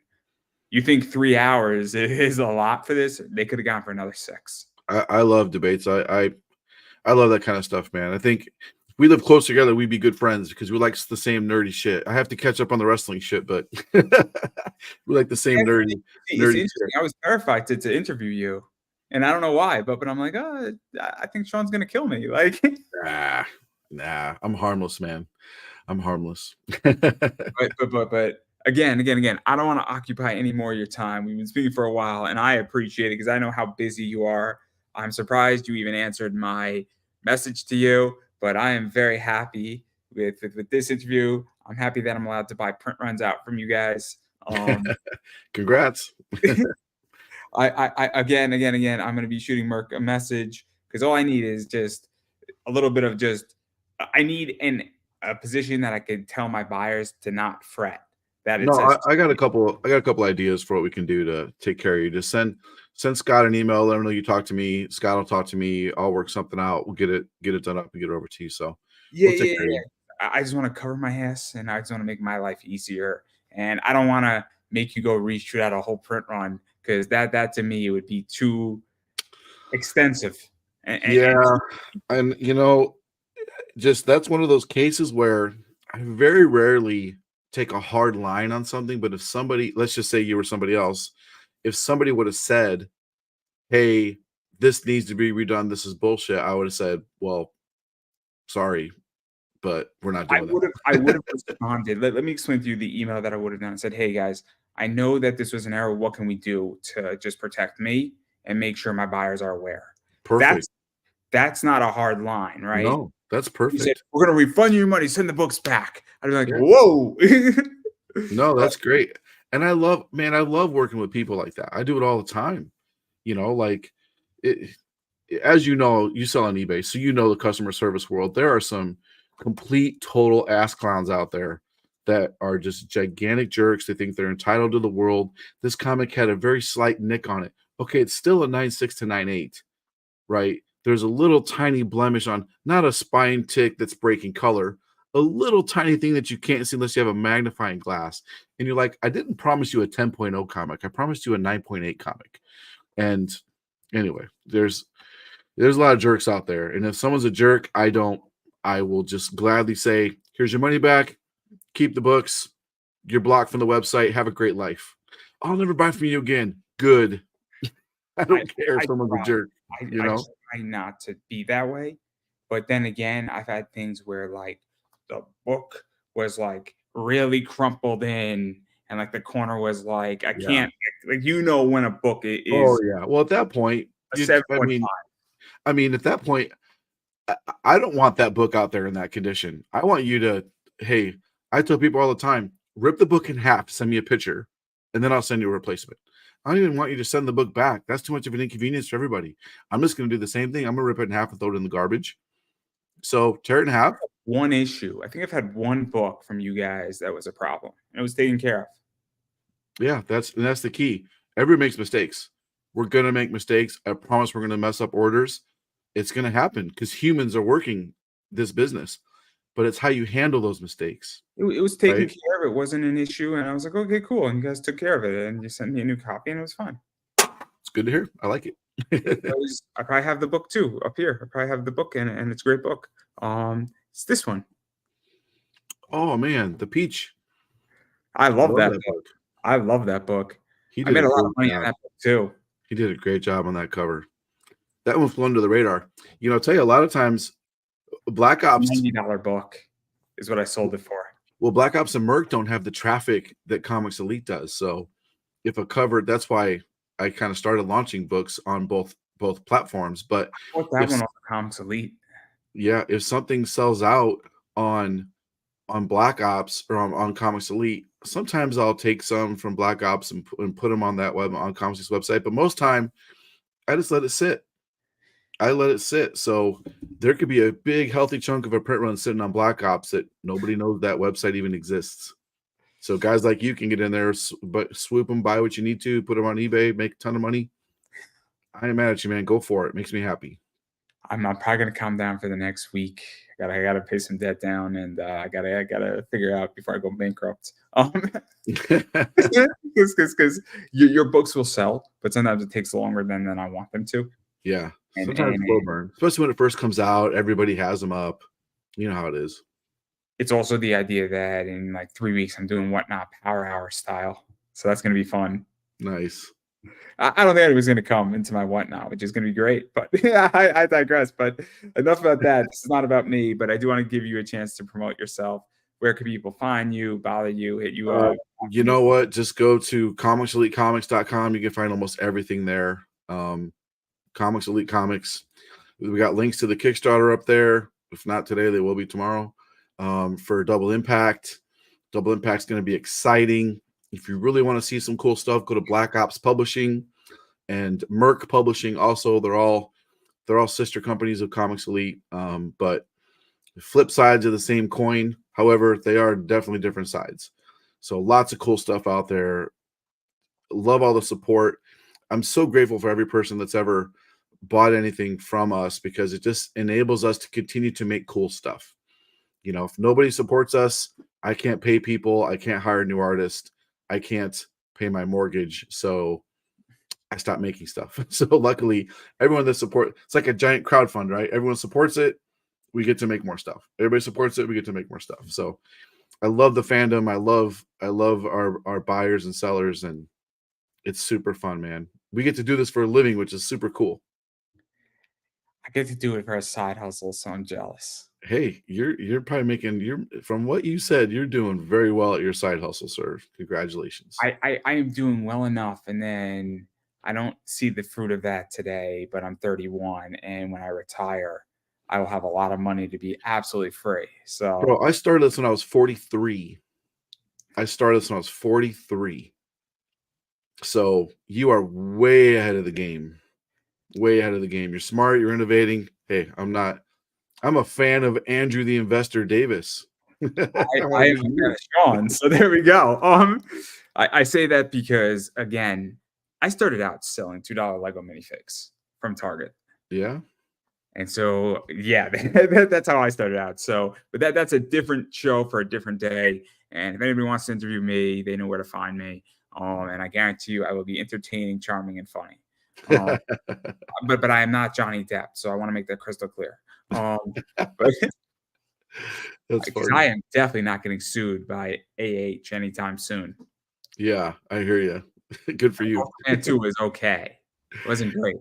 [SPEAKER 1] you think 3 hours is a lot for this? They could have gone for another 6.
[SPEAKER 2] I love debates. I love that kind of stuff, man. I think if we live close together, we'd be good friends because we like the same nerdy shit. I have to catch up on the wrestling shit, but we like the same nerdy
[SPEAKER 1] It's
[SPEAKER 2] shit.
[SPEAKER 1] interesting. I was terrified to interview you. And I don't know why, but I'm like, oh, I think Shawn's gonna kill me. Like,
[SPEAKER 2] nah, I'm harmless, man. I'm harmless.
[SPEAKER 1] but again, I don't want to occupy any more of your time. We've been speaking for a while, and I appreciate it because I know how busy you are. I'm surprised you even answered my message to you, but I am very happy with this interview. I'm happy that I'm allowed to buy print runs out from you guys.
[SPEAKER 2] Congrats.
[SPEAKER 1] I again, I'm gonna be shooting Merc a message because all I need is just a little bit of I need a position that I could tell my buyers to not fret. That it
[SPEAKER 2] No,
[SPEAKER 1] says
[SPEAKER 2] I got a couple ideas for what we can do to take care of you. Just send Scott an email, let him know you talk to me. Scott will talk to me. I'll work something out. We'll get it done up and get it over to you. So
[SPEAKER 1] yeah,
[SPEAKER 2] we'll take care of you.
[SPEAKER 1] I just want to cover my ass and I just want to make my life easier. And I don't want to make you go reshoot out a whole print run because that to me would be too extensive.
[SPEAKER 2] And you know, just that's one of those cases where I very rarely take a hard line on something. But if somebody, let's just say you were somebody else, if somebody would have said, "Hey, this needs to be redone. This is bullshit," I would have said, "Well, sorry, but we're not doing that."
[SPEAKER 1] I would have responded. Let me explain to you the email that I would have done. I said, "Hey guys, I know that this was an error. What can we do to just protect me and make sure my buyers are aware?"
[SPEAKER 2] Perfect.
[SPEAKER 1] That's not a hard line, right?
[SPEAKER 2] No, that's
[SPEAKER 1] You
[SPEAKER 2] perfect.
[SPEAKER 1] said, "We're gonna refund you your money. Send the books back." I'd be like,
[SPEAKER 2] Yeah.
[SPEAKER 1] "Whoa!"
[SPEAKER 2] No, that's great. And I love working with people like that. I do it all the time. You know, like it, as you know, you sell on eBay, so you know the customer service world. There are some complete total ass clowns out there that are just gigantic jerks. They think they're entitled to the world. This comic had a very slight nick on it. Okay, it's still a 9.6 to 9.8, right? There's a little tiny blemish on, not a spine tick that's breaking color, a little tiny thing that you can't see unless you have a magnifying glass. And you're like, I didn't promise you a 10.0 comic. I promised you a 9.8 comic. And anyway, there's a lot of jerks out there. And if someone's a jerk, I will just gladly say, here's your money back. Keep the books. You're blocked from the website. Have a great life. I'll never buy from you again. Good. I don't care if someone's a jerk.
[SPEAKER 1] I try not to be that way. But then again, I've had things where like the book was like really crumpled in and like the corner was like, I can't, like, when a book is
[SPEAKER 2] Oh yeah. Well, at that point,
[SPEAKER 1] a 7.5.
[SPEAKER 2] I mean, at that point, I don't want that book out there in that condition. I want you to, hey, I tell people all the time, rip the book in half, send me a picture, and then I'll send you a replacement. I don't even want you to send the book back. That's too much of an inconvenience for everybody. I'm just going to do the same thing. I'm going to rip it in half and throw it in the garbage. So tear it in half.
[SPEAKER 1] One issue. I think I've had one book from you guys that was a problem, and it was taken care of.
[SPEAKER 2] Yeah, that's the key. Everybody makes mistakes. We're going to make mistakes. I promise we're going to mess up orders. It's going to happen because humans are working this business, but it's how you handle those mistakes.
[SPEAKER 1] It was taken care of. It wasn't an issue. And I was like, okay, cool. And you guys took care of it. And you sent me a new copy and it was fine.
[SPEAKER 2] It's good to hear. I like it.
[SPEAKER 1] I probably have the book too up here. I probably have the book and it's a great book. It's this one.
[SPEAKER 2] Oh man, the Peach.
[SPEAKER 1] I love that book. I love that book. I made a lot of money on that book too.
[SPEAKER 2] He did a great job on that cover. That one flew under the radar. You know, I'll tell you, a lot of times Black Ops
[SPEAKER 1] $90 book is what I sold it for.
[SPEAKER 2] Well, Black Ops and Merc don't have the traffic that Comics Elite does. So if a cover, that's why I kind of started launching books on both platforms. But
[SPEAKER 1] that one on Comics Elite.
[SPEAKER 2] Yeah, if something sells out on Black Ops or on Comics Elite, sometimes I'll take some from Black Ops and put them on that on Comics website. But most time, I just let it sit. So there could be a big, healthy chunk of a print run sitting on Black Ops that nobody knows that website even exists. So guys like you can get in there, but swoop them, buy what you need to, put them on eBay, make a ton of money. I ain't mad at you, man. Go for it. Makes me happy.
[SPEAKER 1] I'm probably gonna calm down for the next week. I gotta pay some debt down, and I gotta figure out before I go bankrupt. Because your books will sell, but sometimes it takes longer than I want them to.
[SPEAKER 2] Yeah,
[SPEAKER 1] And,
[SPEAKER 2] sometimes slow burn, especially when it first comes out. Everybody has them up. You know how it is.
[SPEAKER 1] It's also the idea that in like 3 weeks I'm doing Whatnot Power Hour style, so that's gonna be fun.
[SPEAKER 2] Nice.
[SPEAKER 1] I don't think anyone's going to come into my Whatnot, which is going to be great. But I digress. But enough about that. This is not about me, but I do want to give you a chance to promote yourself. Where can people find you, bother you, hit you up?
[SPEAKER 2] You know what? Just go to comicselitecomics.com. You can find almost everything there. Comics Elite Comics. We got links to the Kickstarter up there. If not today, they will be tomorrow. For Double Impact. Double Impact's going to be exciting. If you really want to see some cool stuff, go to Black Ops Publishing and Merc Publishing. Also, they're all sister companies of Comics Elite, but flip sides of the same coin. However, they are definitely different sides. So lots of cool stuff out there. Love all the support. I'm so grateful for every person that's ever bought anything from us, because it just enables us to continue to make cool stuff. You know, if nobody supports us, I can't pay people. I can't hire new artists. I can't pay my mortgage. So I stopped making stuff. So luckily, everyone that supports, it's like a giant crowdfund, right? Everyone supports it. We get to make more stuff. Everybody supports it. We get to make more stuff. So I love the fandom. I love our buyers and sellers, and it's super fun, man. We get to do this for a living, which is super cool.
[SPEAKER 1] I get to do it for a side hustle, so I'm jealous.
[SPEAKER 2] Hey, you're probably making, from what you said, you're doing very well at your side hustle, sir. Congratulations.
[SPEAKER 1] I am doing well enough, and then I don't see the fruit of that today, but I'm 31, and when I retire, I will have a lot of money to be absolutely free. So,
[SPEAKER 2] Bro, I started this when I was 43. So you are way ahead of the game. Way ahead of the game. You're smart. You're innovating. Hey, I'm a fan of Andrew the Investor Davis.
[SPEAKER 1] I am a fan of Shawn, so there we go. I say that because, again, I started out selling $2 Lego minifigs from Target.
[SPEAKER 2] Yeah.
[SPEAKER 1] And so, yeah, that's how I started out. So, but that's a different show for a different day. And if anybody wants to interview me, they know where to find me. And I guarantee you, I will be entertaining, charming, and funny. But I am not Johnny Depp, so I want to make that crystal clear. But
[SPEAKER 2] That's
[SPEAKER 1] because
[SPEAKER 2] funny.
[SPEAKER 1] I am definitely not getting sued by AH anytime soon.
[SPEAKER 2] Yeah, I hear you. Good for you.
[SPEAKER 1] And 2 was okay. It wasn't great.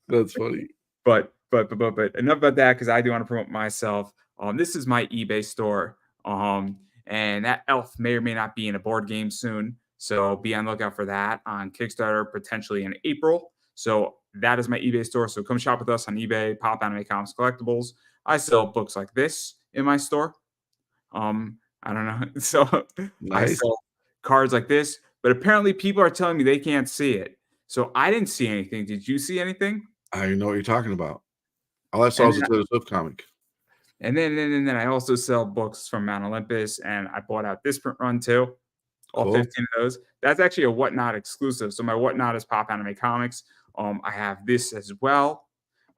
[SPEAKER 2] That's funny.
[SPEAKER 1] But enough about that, because I do want to promote myself. This is my eBay store. And that elf may or may not be in a board game soon. So be on the lookout for that on Kickstarter, potentially in April. So that is my eBay store. So come shop with us on eBay, Pop Anime Comics Collectibles. I sell books like this in my store. I don't know. So I
[SPEAKER 2] Nice.
[SPEAKER 1] sell cards like this, but apparently people are telling me they can't see it. So I didn't see anything. Did you see anything?
[SPEAKER 2] I know what you're talking about. All I saw was a Taylor Swift comic.
[SPEAKER 1] And then I also sell books from Mount Olympus, and I bought out this print run too. All
[SPEAKER 2] Cool.
[SPEAKER 1] 15 of those. That's actually a Whatnot exclusive. So my Whatnot is Pop Anime Comics. I have this as well.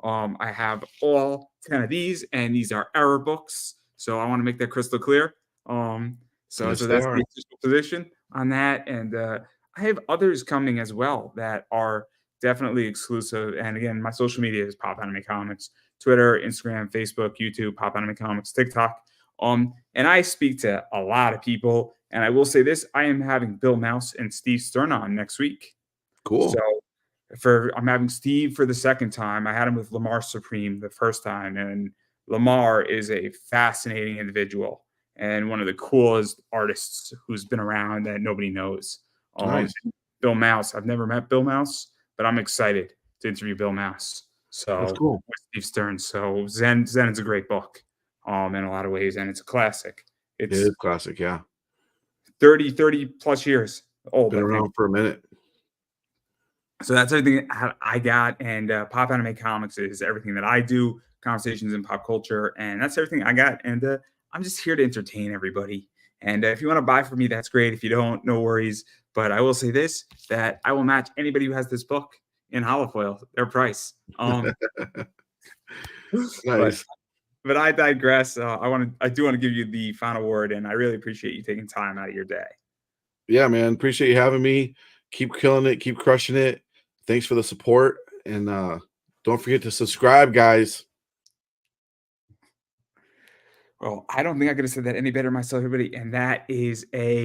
[SPEAKER 1] I have all 10 of these, and these are error books. So I want to make that crystal clear. So
[SPEAKER 2] Yes,
[SPEAKER 1] that's
[SPEAKER 2] they
[SPEAKER 1] the
[SPEAKER 2] are.
[SPEAKER 1] official position on that. And I have others coming as well that are definitely exclusive. And again, my social media is Pop Anime Comics, Twitter, Instagram, Facebook, YouTube, Pop Anime Comics, TikTok. And I speak to a lot of people. And I will say this: I am having Bill Mouse and Steve Stern on next week.
[SPEAKER 2] Cool.
[SPEAKER 1] So I'm having Steve for the second time. I had him with Lamar Supreme the first time, and Lamar is a fascinating individual and one of the coolest artists who's been around that nobody knows.
[SPEAKER 2] Nice.
[SPEAKER 1] Bill Mouse. I've never met Bill Mouse, but I'm excited to interview Bill Mouse. So
[SPEAKER 2] That's cool.
[SPEAKER 1] with Steve Stern. So Zen is a great book, in a lot of ways, and it's a classic.
[SPEAKER 2] It
[SPEAKER 1] It's
[SPEAKER 2] is classic, yeah.
[SPEAKER 1] 30 plus years old.
[SPEAKER 2] Been around for a minute.
[SPEAKER 1] So that's everything I got. And Pop Anime Comics is everything that I do, conversations in pop culture. And that's everything I got. And I'm just here to entertain everybody. And if you want to buy from me, that's great. If you don't, no worries. But I will say this, that I will match anybody who has this book in holofoil, their price. But
[SPEAKER 2] Nice.
[SPEAKER 1] but I digress. I do want to give you the final word, and I really appreciate you taking time out of your day.
[SPEAKER 2] Yeah, man. Appreciate you having me. Keep killing it. Keep crushing it. Thanks for the support. And don't forget to subscribe, guys.
[SPEAKER 1] Well, I don't think I could have said that any better myself, everybody. And that is a